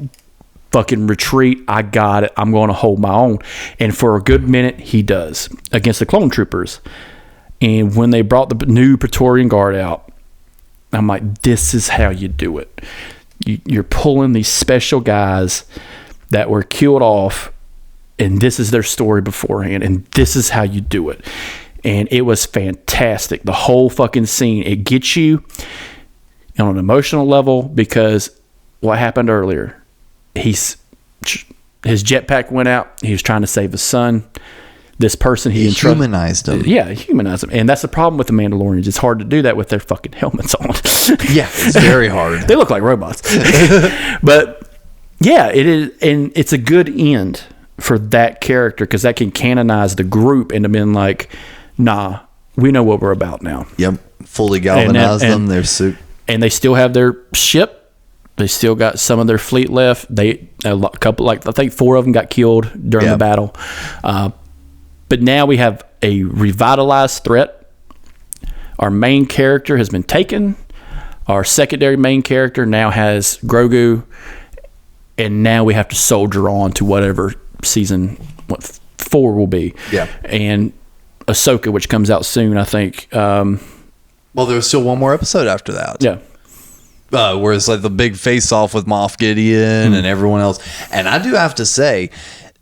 fucking retreat. I got it. I'm going to hold my own. And for a good minute, he does against the clone troopers. And when they brought the new Praetorian Guard out, I'm like, this is how you do it. You're pulling these special guys that were killed off, and this is their story beforehand, and this is how you do it. And it was fantastic. The whole fucking scene, it gets you on an emotional level because what happened earlier, his jetpack went out. He was trying to save his son. this person he humanized them. Yeah, humanized them. And that's the problem with the Mandalorians. It's hard to do that with their fucking helmets on. Yeah, it's very hard. They look like robots. But yeah, it is, and it's a good end for that character because that can canonize the group into being like, nah, we know what we're about now. Yep, fully galvanize them, their suit. And they still have their ship. They still got some of their fleet left. A couple, like I think 4 of them got killed during the battle. But now we have a revitalized threat. Our main character has been taken. Our secondary main character now has Grogu, and now we have to soldier on to whatever season 4 will be. Yeah, and Ahsoka, which comes out soon, I think. Well, there's still one more episode after that. Yeah. Where it's like the big face-off with Moff Gideon and everyone else. And I do have to say,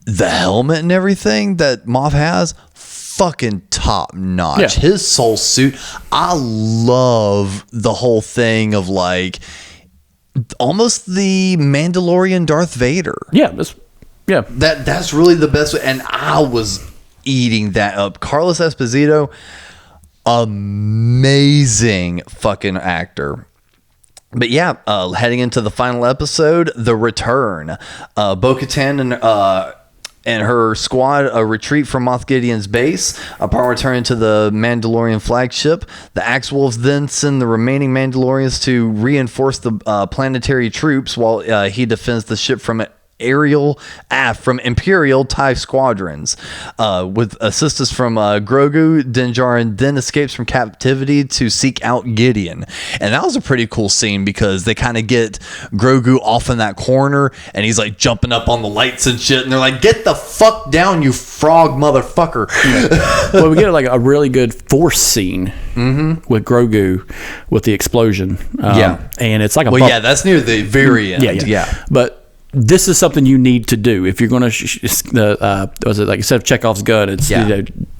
the helmet and everything that Moff has, fucking top-notch. Yeah. His soul suit, I love the whole thing of like almost the Mandalorian Darth Vader. Yeah, That's really the best way. And I was eating that up. Carlos Esposito, amazing fucking actor. But yeah, heading into the final episode, The Return. Bo-Katan and her squad retreat from Moff Gideon's base. Upon returning to the Mandalorian flagship, the Axe Wolves then send the remaining Mandalorians to reinforce the planetary troops while he defends the ship from from Imperial TIE squadrons. With assistance from Grogu, Din Djarin then escapes from captivity to seek out Gideon. And that was a pretty cool scene because they kind of get Grogu off in that corner and he's like jumping up on the lights and shit. And they're like, get the fuck down, you frog motherfucker. Well, we get like a really good Force scene with Grogu with the explosion. And it's like that's near the very end. Yeah. But this is something you need to do if you're going to was it like instead of Chekhov's gun, it's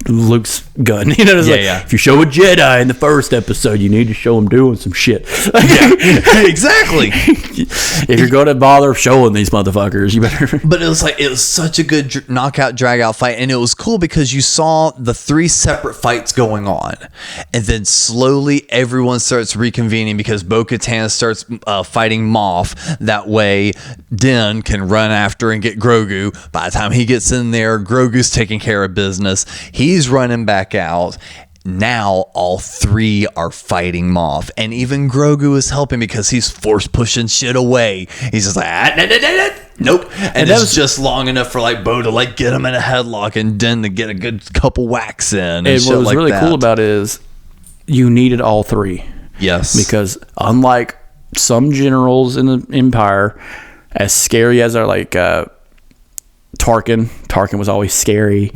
Luke's gun. If you show a Jedi in the first episode, you need to show him doing some shit. Exactly. If you're going to bother showing these motherfuckers, you better. But it was such a good knockout drag out fight, and it was cool because you saw the 3 separate fights going on, and then slowly everyone starts reconvening because Bo-Katan starts fighting Moff. That way Din can run after and get Grogu. By the time he gets in there, Grogu's taking care of business. He's running back out. Now all 3 are fighting Moff, and even Grogu is helping because he's force pushing shit away. He's just like nope, and that was just long enough for like Bo to like get him in a headlock and Din to get a good couple whacks in. And what was really cool about it is you needed all 3. Yes, because unlike some generals in the Empire, as scary as they're like Tarkin was always scary,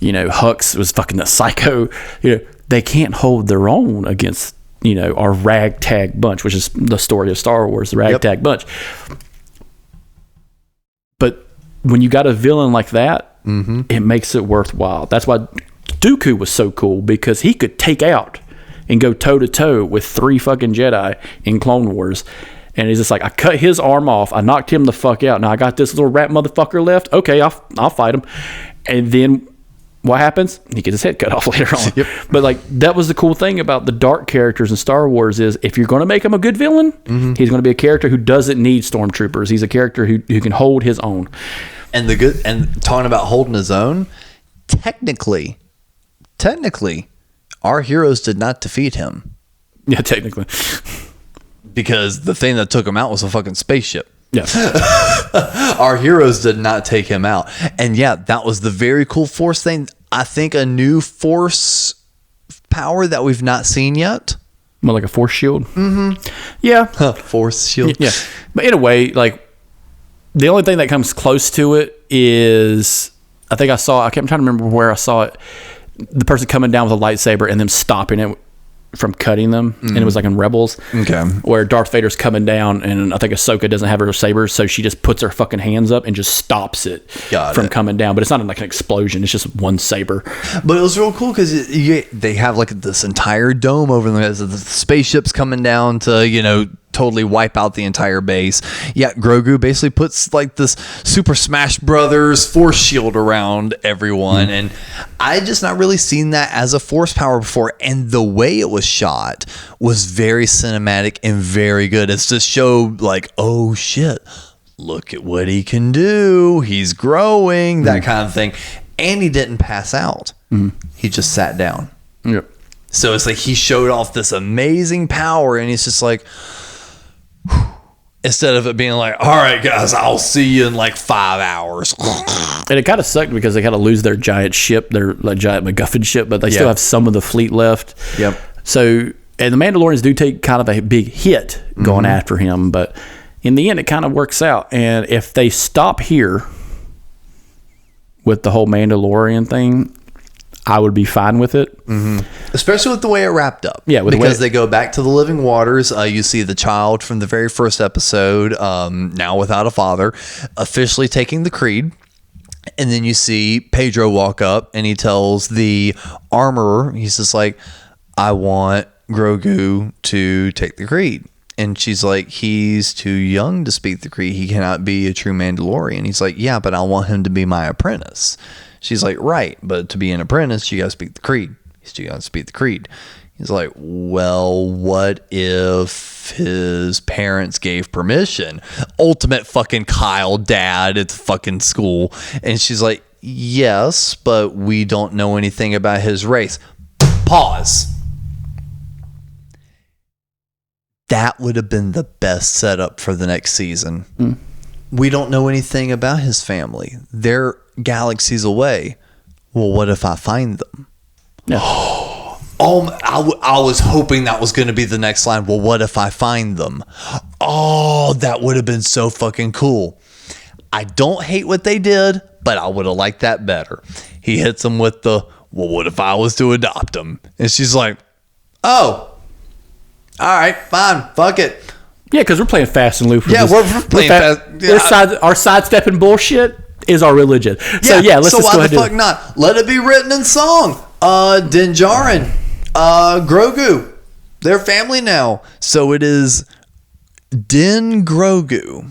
Hux was fucking the psycho, they can't hold their own against our ragtag bunch, which is the story of Star Wars, the ragtag bunch. But when you got a villain like that, it makes it worthwhile. That's why Dooku was so cool, because he could take out and go toe to toe with 3 fucking Jedi in Clone Wars. And he's just like, I cut his arm off. I knocked him the fuck out. Now I got this little rat motherfucker left. Okay, I'll fight him. And then what happens? He gets his head cut off later on. Yep. But like, that was the cool thing about the dark characters in Star Wars is if you're going to make him a good villain, he's going to be a character who doesn't need stormtroopers. He's a character who can hold his own. And talking about holding his own, technically, our heroes did not defeat him. Yeah, technically. Because the thing that took him out was a fucking spaceship. Yeah. Our heroes did not take him out. And yeah, that was the very cool Force thing. I think a new Force power that we've not seen yet. More like a Force shield? Yeah. Force shield. Yeah. But in a way, like, the only thing that comes close to it is, I'm trying to remember where I saw it. The person coming down with a lightsaber and them stopping it from cutting them, and it was like in Rebels, where Darth Vader's coming down, and I think Ahsoka doesn't have her saber, so she just puts her fucking hands up and just stops it from coming down. But it's not like an explosion; it's just one saber. But it was real cool because they have like this entire dome over them as the spaceship's coming down to totally wipe out the entire base. Yeah, Grogu basically puts like this Super Smash Brothers force shield around everyone, and I just not really seen that as a force power before. And the way it was shot was very cinematic and very good. It's just showed like, oh shit, look at what he can do. He's growing, that kind of thing. And he didn't pass out. He just sat down. Yep. So it's like he showed off this amazing power, and he's just like, instead of it being like, all right, guys, I'll see you in like 5 hours. And it kind of sucked because they kind of lose their giant ship, their like giant MacGuffin ship, but they still have some of the fleet left. Yep. So, and the Mandalorians do take kind of a big hit going after him, but in the end, it kind of works out. And if they stop here with the whole Mandalorian thing, I would be fine with it. Especially with the way it wrapped up. Yeah, because they go back to the living waters. You see the child from the very first episode, now without a father, officially taking the creed. And then you see Pedro walk up, and he tells the armorer, he's just like, I want Grogu to take the creed. And she's like, he's too young to speak the creed. He cannot be a true Mandalorian. He's like, yeah, but I want him to be my apprentice. She's like, right, but to be an apprentice, you got to speak the creed. He's too young to speak the creed. He's like, well, what if his parents gave permission? Ultimate fucking Kyle dad at the fucking school. And she's like, yes, but we don't know anything about his race. Pause. That would have been the best setup for the next season. We don't know anything about his family. They're galaxies away. Well, what if I find them? I was hoping that was going to be the next line. Well, what if I find them? Oh, that would have been so fucking cool. I don't hate what they did, but I would have liked that better. He hits him with the, well, what if I was to adopt him? And she's like, oh, all right, fine, fuck it. Yeah, because we're playing fast and loose. Yeah, we're playing fast. Yeah. Our sidestepping bullshit is our religion. So yeah, let's just go ahead and do it. So why the fuck not? Let it be written in song. Din Djarin, Grogu, they're family now. So it is Din Grogu.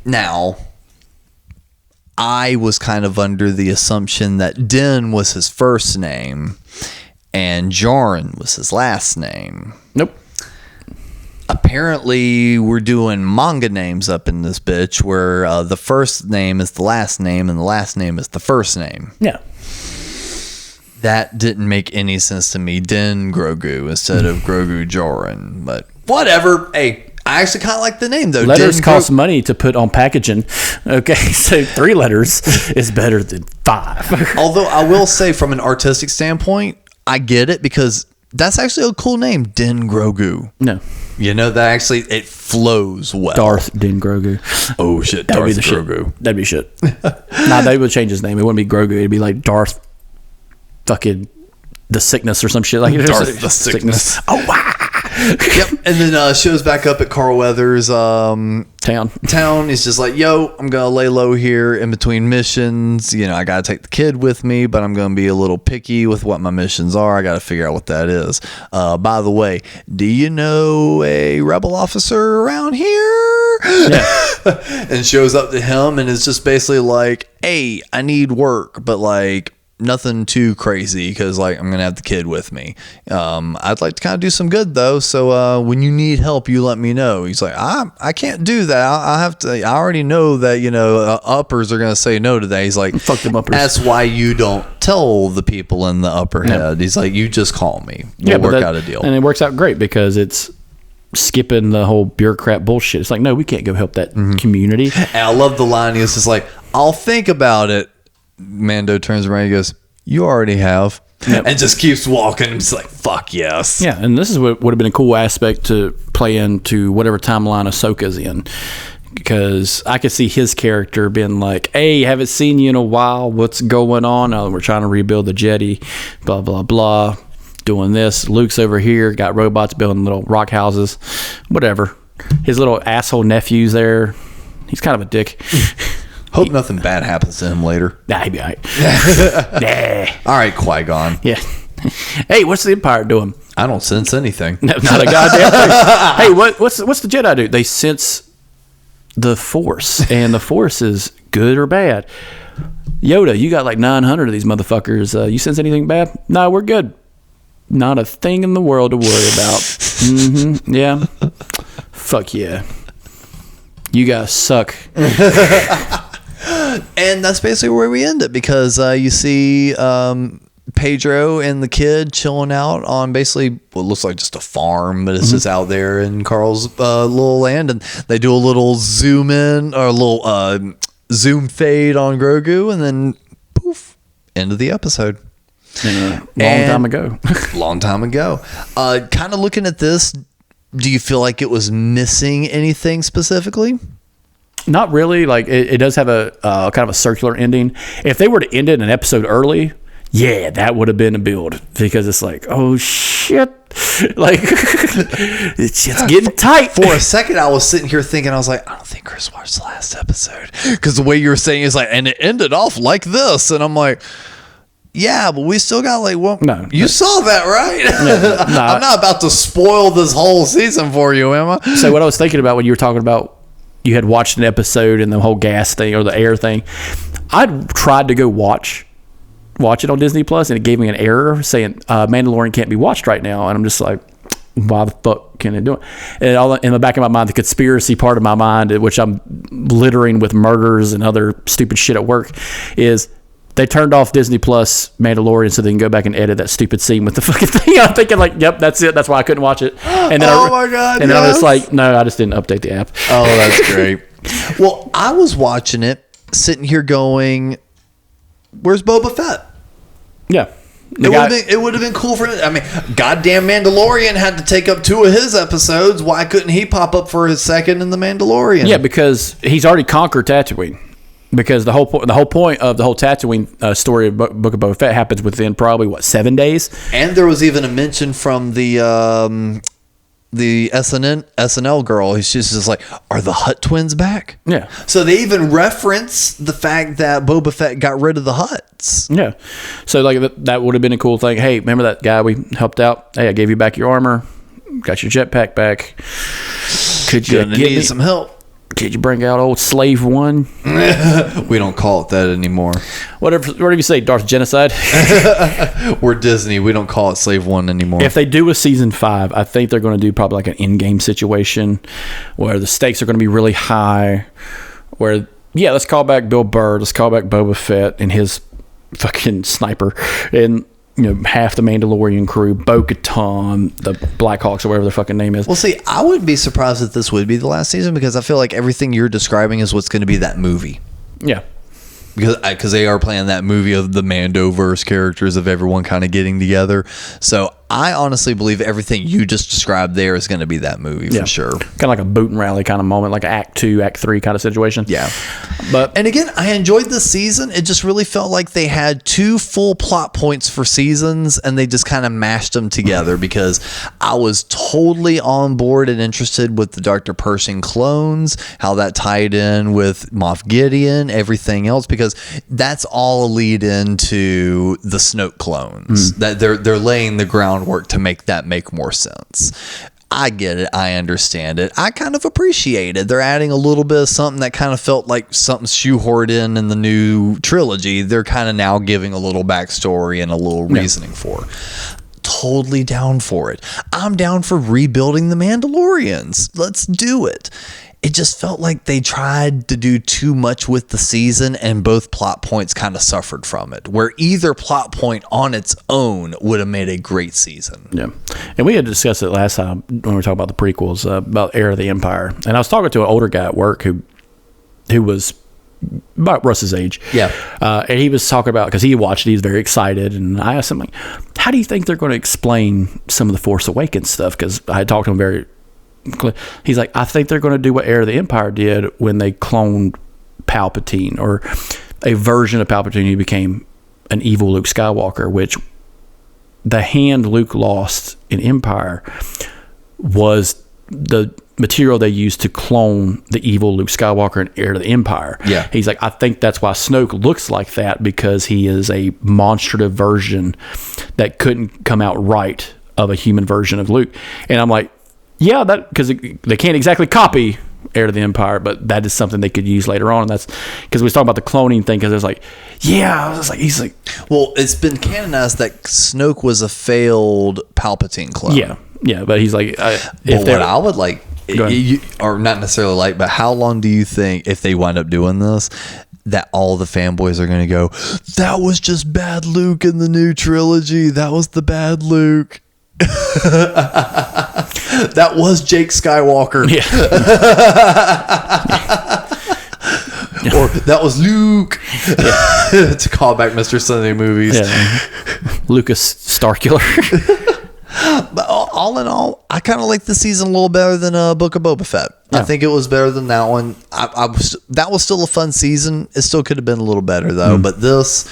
Now, I was kind of under the assumption that Din was his first name and Djarin was his last name. Nope. Apparently, we're doing manga names up in this bitch where the first name is the last name and the last name is the first name. Yeah. That didn't make any sense to me. Din Grogu instead of Grogu Djarin. But whatever. Hey, I actually kind of like the name, though. Letters cost money to put on packaging. Okay, so 3 letters is better than 5. Although I will say from an artistic standpoint, I get it because that's actually a cool name, Din Grogu. No. You know, that actually, it flows well. Darth Din Grogu. Oh, shit. That'd Darth be the Grogu. Shit. That'd be shit. Nah, they would change his name. It wouldn't be Grogu. It'd be like Darth fucking the Sickness or some shit. Like Darth the Sickness. Oh, wow. Yep. And then shows back up at Carl Weathers' town. He's just like, yo, I'm going to lay low here in between missions. You know, I got to take the kid with me, but I'm going to be a little picky with what my missions are. I got to figure out what that is. By the way, do you know a rebel officer around here? Yeah. And shows up to him and is just basically like, hey, I need work, but like, nothing too crazy because like I'm gonna have the kid with me. I'd like to kind of do some good though, so when you need help you let me know. He's like, I can't do that. I have to. I already know that, you know, uppers are gonna say no to that. He's like, fuck them uppers. That's why you don't tell the people in the upper head. He's like, you just call me, we'll work out a deal. And it works out great because it's skipping the whole bureaucrat bullshit. It's like, no, we can't go help that community. And I love the line. He was just like, I'll think about it. Mando turns around and goes, you already have. Yep. And just keeps walking. It's like, fuck yes. Yeah, and this is what would have been a cool aspect to play into whatever timeline Ahsoka's in. Because I could see his character being like, hey, haven't seen you in a while. What's going on? We're trying to rebuild the jetty. Blah, blah, blah. Doing this. Luke's over here. Got robots building little rock houses. Whatever. His little asshole nephew's there. He's kind of a dick. Hope nothing bad happens to him later. Nah, he'd be all right. All right, Qui-Gon. Yeah. Hey, what's the Empire doing? I don't sense anything. Not a goddamn thing. Hey, what's the Jedi do? They sense the Force, and the Force is good or bad. Yoda, you got like 900 of these motherfuckers. You sense anything bad? No, we're good. Not a thing in the world to worry about. Mm-hmm. Yeah. Fuck yeah. You guys suck. And that's basically where we end it, because you see Pedro and the kid chilling out on basically what looks like just a farm, but it's just out there in Carl's little land, and they do a little zoom in or a little zoom fade on Grogu, and then poof, end of the episode. Time ago. Long time ago. Kind of looking at this, do you feel like it was missing anything specifically? Not really. Like it does have a kind of a circular ending. If they were to end it in an episode early, yeah, that would have been a build, because it's like, oh shit, like it's getting tight. For a second, I was sitting here thinking, I was like, I don't think Chris watched the last episode, because the way you were saying is like, and it ended off like this, and I'm like, yeah, but we still got like, well, no, you saw that, right? No, I'm not about to spoil this whole season for you, am I? So what I was thinking about when you were talking about you had watched an episode and the whole gas thing or the air thing, I tried to go watch it on Disney Plus, and it gave me an error saying Mandalorian can't be watched right now, and I'm just like, why the fuck can it do it? And all in the back of my mind, the conspiracy part of my mind, which I'm littering with murders and other stupid shit at work, is they turned off Disney Plus Mandalorian so they can go back and edit that stupid scene with the fucking thing. I'm thinking like, yep, that's it. That's why I couldn't watch it. And then my God. And then I was like, no, I just didn't update the app. Oh, that's great. Well, I was watching it, sitting here going, where's Boba Fett? Yeah. It would have been cool for him. I mean, goddamn Mandalorian had to take up 2 of his episodes. Why couldn't he pop up for his second in the Mandalorian? Yeah, because he's already conquered Tatooine. Because the whole point of the whole Tatooine story of Book of Boba Fett happens within probably 7 days. And there was even a mention from the SNL girl. She's just like, are the Hutt twins back? Yeah. So they even reference the fact that Boba Fett got rid of the Hutts. Yeah. So like that would have been a cool thing. Hey, remember that guy we helped out? Hey, I gave you back your armor. Got your jetpack back. Could you need some help? Could you bring out old Slave One? We don't call it that anymore. Whatever you say, Darth Genocide. We're Disney. We don't call it Slave One anymore. If they do a season 5, I think they're going to do probably like an in-game situation where the stakes are going to be really high. Where, yeah, let's call back Bill Burr. Let's call back Boba Fett and his fucking sniper. And, you know, half the Mandalorian crew, Bo-Katan, the Blackhawks, or whatever their fucking name is. Well, see, I wouldn't be surprised if this would be the last season, because I feel like everything you're describing is what's going to be that movie. Yeah. Because they are playing that movie of the Mandoverse characters of everyone kind of getting together. So I honestly believe everything you just described there is going to be that movie for sure. Kind of like a boot and rally kind of moment, like an Act 2, Act 3 kind of situation. Yeah. And again, I enjoyed this season. It just really felt like they had 2 full plot points for seasons, and they just kind of mashed them together, because I was totally on board and interested with the Dr. Pershing clones, how that tied in with Moff Gideon, everything else, because that's all a lead into the Snoke clones. That they're laying the groundwork to make that make more sense. I get it. I understand it. I kind of appreciate it. They're adding a little bit of something that kind of felt like something shoehorned in the new trilogy. They're kind of now giving a little backstory and a little reasoning for. Totally down for it. I'm down for rebuilding the Mandalorians. Let's do it. It just felt like they tried to do too much with the season, and both plot points kind of suffered from it, where either plot point on its own would have made a great season. Yeah. And we had discussed it last time when we were talking about the prequels, about Heir of the Empire. And I was talking to an older guy at work who was about Russ's age. Yeah. And he was talking about, because he watched it, he was very excited. And I asked him, like, how do you think they're going to explain some of the Force Awakens stuff? Because I had talked to him very... He's like, I think they're going to do what Heir of the Empire did when they cloned Palpatine, or a version of Palpatine who became an evil Luke Skywalker, which the hand Luke lost in Empire was the material they used to clone the evil Luke Skywalker in Heir to the Empire. Yeah. He's like, I think that's why Snoke looks like that, because he is a monstrative version that couldn't come out right of a human version of Luke. And I'm like, yeah, that because they can't exactly copy Heir to the Empire, but that is something they could use later on. And that's because we was talking about the cloning thing, because it was like, yeah, I was just like, he's like, well, it's been canonized that Snoke was a failed Palpatine clone. yeah, but he's like, but what I would like, or not necessarily like, but how long do you think, if they wind up doing this, that all the fanboys are going to go, that was just bad Luke in the new trilogy, that was the bad Luke. That was Jake Skywalker. Yeah. Or that was Luke. Yeah. To call back Mr. Sunday movies. Yeah. Lucas Starkiller. But all in all, I kind of like the season a little better than Book of Boba Fett. Yeah. I think it was better than that one. That was still a fun season. It still could have been a little better though. But this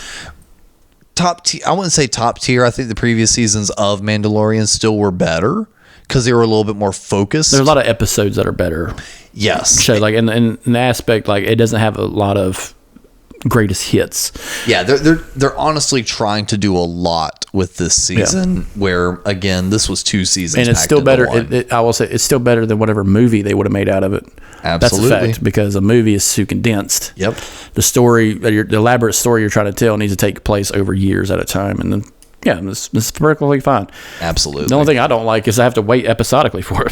top tier, I wouldn't say top tier. I think the previous seasons of Mandalorian still were better because they were a little bit more focused. There's a lot of episodes that are better. Yes. So like in the aspect, like it doesn't have a lot of greatest hits. Yeah, they're honestly trying to do a lot with this season. Where again, this was 2 seasons, and it's still better. I will say it's still better than whatever movie they would have made out of it. Absolutely, that's a fact, because a movie is too condensed. Yep, the story, the elaborate story you're trying to tell, needs to take place over years at a time, and then. Yeah, it's perfectly fine. Absolutely. The only thing I don't like is I have to wait episodically for it.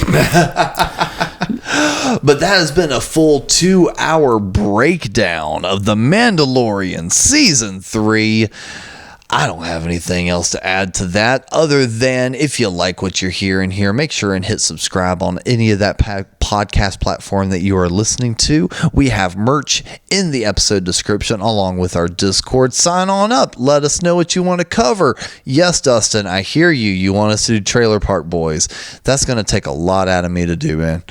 But that has been a full 2-hour breakdown of The Mandalorian Season 3. I don't have anything else to add to that other than if you like what you're hearing here, make sure and hit subscribe on any of that podcast platform that you are listening to. We have merch in the episode description along with our Discord. Sign on up. Let us know what you want to cover. Yes, Dustin, I hear you. You want us to do Trailer Park Boys. That's going to take a lot out of me to do, man.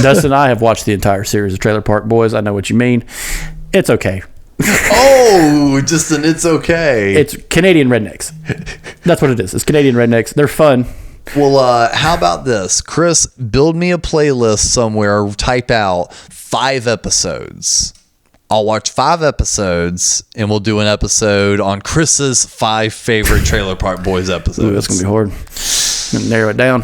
Dustin and I have watched the entire series of Trailer Park Boys. I know what you mean. It's okay. Oh, just an it's okay. It's Canadian rednecks. That's what it is. It's Canadian rednecks. They're fun. Well, how about this? Chris, build me a playlist somewhere. Type out 5 episodes. I'll watch 5 episodes, and we'll do an episode on Chris's 5 favorite Trailer Park Boys episodes. Ooh, that's going to be hard. I'm gonna narrow it down.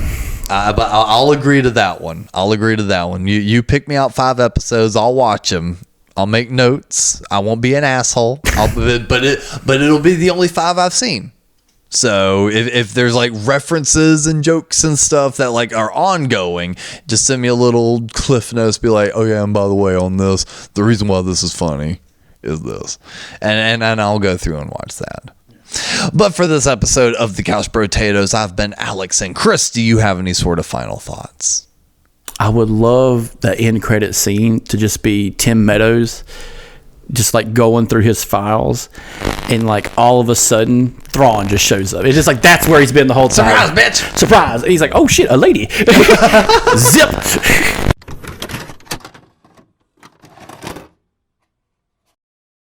But I'll agree to that one. You pick me out 5 episodes. I'll watch them. I'll make notes. I won't be an asshole. But it'll be the only 5 I've seen. So if there's like references and jokes and stuff that like are ongoing, just send me a little cliff notes. Be like, oh yeah, and by the way, on this, the reason why this is funny is this, and I'll go through and watch that. But for this episode of the Couch Potatoes, I've been Alex and Chris. Do you have any sort of final thoughts? I would love the end credit scene to just be Tim Meadows just like going through his files, and like all of a sudden Thrawn just shows up. It's just like that's where he's been the whole time. Surprise, bitch! Surprise! And he's like, oh shit, a lady. Zip.